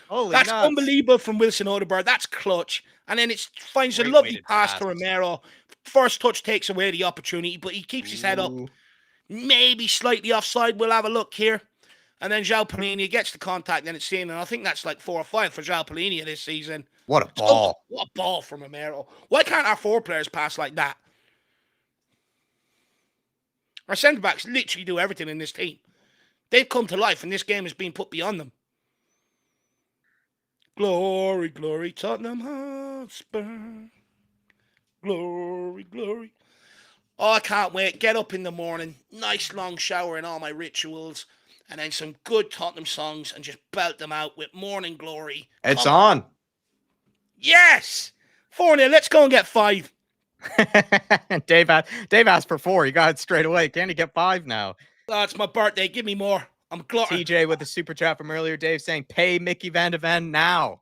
Holy That's nuts. unbelievable from Wilson Odegaard. That's clutch. And then it finds a lovely pass to Romero. First touch takes away the opportunity, but he keeps his head up. Maybe slightly offside. We'll have a look here. And then João Palhinha gets the contact, and it's in. And I think that's like 4 or 5 for João Palhinha this season. What a ball. Oh, what a ball from Romero. Why can't our 4 players pass like that? Our centre-backs literally do everything in this team. They've come to life, and this game has been put beyond them. Glory, glory, Tottenham Hotspur. Glory, glory. Oh, I can't wait. Get up in the morning, nice long shower and all my rituals, and then some good Tottenham songs and just belt them out with Morning Glory. It's Come on. Yes! 4-0. Let's go and get 5. Dave asked for 4. You got it straight away. Can you get 5 now? Oh, it's my birthday. Give me more. I'm glutton. TJ with the super chat from earlier. Dave saying, pay Mickey Van de Ven now.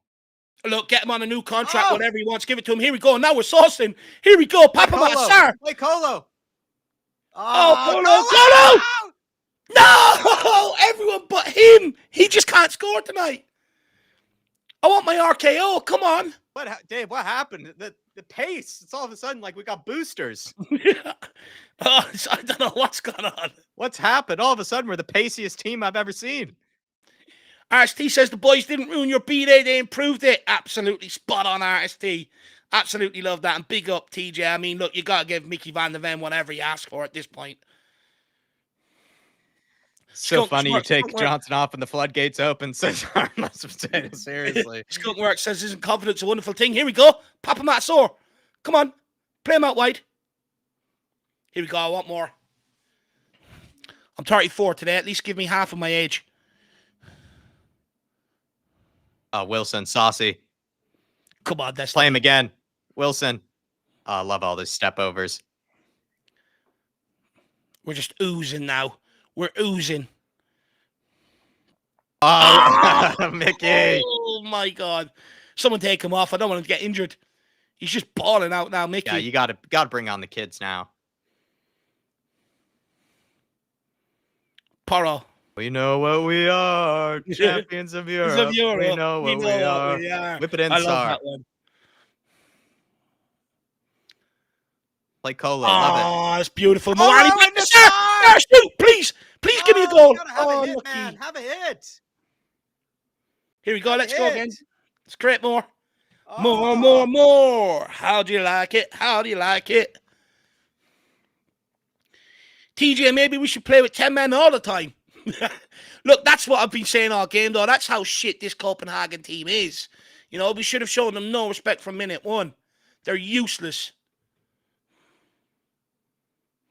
Look, get him on a new contract, whatever he wants. Give it to him. Here we go. Now we're saucing. Here we go. Papa Massar. Play Colo. Oh, Colo. No! Everyone but him. He just can't score tonight. I want my RKO. Come on. Dave, what happened? The pace. It's all of a sudden like we got boosters. I don't know what's going on. What's happened? All of a sudden, we're the paciest team I've ever seen. RST says the boys didn't ruin your B-Day. They improved it. Absolutely spot on, RST. Absolutely love that. And big up, TJ. I mean, look, you got to give Mickey Van de Ven whatever he asks for at this point. So funny you take Johnson off and the floodgates open, says Harmless Potato. Seriously. Skunkwork says, isn't confidence a wonderful thing? Here we go. Papa Matsor. Come on. Play him out wide. Here we go. I want more. I'm 34 today. At least give me half of my age. Wilson, saucy. Come on, that's play him again. Wilson. I love all these step overs. We're just oozing now. We're oozing. Oh, Mickey. Oh, my God. Someone take him off. I don't want him to get injured. He's just balling out now, Mickey. Yeah, you gotta bring on the kids now. Poro. We know what we are. Champions of Europe. We know what we are. Whip it in, I love that one. Play Colo. Oh, love it. It's beautiful. Moani, shoot, please. Please give me a goal. Have a hit. Here we go. Let's go again. Let's create more. More. How do you like it? How do you like it? TJ, maybe we should play with 10 men all the time. Look, that's what I've been saying all game, though. That's how shit this Copenhagen team is. You know, we should have shown them no respect from minute one. They're useless.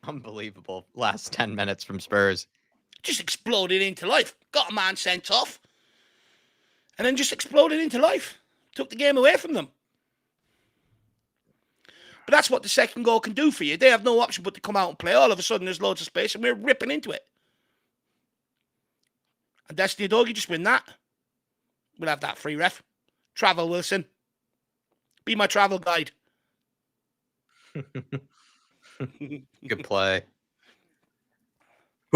Unbelievable. Last 10 minutes from Spurs. Just exploded into life. Got a man sent off. And then just exploded into life. Took the game away from them. But that's what the second goal can do for you. They have no option but to come out and play. All of a sudden, there's loads of space, and we're ripping into it. And Destiny Dog, you just win that. We'll have that free ref. Travel, Wilson. Be my travel guide. Good play.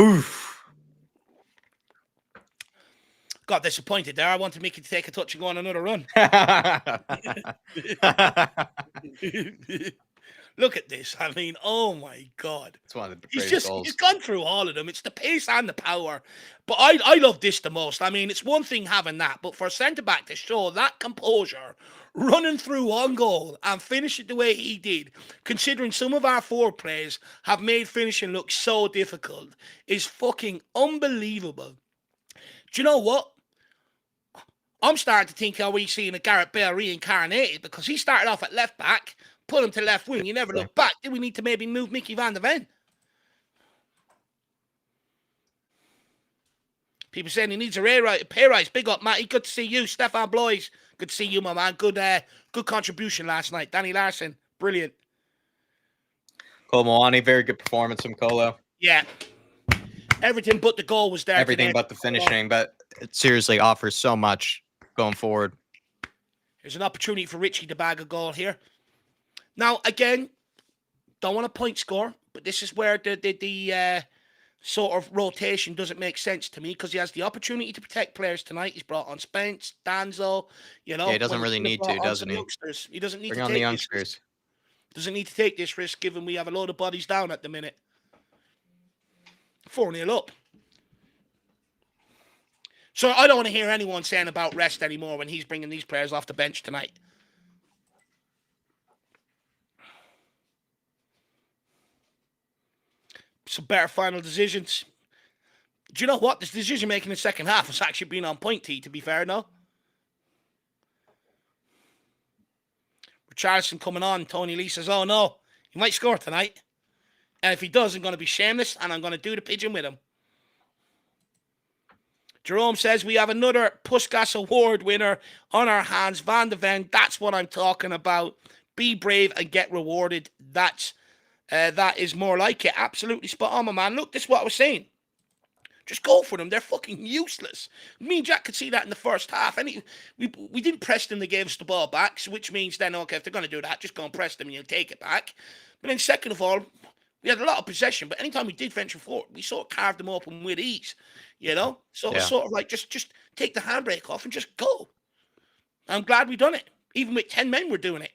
Oof. Got disappointed there. I wanted Mickey to take a touch and go on another run. Look at this. I mean, oh my God. It's one of the greatest goals. He's gone through all of them. It's the pace and the power. But I love this the most. I mean, it's one thing having that, but for a centre-back to show that composure, running through on goal and finish it the way he did, considering some of our forward players have made finishing look so difficult, is fucking unbelievable. Do you know what? I'm starting to think, are we seeing a Gareth Bale reincarnated? Because he started off at left back, put him to left wing. You never look back. Did we need to maybe move Mickey Van de Ven? People saying he needs a pay rise. Big up, Matty. Good to see you. Stefan Blois. Good to see you, my man. Good contribution last night. Danny Larson. Brilliant. Cole Moani, very good performance from Colo. Yeah. Everything but the goal was there. Everything but the finishing, but it seriously offers so much going forward. There's an opportunity for Richie to bag a goal here. Now, again, don't want a point score, but this is where the sort of rotation doesn't make sense to me, because he has the opportunity to protect players tonight. He's brought on Spence, Danzo, you know. Yeah, he doesn't really need to, doesn't he? Youngsters. He doesn't need Bring to on take the youngsters. Doesn't need to take this risk, given we have a load of bodies down at the minute. 4-0 up. So I don't want to hear anyone saying about rest anymore when he's bringing these players off the bench tonight. Some better final decisions. Do you know what? This decision making in the second half has actually been on point, to be fair, no? Richarlison coming on. Tony Lee says, oh no, he might score tonight. And if he does, I'm going to be shameless and I'm going to do the pigeon with him. Jerome says, we have another Puskas Award winner on our hands. Van de Ven, that's what I'm talking about. Be brave and get rewarded. That is more like it. Absolutely spot on, my man. Look, this is what I was saying. Just go for them. They're fucking useless. Me and Jack could see that in the first half. We didn't press them. They gave us the ball back, which means then, okay, if they're going to do that, just go and press them and you'll take it back. But then second of all, we had a lot of possession, but anytime we did venture forward, we sort of carved them open with ease, you know? So it was sort of like, just take the handbrake off and just go. I'm glad we done it. Even with 10 men, we're doing it.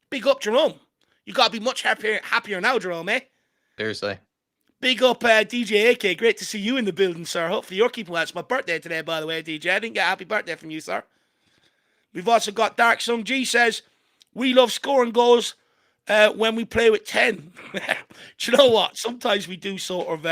Big up, Jerome. You got to be much happier now, Jerome, eh? Seriously. Big up, DJ AK. Great to see you in the building, sir. Hopefully you're keeping well. It's my birthday today, by the way, DJ. I didn't get a happy birthday from you, sir. We've also got Dark Sung G says, we love scoring goals when we play with 10. Do you know what? Sometimes we do sort of...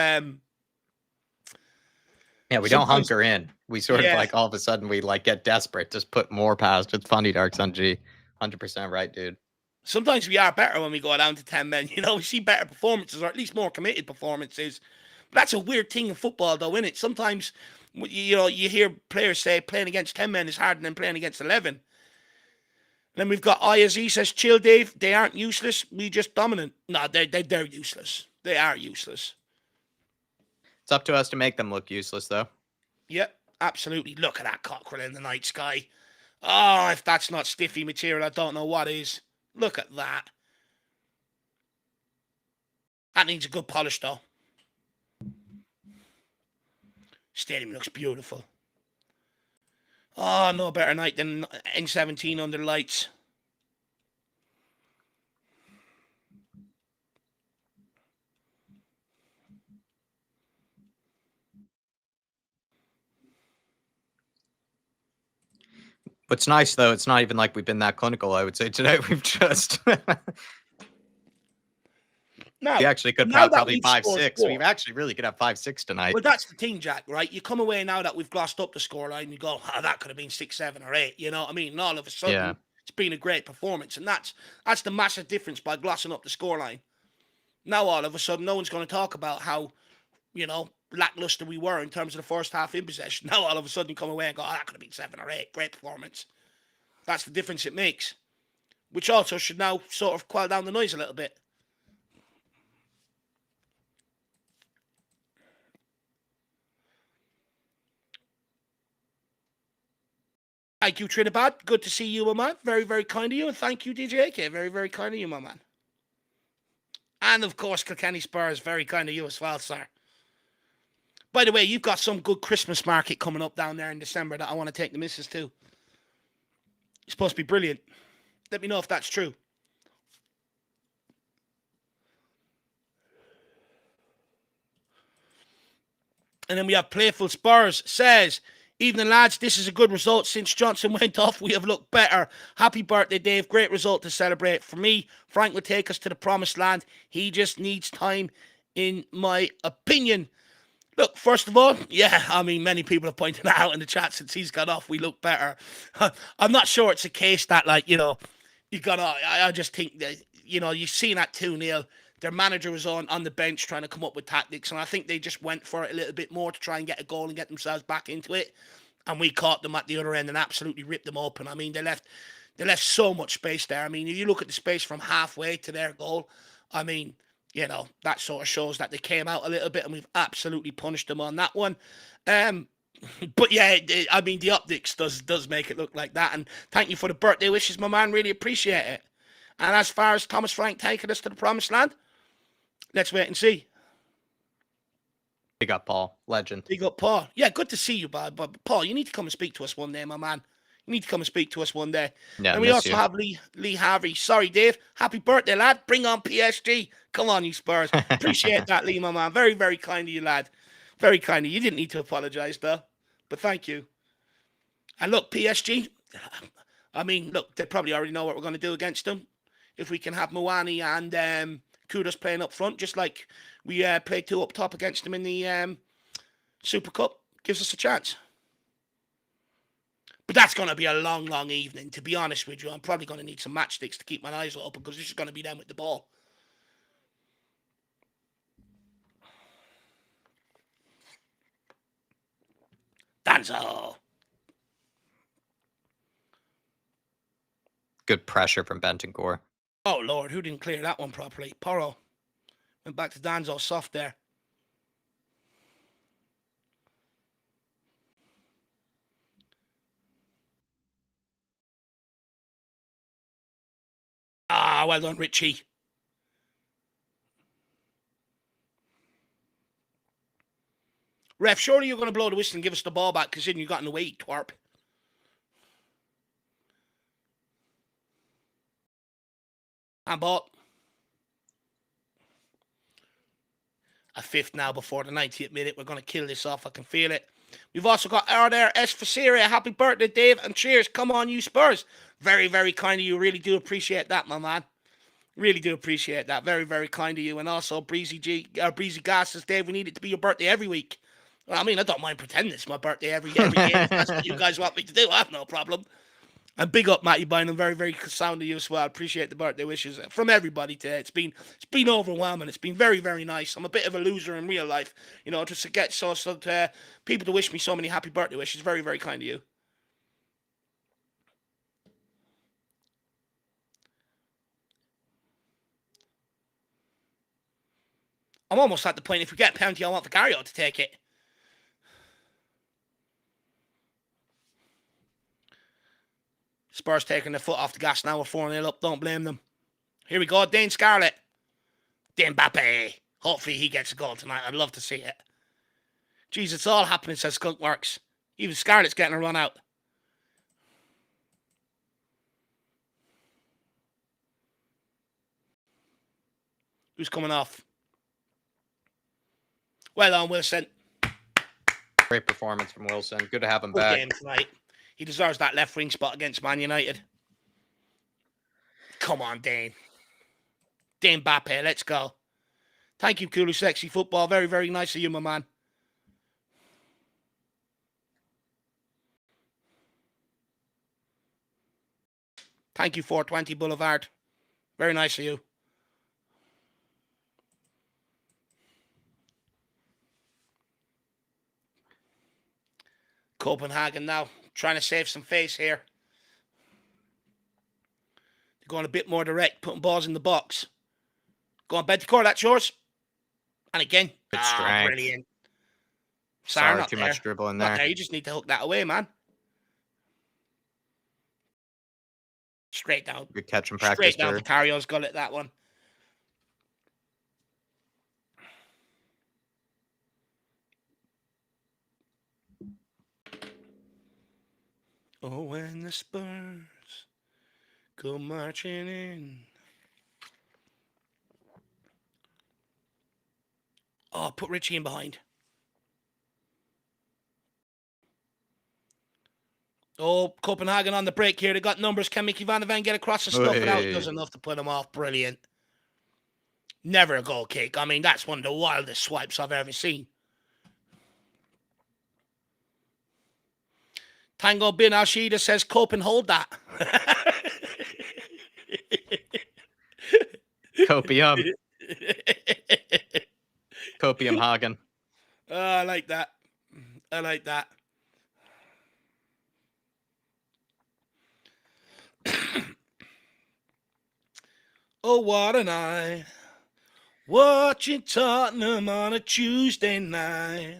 we don't hunker in. We sort of like all of a sudden we like get desperate. Just put more past. It's funny, Dark Sung G. 100% right, dude. Sometimes we are better when we go down to 10 men. You know, we see better performances or at least more committed performances. But that's a weird thing in football, though, isn't it? Sometimes, you know, you hear players say playing against 10 men is harder than playing against 11. Then we've got IAZ says, chill, Dave. They aren't useless. We just dominant. No, they're useless. They are useless. It's up to us to make them look useless, though. Yep, absolutely. Look at that cockerel in the night sky. Oh, if that's not stiffy material, I don't know what is. Look at that. That needs a good polish, though. Stadium looks beautiful. Oh, no better night than N17 under the lights. What's nice, though, it's not even like we've been that clinical, I would say. Today we've just... Now, we actually could probably 5-6. We actually really could have 5-6 tonight. Well, that's the thing, Jack, right? You come away now that we've glossed up the scoreline and you go, oh, that could have been 6, 7, or 8. You know what I mean? And all of a sudden, it's been a great performance. And that's the massive difference by glossing up the scoreline. Now, all of a sudden, no one's going to talk about how, you know, lackluster we were in terms of the first half in possession. Now, all of a sudden, you come away and go, oh, that could have been 7 or 8. Great performance. That's the difference it makes. Which also should now sort of quell down the noise a little bit. Thank you, Trinidad. Good to see you, my man. Very, very kind of you. And thank you, DJ AK. Very, very kind of you, my man. And, of course, Kilkenny Spurs. Very kind of you as well, sir. By the way, you've got some good Christmas market coming up down there in December that I want to take the missus to. It's supposed to be brilliant. Let me know if that's true. And then we have Playful Spurs says... Evening, lads. This is a good result. Since Johnson went off, we have looked better. Happy birthday, Dave. Great result to celebrate. For me, Frank will take us to the promised land. He just needs time, in my opinion. Look, first of all, I mean, many people have pointed out in the chat since he's got off, we look better. I'm not sure it's a case that, like, you know, I just think that, you know, you've seen that 2-0. Their manager was on the bench trying to come up with tactics, and I think they just went for it a little bit more to try and get a goal and get themselves back into it. And we caught them at the other end and absolutely ripped them open. I mean, they left so much space there. I mean, if you look at the space from halfway to their goal, I mean, you know, that sort of shows that they came out a little bit, and we've absolutely punished them on that one. But yeah, I mean, the optics does make it look like that. And thank you for the birthday wishes, my man. Really appreciate it. And as far as Thomas Frank taking us to the promised land, let's wait and see. Big up, Paul. Legend. Big up, Paul. Yeah, good to see you, bud. But Paul, you need to come and speak to us one day, my man. You need to come and speak to us one day. Yeah, and we also have Lee Harvey. Sorry, Dave. Happy birthday, lad. Bring on PSG. Come on, you Spurs. Appreciate that, Lee, my man. Very, very kind of you, lad. Very kind of you. You didn't need to apologise, though. But thank you. And look, PSG, I mean, look, they probably already know what we're going to do against them. If we can have Mawani and Kudos playing up front, just like we played 2 up top against them in the Super Cup, gives us a chance. But that's going to be a long, long evening, to be honest with you. I'm probably going to need some matchsticks to keep my eyes open because this is going to be them with the ball. Danzo. Good pressure from Bentancur. Oh, Lord, who didn't clear that one properly? Porro. Went back to Danzo, soft there. Ah, well done, Richie. Ref, surely you're going to blow the whistle and give us the ball back considering you got in the way, twerp. Handball. A fifth now before the 90th minute. We're going to kill this off. I can feel it. We've also got R there, S for Syria. Happy birthday, Dave, and cheers. Come on, you Spurs. Very, very kind of you. Really do appreciate that, my man. Really do appreciate that. Very, very kind of you. And also, Breezy Gas says, Dave, we need it to be your birthday every week. Well, I mean, I don't mind pretending it's my birthday every game. If that's what you guys want me to do, I have no problem. And big up, Matty Bynum. Very, very sound of you as well. Appreciate the birthday wishes from everybody today. It's been overwhelming. It's been very, very nice. I'm a bit of a loser in real life, you know, just to get people to wish me so many happy birthday wishes. Very, very kind of you. I'm almost at the point, if we get a penalty, I want Vicario to take it. Spurs taking the foot off the gas now. We're 4-0 up. Don't blame them. Here we go. Dane Scarlett. Dane Mbappe. Hopefully he gets a goal tonight. I'd love to see it. Jeez, it's all happening, says Skunkworks. Even Scarlett's getting a run out. Who's coming off? Well done, Wilson. Great performance from Wilson. Good to have him Good back. game tonight. He deserves that left wing spot against Man United. Come on, Dane. Dane Mbappe, let's go. Thank you, Cooley Sexy Football. Very, very nice of you, my man. Thank you, 420 Boulevard. Very nice of you. Copenhagen now, trying to save some face here. They're going a bit more direct, putting balls in the box. Go on, Bentancur, that's yours. And again, Good strength. Brilliant. Sorry, too much dribble in there. Okay, you just need to hook that away, man. Straight down. Good catch and practice. Straight down. Vicario's got it, that one. Oh, when the Spurs go marching in. Oh, put Richie in behind. Oh, Copenhagen on the break here. They got numbers. Can Mickey Van de Ven get across and stuff it out? Does enough to put him off. Brilliant. Never a goal kick. I mean, that's one of the wildest swipes I've ever seen. Tango Bin Al-Shida says, Copen, hold that. Copium. Copium Hagen. Oh, I like that. I like that. Oh, what a night. Watching Tottenham on a Tuesday night.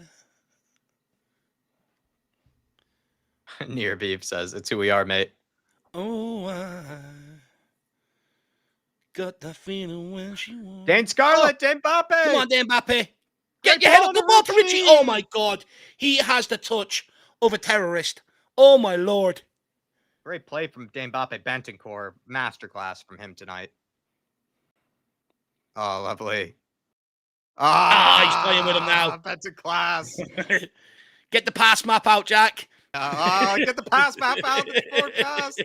Near Beef says, it's who we are, mate. Oh, I got that feeling when she won. Dane Scarlett, Dane Mbappe. Come on, Dane Mbappe. Get your head up the ball to Richie. Oh, my God. He has the touch of a terrorist. Oh, my Lord. Great play from Dane Mbappe. Bentancur. Masterclass from him tonight. Oh, lovely. He's playing with him now. That's a class. Get the pass map out, Jack. Get the pass map out. Pass.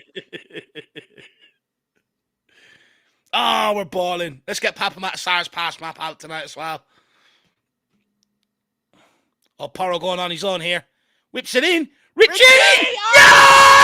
Oh, we're balling. Let's get Papa Matsar's pass map out tonight as well. Oh, Porro going on his own here. Whips it in. Richie! Yeah!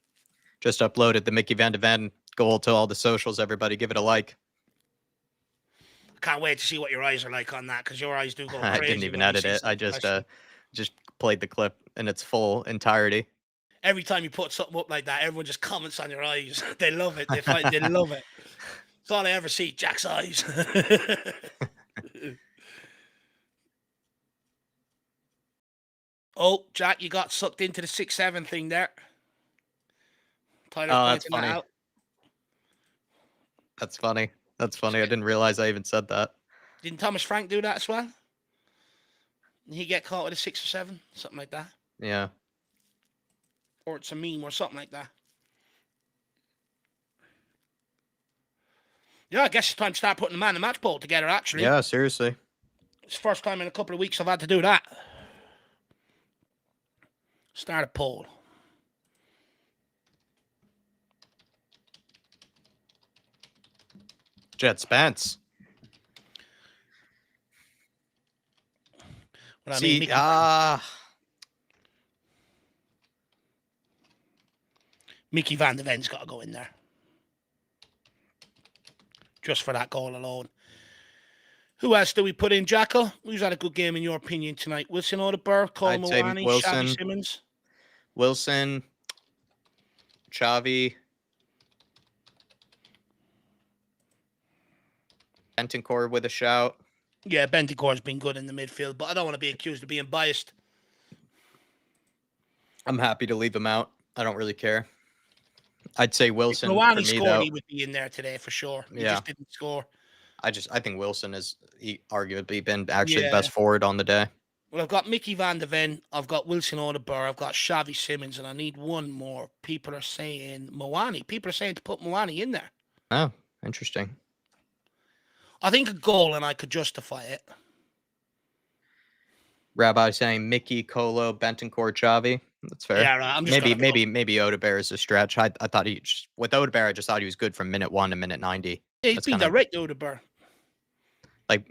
Just uploaded the Mickey Van de Ven goal to all the socials. Everybody give it a like. Can't wait to see what your eyes are like on that, because your eyes do go crazy. I didn't even edit it. I just played the clip in its full entirety. Every time you put something up like that, everyone just comments on your eyes. They love it. They love it. It's all I ever see, Jack's eyes. Oh, Jack, you got sucked into the 6-7 thing there. Tyler that's funny. that out. That's funny. That's funny. I didn't realize I even said that. Didn't Thomas Frank do that as well? Did he get caught with a 6 or 7? Something like that. Yeah. Or it's a meme or something like that. Yeah, I guess it's time to start putting the man of the match poll together, actually. Yeah, seriously. It's the first time in a couple of weeks I've had to do that. Start a poll. Jet Spence. See, Mickey Van de Ven's got to go in there. Just for that goal alone. Who else do we put in, Jacko? Who's had a good game in your opinion tonight? Wilson Odobur, Cole Moani, Xavi Simons? Wilson, Xavi, Bentancur with a shout. Yeah, Bentancur's been good in the midfield, but I don't want to be accused of being biased. I'm happy to leave him out. I don't really care. I'd say Wilson. If Moani scored, he would be in there today for sure. He just didn't score. I think Wilson has arguably been actually the best forward on the day. Well, I've got Mickey Van de Ven, I've got Wilson Odobur, I've got Xavi Simons, and I need one more. People are saying Moani. People are saying to put Moani in there. Oh, interesting. I think a goal, and I could justify it. Rabbi saying Mickey, Colo, Bentancur, Xavi. That's fair. Yeah, right. I'm just maybe Odobur is a stretch. I thought with Odobur, I just thought he was good from minute 1 to minute 90. Yeah, he's been direct, Odobur. Like,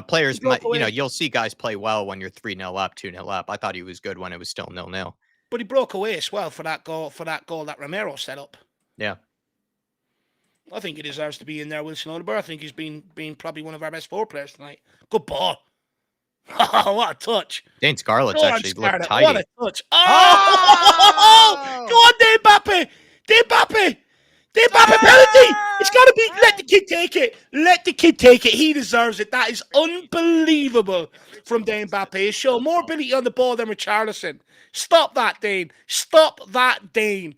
players might, you'll see guys play well when you're 3-0 up, 2-0 up. I thought he was good when it was still 0-0. But he broke away as well for that goal that Romero set up. Yeah. I think he deserves to be in there, Wilson Odobur. I think he's been probably one of our best forward players tonight. Good ball. What a touch. Dane Scarlett's actually looked tidy. What a touch. Oh! Go on, Mbappe. Mbappe, penalty. It's got to be. Let the kid take it. Let the kid take it. He deserves it. That is unbelievable from Dane Mbappe. He showed more ability on the ball than Richarlison. Stop that, Dane. Stop that, Dane.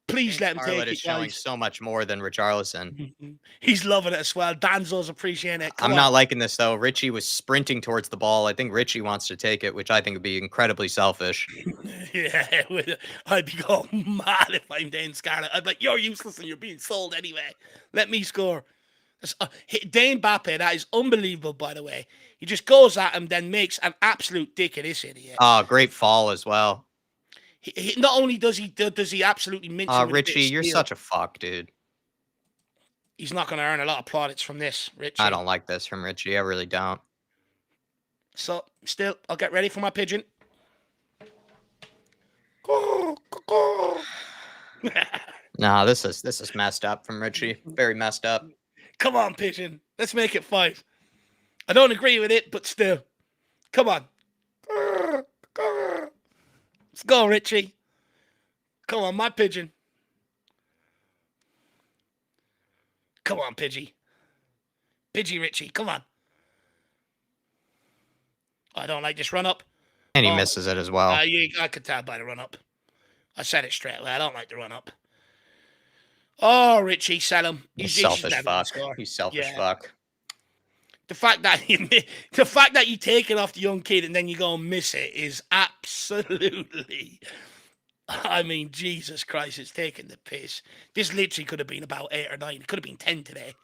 Please let him take it, is showing so much more than Richarlison. He's loving it as well. Danzo's appreciating it. I'm not liking this, though. Richie was sprinting towards the ball. I think Richie wants to take it, which I think would be incredibly selfish. Yeah, I'd be going mad if I'm Dane Scarlett. I'd be like, you're useless and you're being sold anyway. Let me score. Dane Mbappe, that is unbelievable, by the way. He just goes at him, then makes an absolute dick of this idiot. Oh, great fall as well. He not only does he absolutely mince him with Richie, you're such a fuck, dude. He's not going to earn a lot of plaudits from this, Richie. I don't like this from Richie. I really don't. So, still, I'll get ready for my pigeon. Nah, this is messed up from Richie. Very messed up. Come on, pigeon. Let's make it 5. I don't agree with it, but still. Come on. Let's go, Richie. Come on, my pigeon. Come on, Pidgey. Pidgey Richie, come on. I don't like this run-up. And he misses it as well. I could tell by the run-up. I said it straight away. I don't like the run-up. Oh, Richie, sell him. He's selfish fuck. He's selfish fuck. The fact that you take it off the young kid and then you go and miss it is absolutely... I mean, Jesus Christ, it's taking the piss. This literally could have been about 8 or 9. It could have been 10 today.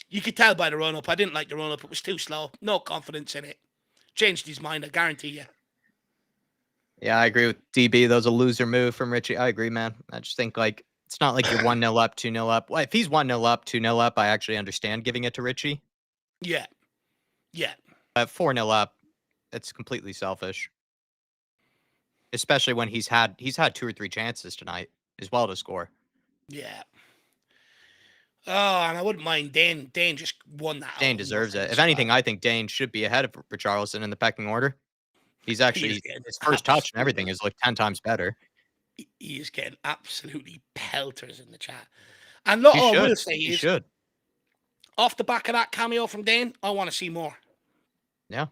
You could tell by the run-up. I didn't like the run-up. It was too slow. No confidence in it. Changed his mind, I guarantee you. Yeah, I agree with DB. That was a loser move from Richie. I agree, man. I just think, like, it's not like you're 1-0 up, 2-0 up. Well, if he's 1-0 up, 2-0 up, I actually understand giving it to Richie. Yeah. Yeah. 4-0 up, it's completely selfish. especially when he's had 2 or 3 chances tonight as well to score. Yeah. Oh, and I wouldn't mind Dane. Dane just won that. Dane deserves it. If anything, I think Dane should be ahead of Richarlison in the pecking order. He's actually his first touch and everything is like 10 times better. He is getting absolutely pelters in the chat. And look, all I will say He is, should. Off the back of that cameo from Dane, I want to see more. Yeah.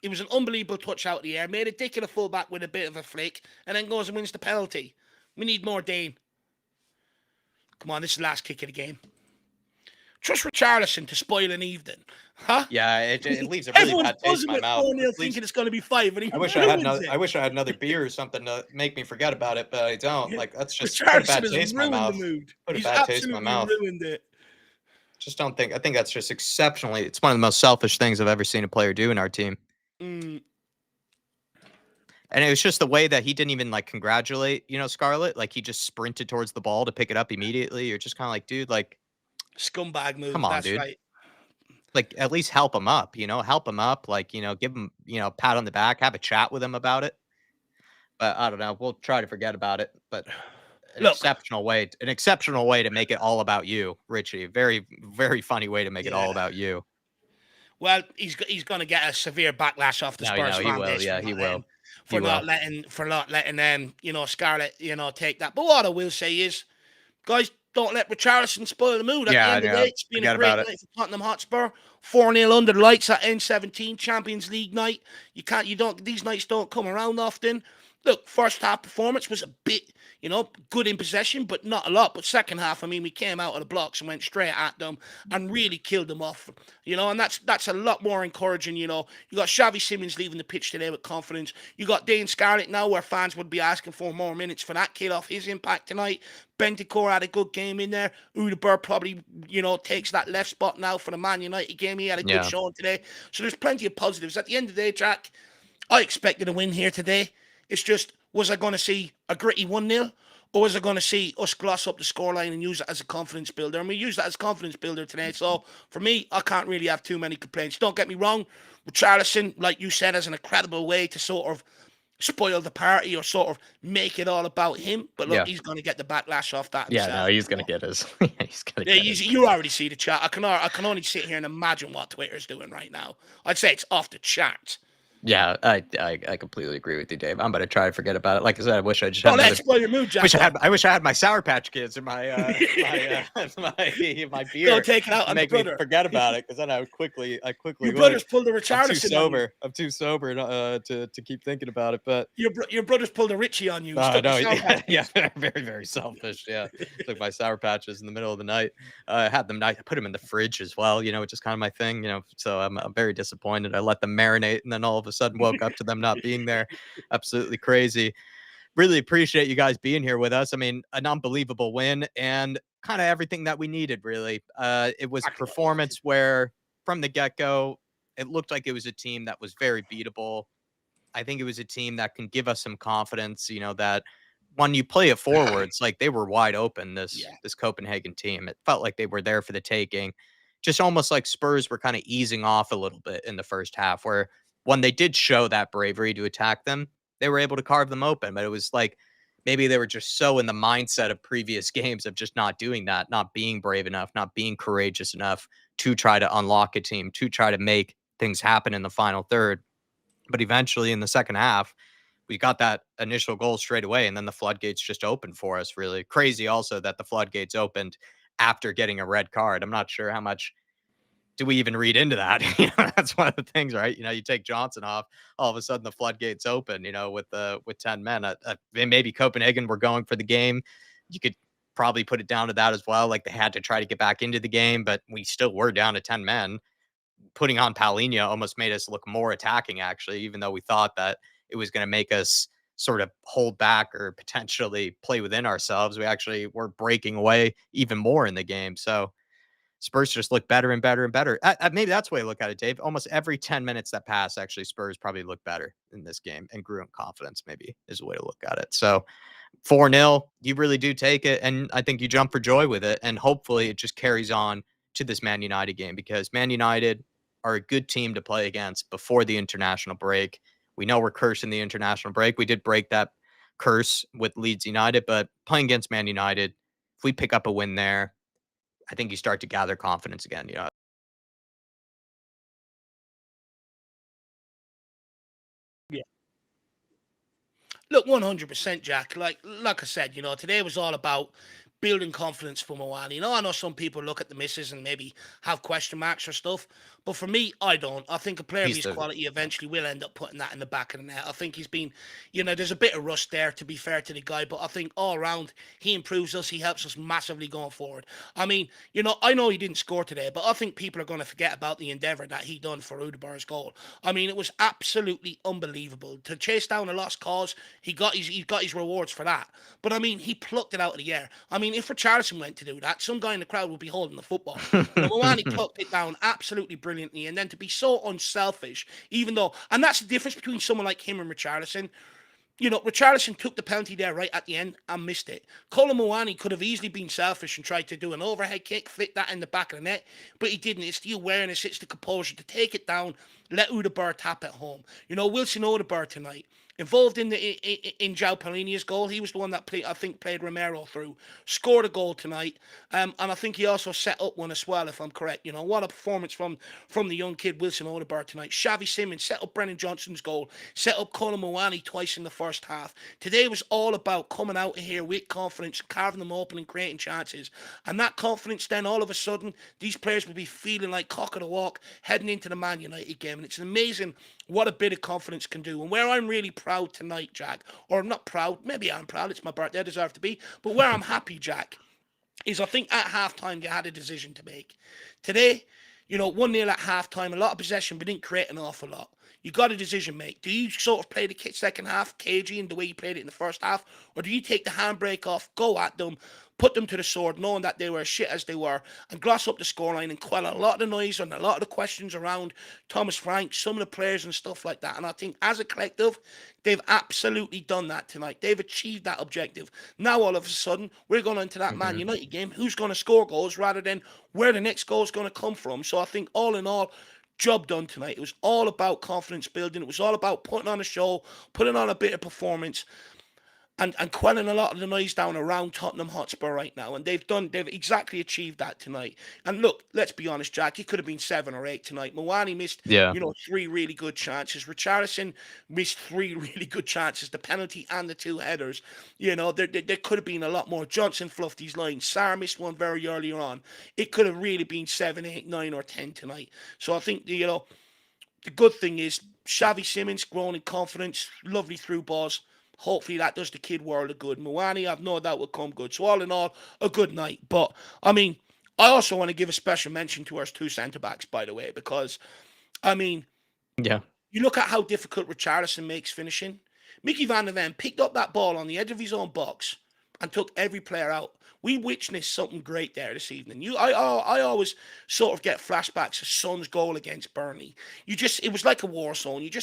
It was an unbelievable touch out of the air. Made a dick of the fullback with a bit of a flick, and then goes and wins the penalty. We need more Dane. Come on, this is the last kick of the game. Trust Richarlison to spoil an evening, huh? Yeah, it leaves a really bad taste in my mouth. Thinking it's going to be 5, and I wish I had another beer or something to make me forget about it, but I don't. Like that's just put a bad taste in my mouth. Put a bad taste in my mouth. Ruined it. Just don't think. I think that's just exceptionally. It's one of the most selfish things I've ever seen a player do in our team. And it was just the way that he didn't even like congratulate, Scarlett. Like he just sprinted towards the ball to pick it up immediately. You're just kind of like, dude, like scumbag move. Come on, that's dude. Right. Like at least help him up, help him up. Like, give him, a pat on the back, have a chat with him about it. But I don't know. We'll try to forget about it. But an exceptional way to make it all about you, Richie. Very, very funny way to make it all about you. Well, he's going to get a severe backlash off the Spurs fan base. Yeah, he will. For not letting Scarlett, take that. But what I will say is, guys, don't let Richarlison spoil the mood. At the end of the day, it's been a great night for Tottenham Hotspur. 4-0 under the lights at N17 Champions League night. These nights don't come around often. Look, first half performance was a bit, good in possession, but not a lot. But second half, we came out of the blocks and went straight at them and really killed them off, and that's a lot more encouraging, You got Xavi Simons leaving the pitch today with confidence. You got Dane Scarlett now, where fans would be asking for more minutes for that kid off his impact tonight. Bentancur had a good game in there. Udebur probably, takes that left spot now for the Man United game. He had a good showing today. So there's plenty of positives. At the end of the day, Jack, I expected a win here today. It's just, was I going to see a gritty 1-0, or was I going to see us gloss up the scoreline and use it as a confidence builder? And we used that as a confidence builder today. So for me, I can't really have too many complaints. Don't get me wrong. Richarlison, like you said, has an incredible way to sort of spoil the party or sort of make it all about him. But look, he's going to get the backlash off that himself. Yeah, no, he's going to get his. He's going to You already see the chat. I can only sit here and imagine what Twitter's doing right now. I'd say it's off the charts. Yeah, I completely agree with you, Dave. I'm gonna try to forget about it. Like I said, I wish I just had. Let's spoil your mood, Jack. I wish I had my Sour Patch Kids or my my beer. Don't take it out on make the brother. Me forget about it, because then I quickly. Your brothers pulled the Richarlison. I'm too sober to keep thinking about it. But your brothers pulled a Richie on you. No, yeah, very very selfish. Yeah, took my Sour Patches in the middle of the night. Had them. I put them in the fridge as well. Which is kind of my thing. So I'm very disappointed. I let them marinate, and then all of a sudden woke up to them not being there. Absolutely crazy. Really appreciate you guys being here with us. An unbelievable win and kind of everything that we needed, really. It was a performance where from the get-go, it looked like it was a team that was very beatable. I think it was a team that can give us some confidence, that when you play it forwards, like they were wide open, this Copenhagen team. It felt like they were there for the taking. Just almost like Spurs were kind of easing off a little bit in the first half, where when they did show that bravery to attack them, they were able to carve them open. But it was like maybe they were just so in the mindset of previous games of just not doing that, not being brave enough, not being courageous enough to try to unlock a team, to try to make things happen in the final third. But eventually in the second half, we got that initial goal straight away, and then the floodgates just opened for us. Really crazy also that the floodgates opened after getting a red card. I'm not sure how much do we even read into that. That's one of the things, right? You take Johnson off, all of a sudden the floodgates open, with 10 men. Maybe Copenhagen were going for the game. You could probably put it down to that as well. Like they had to try to get back into the game, but we still were down to 10 men. Putting on Paulinho almost made us look more attacking, actually, even though we thought that it was going to make us sort of hold back or potentially play within ourselves. We actually were breaking away even more in the game. So Spurs just look better and better and better. Maybe that's the way I look at it, Dave. Almost every 10 minutes that pass, actually, Spurs probably look better in this game and grew in confidence, maybe is a way to look at it. So 4-0, you really do take it. And I think you jump for joy with it. And hopefully it just carries on to this Man United game, because Man United are a good team to play against before the international break. We know we're cursing the international break. We did break that curse with Leeds United, but playing against Man United, if we pick up a win there, I think you start to gather confidence again. Yeah. Look, 100%, Jack. Like I said, today was all about building confidence for Moani. I know some people look at the misses and maybe have question marks or stuff, but for me, I don't. I think a player of He's his the quality eventually will end up putting that in the back of the net. I think he's been, there's a bit of rust there, to be fair to the guy, but I think all around he improves us. He helps us massively going forward. I mean, I know he didn't score today, but I think people are going to forget about the endeavour that he done for Udebar's goal. I mean, it was absolutely unbelievable to chase down a lost cause. He got his rewards for that. But I mean, he plucked it out of the air. I mean, if Richarlison went to do that, some guy in the crowd would be holding the football. Moani plucked it down absolutely brilliantly, and then to be so unselfish, even though, and that's the difference between someone like him and Richarlison. Richarlison took the penalty there right at the end and missed it. Colin Moani could have easily been selfish and tried to do an overhead kick, fit that in the back of the net, but he didn't. It's the awareness, it's the composure to take it down, let Udebar tap it home. Wilson Udebar tonight, involved in João Palhinha's goal. He was the one that played Romero through, scored a goal tonight, and I think he also set up one as well, if I'm correct. What a performance from the young kid Wilson Udebar tonight. Xavi Simons set up Brennan Johnson's goal, set up Colin Moani twice in the first half. Today was all about coming out of here with confidence, carving them open and creating chances, and that confidence then all of a sudden these players will be feeling like cock of the walk heading into the Man United game, and it's amazing what a bit of confidence can do. And where I'm really proud tonight, Jack, or not proud, maybe I'm proud, it's my birthday, I deserve to be, but where I'm happy, Jack, is I think at halftime they had a decision to make. Today, 1-0 at halftime, a lot of possession, but didn't create an awful lot. You got a decision make. Do you sort of play the second half cagey in the way you played it in the first half, or do you take the handbrake off, go at them, put them to the sword, knowing that they were as shit as they were, and gloss up the scoreline and quell a lot of the noise and a lot of the questions around Thomas Frank, some of the players and stuff like that? And I think as a collective, they've absolutely done that tonight. They've achieved that objective. Now all of a sudden, we're going into that Man United game. Who's going to score goals rather than where the next goal is going to come from? So I think all in all, job done tonight. It was all about confidence building. It was all about putting on a show, putting on a bit of performance, and quelling a lot of the noise down around Tottenham Hotspur right now. And they've exactly achieved that tonight. And look, let's be honest, Jack, it could have been 7 or 8 tonight. Moani missed, 3 really good chances. Richarlison missed 3 really good chances, the penalty and the 2 headers. There could have been a lot more. Johnson fluffed his line. Sarr missed one very early on. It could have really been 7, 8, 9 or 10 tonight. So I think, the good thing is Xavi Simons growing in confidence, lovely through balls. Hopefully that does the kid world of good. Moani, I've no doubt will come good. So all in all, a good night. But, I mean, I also want to give a special mention to our 2 centre-backs, by the way, because, I mean, Yeah. you look at how difficult Richarlison makes finishing. Mickey Van der Ven picked up that ball on the edge of his own box and took every player out. We witnessed something great there this evening. I always sort of get flashbacks of Son's goal against Burnley. It was like a war zone. It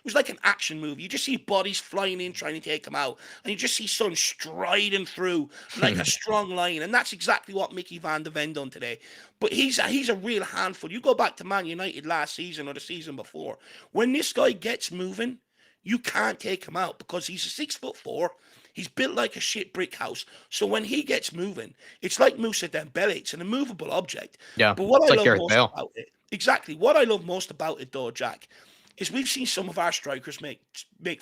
was like an action movie. You just see bodies flying in trying to take him out, and you just see Son striding through like a strong line, and that's exactly what Mickey Van der Ven done today. But he's a real handful. You go back to Man United last season or the season before, when this guy gets moving, you can't take him out because he's a 6'4". He's built like a shit brick house. So when he gets moving, it's like Moussa Dembele. It's an immovable object. Yeah. But what It's I like love Gareth most Bale. about it, exactly, what I love most about it though, Jack, is we've seen some of our strikers make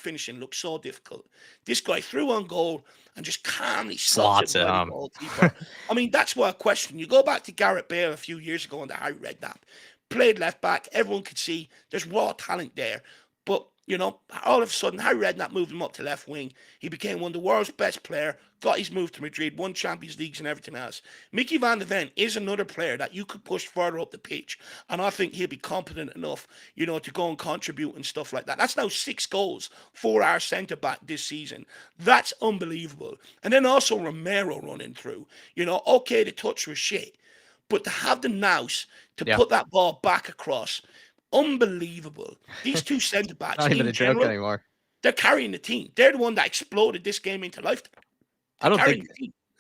finishing look so difficult. This guy threw on goal and just calmly slots it by the goalkeeper. I mean, that's what I question. You go back to Gareth Bale a few years ago under Harry Redknapp, played left back. Everyone could see there's raw talent there. But, all of a sudden, Harry Redknapp moved him up to left wing. He became one of the world's best player, got his move to Madrid, won Champions Leagues and everything else. Mickey Van der Ven is another player that you could push further up the pitch. And I think he'll be competent enough, to go and contribute and stuff like that. That's now 6 goals for our centre-back this season. That's unbelievable. And then also Romero running through. Okay, the touch was shit. But to have the nous to put that ball back across, unbelievable. These 2 centre-backs, Not even a joke anymore. they're carrying the team. They're the one that exploded this game into life. I don't think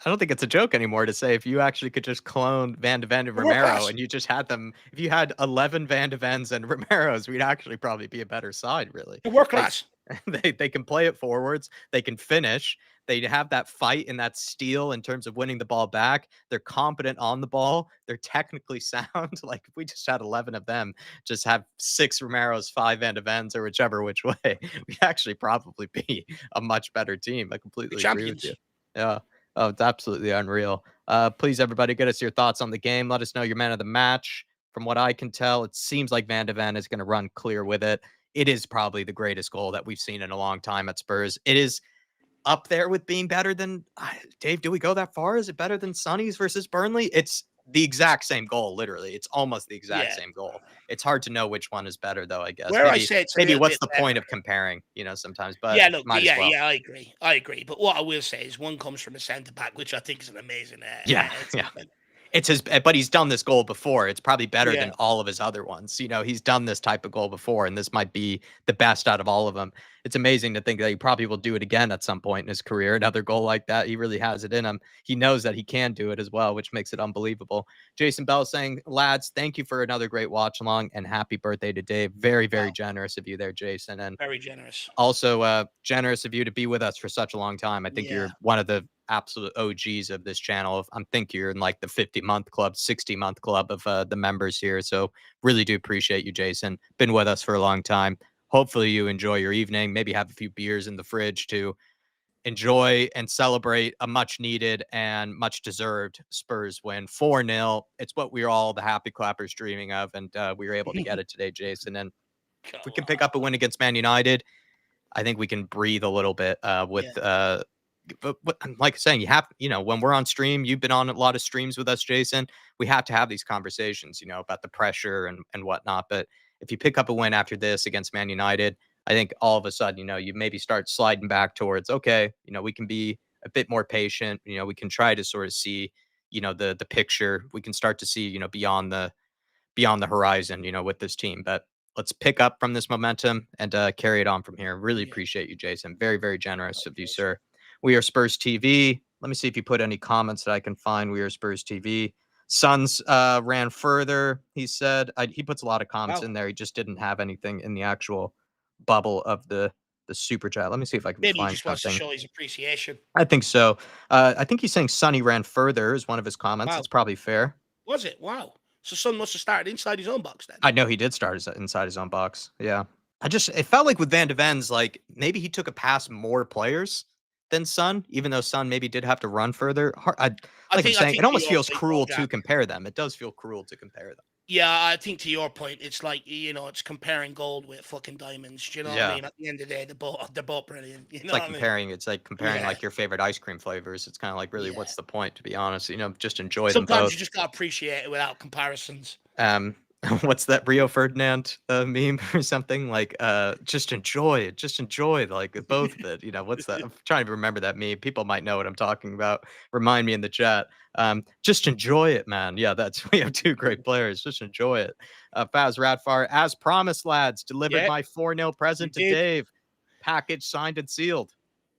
I don't think it's a joke anymore to say if you actually could just clone Van de Ven and They're world Romero class. and you just had them, if you had 11 Van de Vens and Romeros, we'd actually probably be a better side, really. They're world They class. they can play it forwards, they can finish, they have that fight and that steal in terms of winning the ball back. They're competent on the ball, they're technically sound. Like if we just had 11 of them, just have 6 Romeros, 5 Van de Vens, or whichever which way, we'd actually probably be a much better team. I The completely agree with you. champions. Yeah. Oh, it's absolutely unreal. Please, everybody, get us your thoughts on the game. Let us know your man of the match. From what I can tell, it seems like Van de Ven is going to run clear with it. It is probably the greatest goal that we've seen in a long time at Spurs. It is up there with being better than Dave. Do we go that far? Is it better than Sonny's versus Burnley? It's the exact same goal, literally. It's almost the exact Yeah. same goal. It's hard to know which one is better, though. I guess Where I say it's a maybe little what's bit the better. point of comparing? Sometimes, but Yeah, look, might as well. yeah, I agree. I agree. But what I will say is one comes from a centre back, which I think is an amazing. Yeah, yeah. Achievement. It's his, but he's done this goal before. It's probably better Yeah. than all of his other ones. He's done this type of goal before, and this might be the best out of all of them. It's amazing to think that he probably will do it again at some point in his career. Another goal like that, he really has it in him. He knows that he can do it as well, which makes it unbelievable. Jason Bell saying, lads, thank you for another great watch along and happy birthday to Dave. Very, very Wow. generous of you there, Jason. And Very generous. also generous of you to be with us for such a long time. I think Yeah. you're one of the absolute OGs of this channel. I'm think you're in like the 50-month club, 60-month club of the members here. So really do appreciate you, Jason. Been with us for a long time. Hopefully you enjoy your evening. Maybe have a few beers in the fridge to enjoy and celebrate a much needed and much deserved Spurs win. 4-0. It's what we're all the happy clappers dreaming of. And we were able to get it today, Jason. And Go if we can on. pick up a win against Man United, I think we can breathe a little bit with Yeah. but like saying you have, when we're on stream, you've been on a lot of streams with us, Jason. We have to have these conversations, about the pressure and whatnot. But if you pick up a win after this against Man United, I think all of a sudden, you maybe start sliding back towards, okay, we can be a bit more patient. We can try to sort of see, the picture. We can start to see, beyond the horizon, with this team. But let's pick up from this momentum and carry it on from here. Really Yeah. appreciate you, Jason. Very, very generous of you, Okay, sir. We are Spurs TV. Let me see if you put any comments that I can find. We are Spurs TV. Suns ran further. He said he puts a lot of comments wow. in there. He just didn't have anything in the actual bubble of the super chat. Let me see if I can Maybe he find just wants to something. show his appreciation. I think so. I think he's saying Sonny ran further is one of his comments. Wow. It's probably fair. Was it? Wow. So Son must have started inside his own box then. I know he did start inside his own box. Yeah. It felt like with Van de Ven's, like maybe he took a pass more players than Son, even though Son maybe did have to run further. Like I'm I saying, it think to almost your feels point, though, cruel to Jack. compare them. It does feel cruel to compare them. Yeah, I think to your point, it's like it's comparing gold with fucking diamonds. Do you know what I Yeah. mean? At the end of the day, they're both brilliant. You know It's like what I mean? comparing Yeah, like your favorite ice cream flavors. It's kind of like really yeah. what's the point, to be honest? Just enjoy them Sometimes both. you just gotta appreciate it without comparisons. Um, what's that Rio Ferdinand meme or something like? Just enjoy it. Just enjoy like both of it. What's that? I'm trying to remember that meme. People might know what I'm talking about. Remind me in the chat. Just enjoy it, man. Yeah, we have two great players. Just enjoy it. Faz Radfar, as promised, lads, delivered Yeah, my 4-0 you present to did. Dave. Package signed and sealed.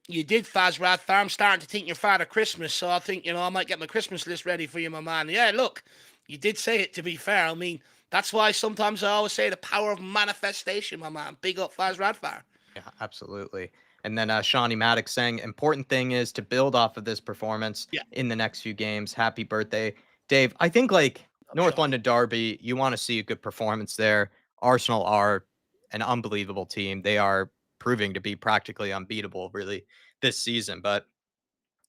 You did, Faz Radfar. I'm starting to think you're Father Christmas, so I think I might get my Christmas list ready for you, my man. Yeah, look, you did say it. To be fair, I mean that's why sometimes I always say the power of manifestation, my man. Big up, Faz Radfar. Yeah, absolutely. And then Shawnee Maddox saying, important thing is to build off of this performance Yeah, in the next few games. Happy birthday, Dave. I think like I'm North Shawnee. London Derby, you want to see a good performance there. Arsenal are an unbelievable team. They are proving to be practically unbeatable, really, this season. But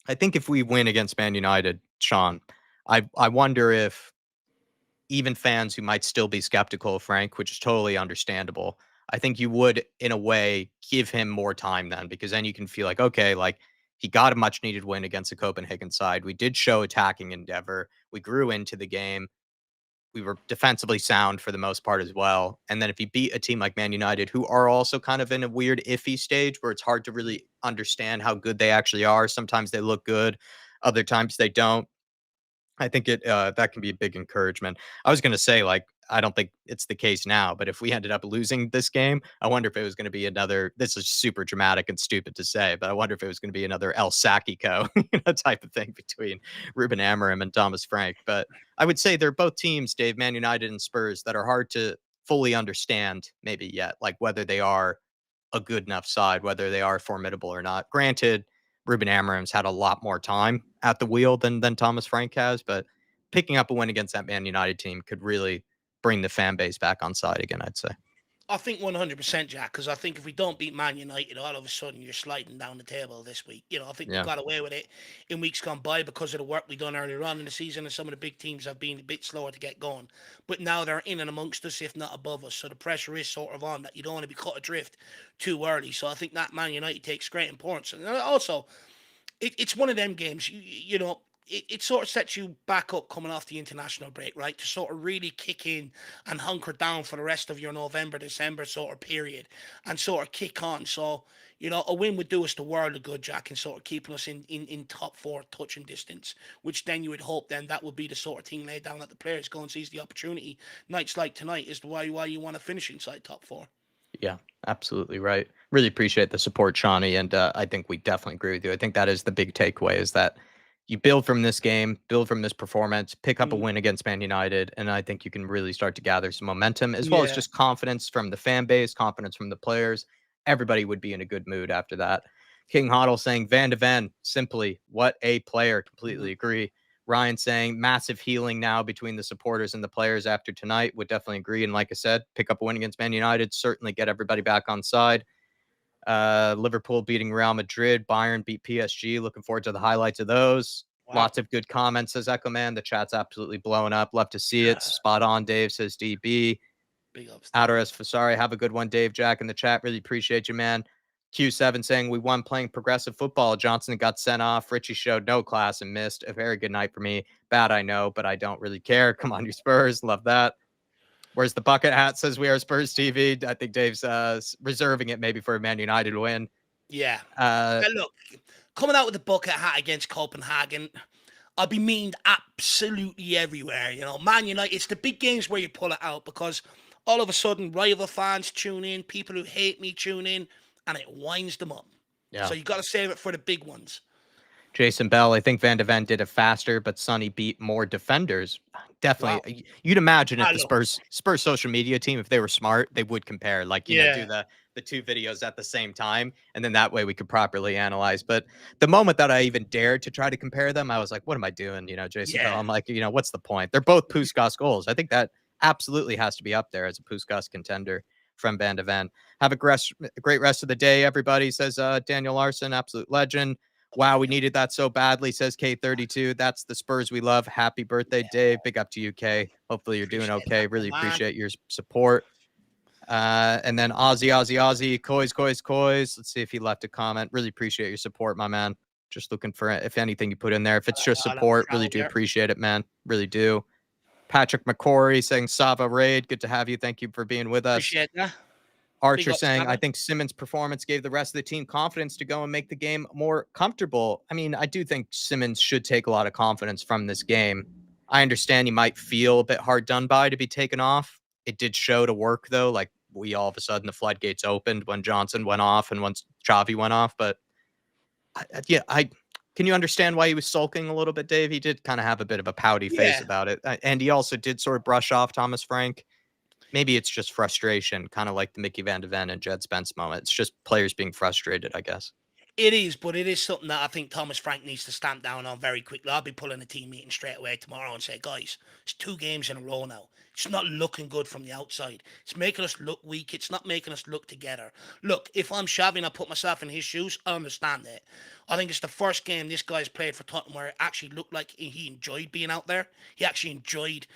I think if we win against Man United, Sean, I wonder if even fans who might still be skeptical of Frank, which is totally understandable, I think you would, in a way, give him more time then, because then you can feel like, okay, like he got a much needed win against the Copenhagen side. We did show attacking endeavor. We grew into the game. We were defensively sound for the most part as well. And then if you beat a team like Man United, who are also kind of in a weird iffy stage where it's hard to really understand how good they actually are. Sometimes they look good, other times they don't. I think that can be a big encouragement. I was going to say, like, I don't think it's the case now, but if we ended up losing this game, I wonder if it was going to be another. This is super dramatic and stupid to say, but I wonder if it was going to be another El Sacico type of thing between Ruben Amorim and Thomas Frank. But I would say they're both teams, Dave, Man United and Spurs, that are hard to fully understand maybe yet, like whether they are a good enough side, whether they are formidable or not. Granted, Ruben Amorim's had a lot more time at the wheel than Thomas Frank has, but picking up a win against that Man United team could really bring the fan base back on side again, I'd say. I think 100%, Jack, because I think if we don't beat Man United, all of a sudden you're sliding down the table this week. I think we Yeah. got away with it in weeks gone by because of the work we done earlier on in the season, and some of the big teams have been a bit slower to get going. But now they're in and amongst us, if not above us. So the pressure is sort of on that you don't want to be cut adrift too early. So I think that Man United takes great importance. And also, it's one of them games, it sort of sets you back up coming off the international break, right? To sort of really kick in and hunker down for the rest of your November, December sort of period and sort of kick on. So, a win would do us the world of good, Jack, and sort of keeping us in top four touching distance, which then you would hope then that would be the sort of thing laid down that the players go and seize the opportunity. Nights like tonight is why you want to finish inside top four. Yeah, absolutely right. Really appreciate the support, Shawnee, and I think we definitely agree with you. I think that is the big takeaway: is that you build from this game, build from this performance, pick up a win against Man United, and I think you can really start to gather some momentum as well as Yeah. just confidence from the fan base, confidence from the players. Everybody would be in a good mood after that. King Hoddle saying Van de Ven, simply what a player. Completely agree. Ryan saying massive healing now between the supporters and the players after tonight. Would definitely agree. And like I said, pick up a win against Man United, certainly get everybody back on side. Liverpool beating Real Madrid, Bayern beat PSG. Looking forward to the highlights of those. Wow. Lots of good comments, says Echo Man. The chat's absolutely blowing up. Love to see it. Spot on, Dave, says DB. Big ups. Outeres Fasari, have a good one, Dave. Jack in the chat. Really appreciate you, man. Q7 saying we won playing progressive football. Johnson got sent off. Richie showed no class and missed. A very good night for me. Bad, I know, but I don't really care. Come on, you Spurs. Love that. Where's the bucket hat? Says we are Spurs TV. I think Dave's reserving it maybe for a Man United win. Yeah. Look, coming out with the bucket hat against Copenhagen, I'll be memed absolutely everywhere. Man United, it's the big games where you pull it out because all of a sudden rival fans tune in, people who hate me tune in, and it winds them up. Yeah. So you got to save it for the big ones. Jason Bell, I think Van de Ven did it faster, but Sonny beat more defenders. Definitely. Wow. You'd imagine if the Spurs social media team, if they were smart, they would compare, like, do the two videos at the same time. And then that way we could properly analyze. But the moment that I even dared to try to compare them, I was like, what am I doing? Jason Bell, I'm like, what's the point? They're both Puskas goals. I think that absolutely has to be up there as a Puskas contender from Van de Ven. Have a great rest of the day, everybody, says Daniel Larson, absolute legend. Wow, we needed that so badly, says K32. That's the Spurs we love. Happy birthday, Dave. Big up to you, K. Hopefully you're doing okay. Really appreciate your support. And then Aussie, Coys. Let's see if he left a comment. Really appreciate your support, my man. Just looking for, if anything you put in there. If it's just support, really do appreciate it, man. Really do. Patrick McCory saying Sava Raid. Good to have you. Thank you for being with us. Appreciate that. Archer saying, I think Simmons' performance gave the rest of the team confidence to go and make the game more comfortable. I mean, I do think Simmons should take a lot of confidence from this game. I understand he might feel a bit hard done by to be taken off. It did show to work, though. Like, we all of a sudden, the floodgates opened when Johnson went off and once Xavi went off. But, can you understand why he was sulking a little bit, Dave? He did kind of have a bit of a pouty face about it. And he also did sort of brush off Thomas Frank. Maybe it's just frustration, kind of like the Mickey Van de Ven and Jed Spence moment. It's just players being frustrated, I guess. It is, but it is something that I think Thomas Frank needs to stamp down on very quickly. I'll be pulling a team meeting straight away tomorrow and say, guys, it's 2 games in a row now. It's not looking good from the outside. It's making us look weak. It's not making us look together. Look, if I'm Xavi and I put myself in his shoes, I understand it. I think it's the first game this guy's played for Tottenham where it actually looked like he enjoyed being out there. He actually enjoyed,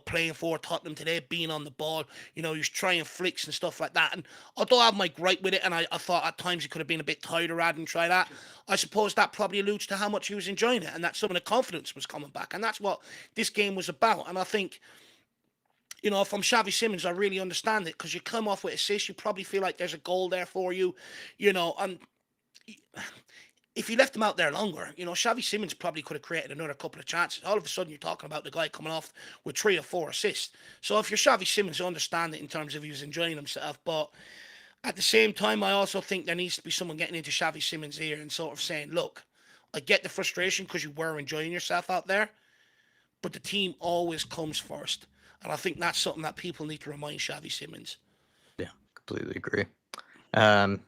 playing for Tottenham today, being on the ball. He was trying flicks and stuff like that. And although I have my gripe with it, and I thought at times he could have been a bit tighter rather than try that, I suppose that probably alludes to how much he was enjoying it and that some of the confidence was coming back. And that's what this game was about. And I think, if I'm Xavi Simmons, I really understand it because you come off with assists, you probably feel like there's a goal there for you, and if you left him out there longer, Xavi Simons probably could have created another couple of chances. All of a sudden, you're talking about the guy coming off with 3 or 4 assists. So if you're Xavi Simons, I understand it in terms of he was enjoying himself. But at the same time, I also think there needs to be someone getting into Xavi Simons' ear and sort of saying, look, I get the frustration because you were enjoying yourself out there, but the team always comes first. And I think that's something that people need to remind Xavi Simons. Yeah, completely agree. It's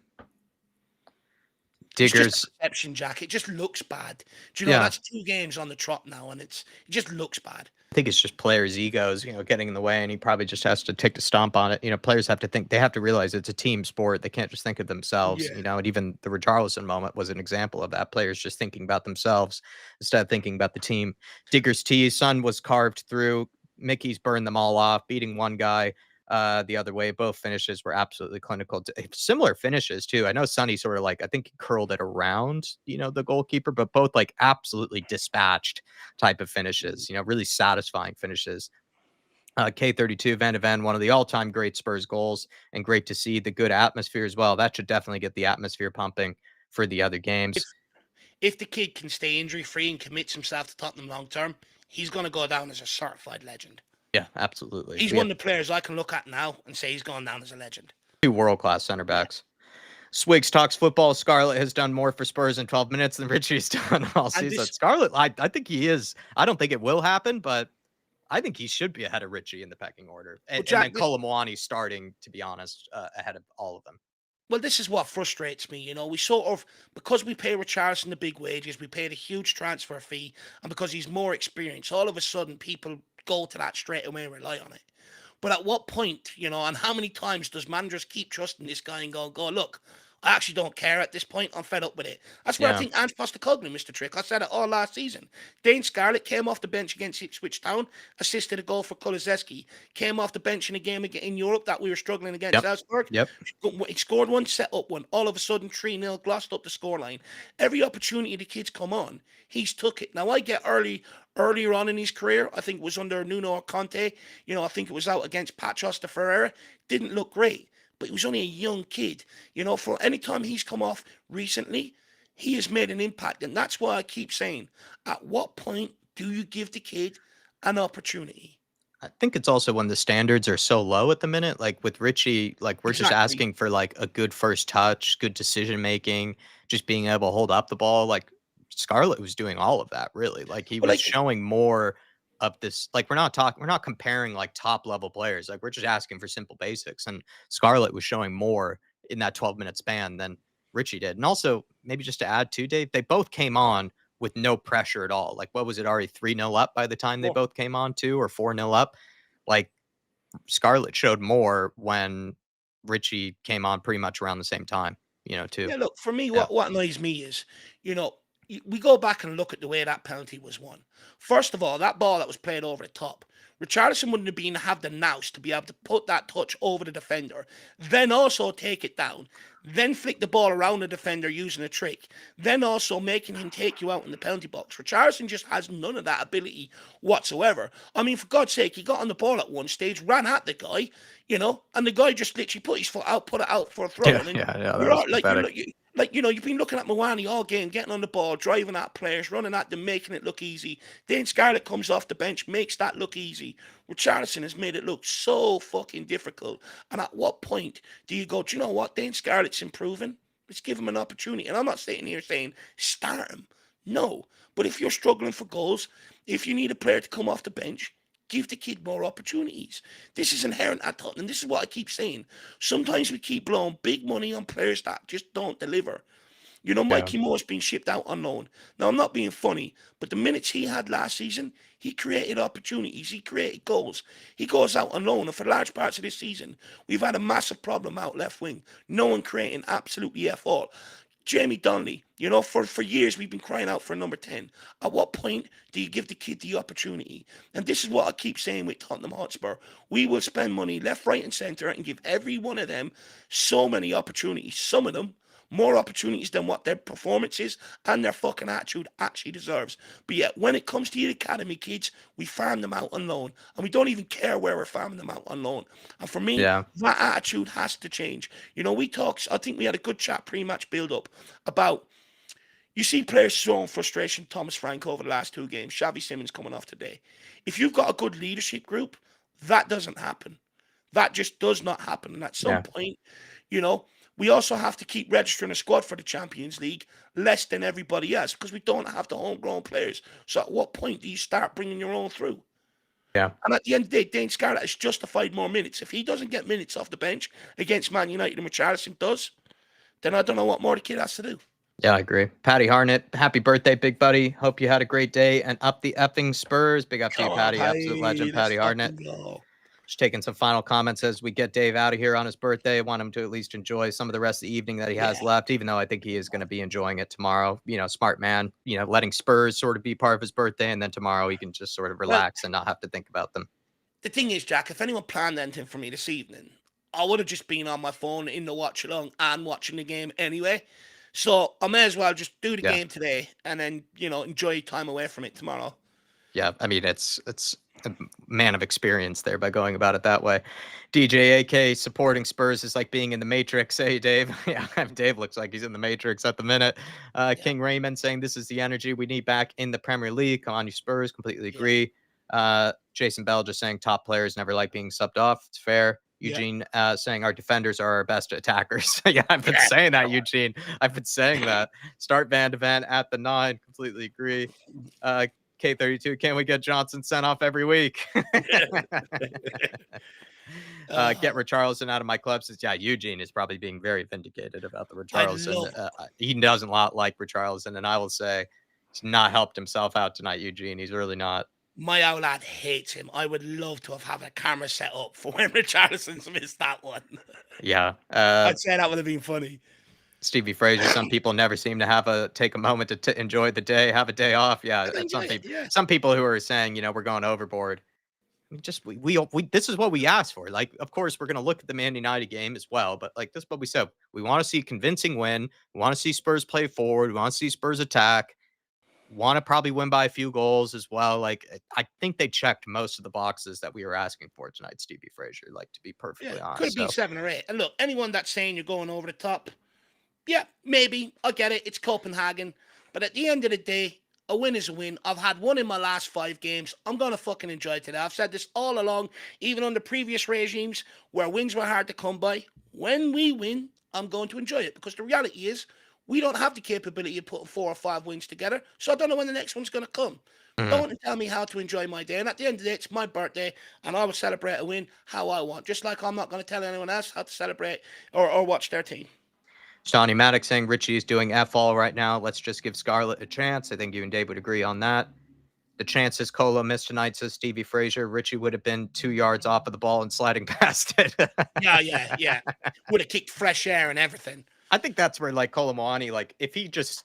Diggers. just a perception, Jack. It just looks bad. Do you know, that's 2 games on the trot now, and it just looks bad. I think it's just players' egos, getting in the way, and he probably just has to take the stomp on it. Players have to think, they have to realize it's a team sport. They can't just think of themselves, and even the Richarlison moment was an example of that. Players just thinking about themselves instead of thinking about the team. Digger's T, Son was carved through. Mickey's burned them all off, beating one guy the other way. Both finishes were absolutely clinical. Similar finishes, too. I know Sonny sort of I think he curled it around, the goalkeeper, but both absolutely dispatched type of finishes, really satisfying finishes. K32 Van de Ven, one of the all-time great Spurs goals, and great to see the good atmosphere as well. That should definitely get the atmosphere pumping for the other games. If the kid can stay injury-free and commits himself to Tottenham long-term, he's going to go down as a certified legend. Yeah, absolutely. He's one of the players I can look at now and say he's gone down as a legend. 2 world-class center backs. Swigs talks football. Scarlett has done more for Spurs in 12 minutes than Richie's done all season. Scarlett, I think he is. I don't think it will happen, but I think he should be ahead of Richie in the pecking order. And then Colomwani starting, to be honest, ahead of all of them. Well, this is what frustrates me. We sort of, because we pay Richarlison the big wages, we paid a huge transfer fee, and because he's more experienced, all of a sudden people go to that straight away and rely on it. But at what point, and how many times does managers keep trusting this guy and go, look, I actually don't care at this point. I'm fed up with it. That's where I think Ange Postecoglou missed the trick. I said it all last season. Dane Scarlett came off the bench against Ipswich Town, assisted a goal for Kulusevski, came off the bench in a game in Europe that we were struggling against Salzburg. He scored one, set up one. All of a sudden, 3-0, glossed up the scoreline. Every opportunity the kids come on, he's took it. Now, I get earlier on in his career, I think it was under Nuno Conte. I think it was out against Patros de Ferreira. Didn't look great. But he was only a young kid. For any time he's come off recently, he has made an impact. And that's why I keep saying, at what point do you give the kid an opportunity? I think it's also when the standards are so low at the minute. Like with Richie, we're just asking for a good first touch, good decision making, just being able to hold up the ball. Scarlett was doing all of that, really. He was showing more of this. We're not comparing top level players. We're just asking for simple basics, and Scarlett was showing more in that 12-minute span than Richie did. And also, maybe just to add to Dave, they both came on with no pressure at all. What was it, already 3-0 up by the time they both came on, 2 or 4-0 up? Scarlett showed more when Richie came on pretty much around the same time, too. Yeah, look, for me, what annoys me is, we go back and look at the way that penalty was won. First of all, that ball that was played over the top, Richarlison wouldn't have the nous to be able to put that touch over the defender, then also take it down, then flick the ball around the defender using a trick, then also making him take you out in the penalty box. Richarlison just has none of that ability whatsoever. I mean, for God's sake, he got on the ball at one stage, ran at the guy, and the guy just literally put his foot out, put it out for a throw. You've been looking at Mwani all game, getting on the ball, driving at players, running at them, making it look easy. Dane Scarlett comes off the bench, makes that look easy. Richarlison has made it look so fucking difficult. And at what point do you go, do you know what? Dane Scarlett's improving. Let's give him an opportunity. And I'm not sitting here saying, start him. No. But if you're struggling for goals, if you need a player to come off the bench, give the kid more opportunities. This is inherent at Tottenham. This is what I keep saying. Sometimes we keep blowing big money on players that just don't deliver. Mikey Moore's been shipped out on loan. Now, I'm not being funny, but the minutes he had last season, he created opportunities. He created goals. He goes out on loan. And for large parts of this season, we've had a massive problem out left wing. No one creating absolutely F all. Jamie Donnelly, for years we've been crying out for a number 10. At what point do you give the kid the opportunity? And this is what I keep saying with Tottenham Hotspur. We will spend money left, right and centre and give every one of them so many opportunities. Some of them more opportunities than what their performances and their fucking attitude actually deserves. But yet, when it comes to the academy kids, we farm them out on loan. And we don't even care where we're farming them out on loan. And for me, that attitude has to change. I think we had a good chat pre-match build-up about, You see players showing frustration. Thomas Frank over the last 2 games. Xavi Simons coming off today. If you've got a good leadership group, that doesn't happen. That just does not happen. And at some Yeah. point, we also have to keep registering a squad for the Champions League less than everybody else because we don't have the homegrown players. So at what point do you start bringing your own through? Yeah. And at the end of the day, Dane Scarlett has justified more minutes. If he doesn't get minutes off the bench against Man United and Richarlison does, then I don't know what more the kid has to do. Yeah, I agree. Patty Harnett, happy birthday, big buddy. Hope you had a great day and up the effing Spurs. Big up to you, Patty. Absolute legend, Patty Harnett. Just taking some final comments as we get Dave out of here on his birthday. I want him to at least enjoy some of the rest of the evening that he has left, even though I think he is going to be enjoying it tomorrow. Smart man, letting Spurs sort of be part of his birthday. And then tomorrow he can just sort of relax and not have to think about them. The thing is, Jack, if anyone planned anything for me this evening, I would have just been on my phone in the watch-along and watching the game anyway. So I may as well just do the game today and then, enjoy time away from it tomorrow. Yeah, I mean, it's a man of experience there by going about it that way. DJ AK supporting Spurs is like being in the Matrix. Hey, Dave. Yeah, Dave looks like he's in the Matrix at the minute. King Raymond saying this is the energy we need back in the Premier League. Come on, you Spurs. Completely agree. Jason Bell just saying top players never like being subbed off. It's fair. Eugene saying our defenders are our best attackers. Yeah, I've been saying that, Eugene. I've been saying that. Start Van de Ven at the 9. Completely agree. K32, can we get Johnson sent off every week? Get Richarlison out of my club says, yeah, Eugene is probably being very vindicated about the Richarlison. He doesn't like Richarlison, and I will say he's not helped himself out tonight, Eugene. He's really not. My old lad hates him. I would love to have had a camera set up for when Richarlison's missed that one. Yeah. I'd say that would have been funny. Stevie Frazier, some people never seem to take a moment to enjoy the day, have a day off. Yeah, some people who are saying, we're going overboard. We this is what we asked for. Like, of course, we're going to look at the Man United game as well, but like this is what we said. We want to see a convincing win. We want to see Spurs play forward. We want to see Spurs attack. Want to probably win by a few goals as well. Like, I think they checked most of the boxes that we were asking for tonight, Stevie Frazier, like, to be perfectly honest. Could have been 7 or 8. And look, anyone that's saying you're going over the top, yeah, maybe. I get it. It's Copenhagen. But at the end of the day, a win is a win. I've had one in my last 5 games. I'm going to fucking enjoy today. I've said this all along, even under previous regimes where wins were hard to come by. When we win, I'm going to enjoy it because the reality is we don't have the capability of putting 4 or 5 wins together. So I don't know when the next one's going to come. Don't tell me how to enjoy my day. And at the end of the day, it's my birthday, and I will celebrate a win how I want. Just like I'm not going to tell anyone else how to celebrate or watch their team. Johnny Maddox saying Richie is doing F-all right now. Let's just give Scarlett a chance. I think you and Dave would agree on that. The chances Colo missed tonight, says Stevie Frazier. Richie would have been 2 yards off of the ball and sliding past it. Yeah. Would have kicked fresh air and everything. I think that's where, like, Kolo Muani, like, if he just...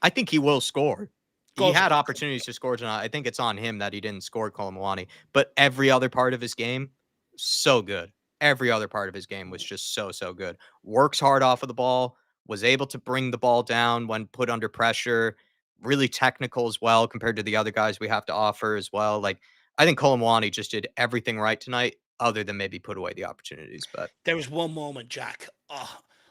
I think he will score. He had opportunities to score tonight. I think it's on him that he didn't score, Kolo Muani. But every other part of his game, so good. Every other part of his game was just so good. Works hard off of the ball, was able to bring the ball down when put under pressure, really technical as well compared to the other guys we have to offer as well. Like, I think Kolo Muani just did everything right tonight other than maybe put away the opportunities. But there was one moment, Jack.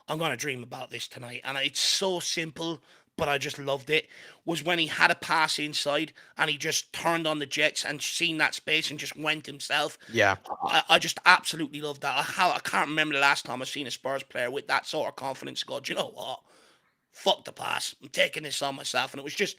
I'm going to dream about this tonight. And it's so simple, but I just loved it, was when he had a pass inside and he just turned on the jets and seen that space and just went himself. Yeah. I just absolutely loved that. I can't remember the last time I've seen a Spurs player with that sort of confidence go, do you know what? Fuck the pass. I'm taking this on myself. And it was just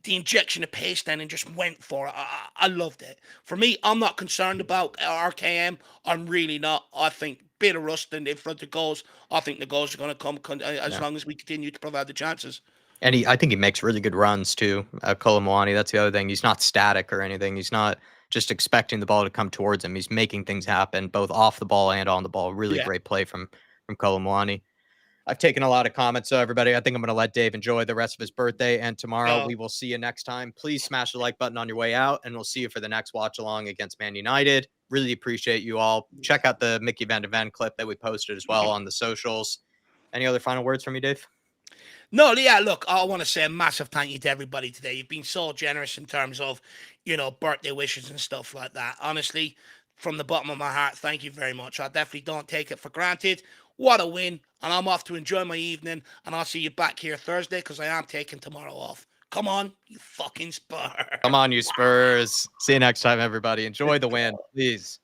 the injection of pace then and just went for it. I loved it. For me, I'm not concerned about RKM. I'm really not. I think bit of rust in front of goals. I think the goals are going to come as long as we continue to provide the chances. And I think he makes really good runs too. Kolo Muani, that's the other thing. He's not static or anything. He's not just expecting the ball to come towards him. He's making things happen both off the ball and on the ball. Really great play from Kolo Muani. I've taken a lot of comments, so everybody, I think I'm going to let Dave enjoy the rest of his birthday, and tomorrow we will see you next time. Please smash the like button on your way out, and we'll see you for the next watch along against Man United. Really appreciate you all. Check out the Mickey Van de Ven clip that we posted as well on the socials. Any other final words from you, Dave? No, yeah, look, I want to say a massive thank you to everybody today. You've been so generous in terms of, birthday wishes and stuff like that. Honestly, from the bottom of my heart, thank you very much. I definitely don't take it for granted. What a win. And I'm off to enjoy my evening. And I'll see you back here Thursday because I am taking tomorrow off. Come on, you fucking Spurs. Come on, you Spurs. See you next time, everybody. Enjoy the win, please.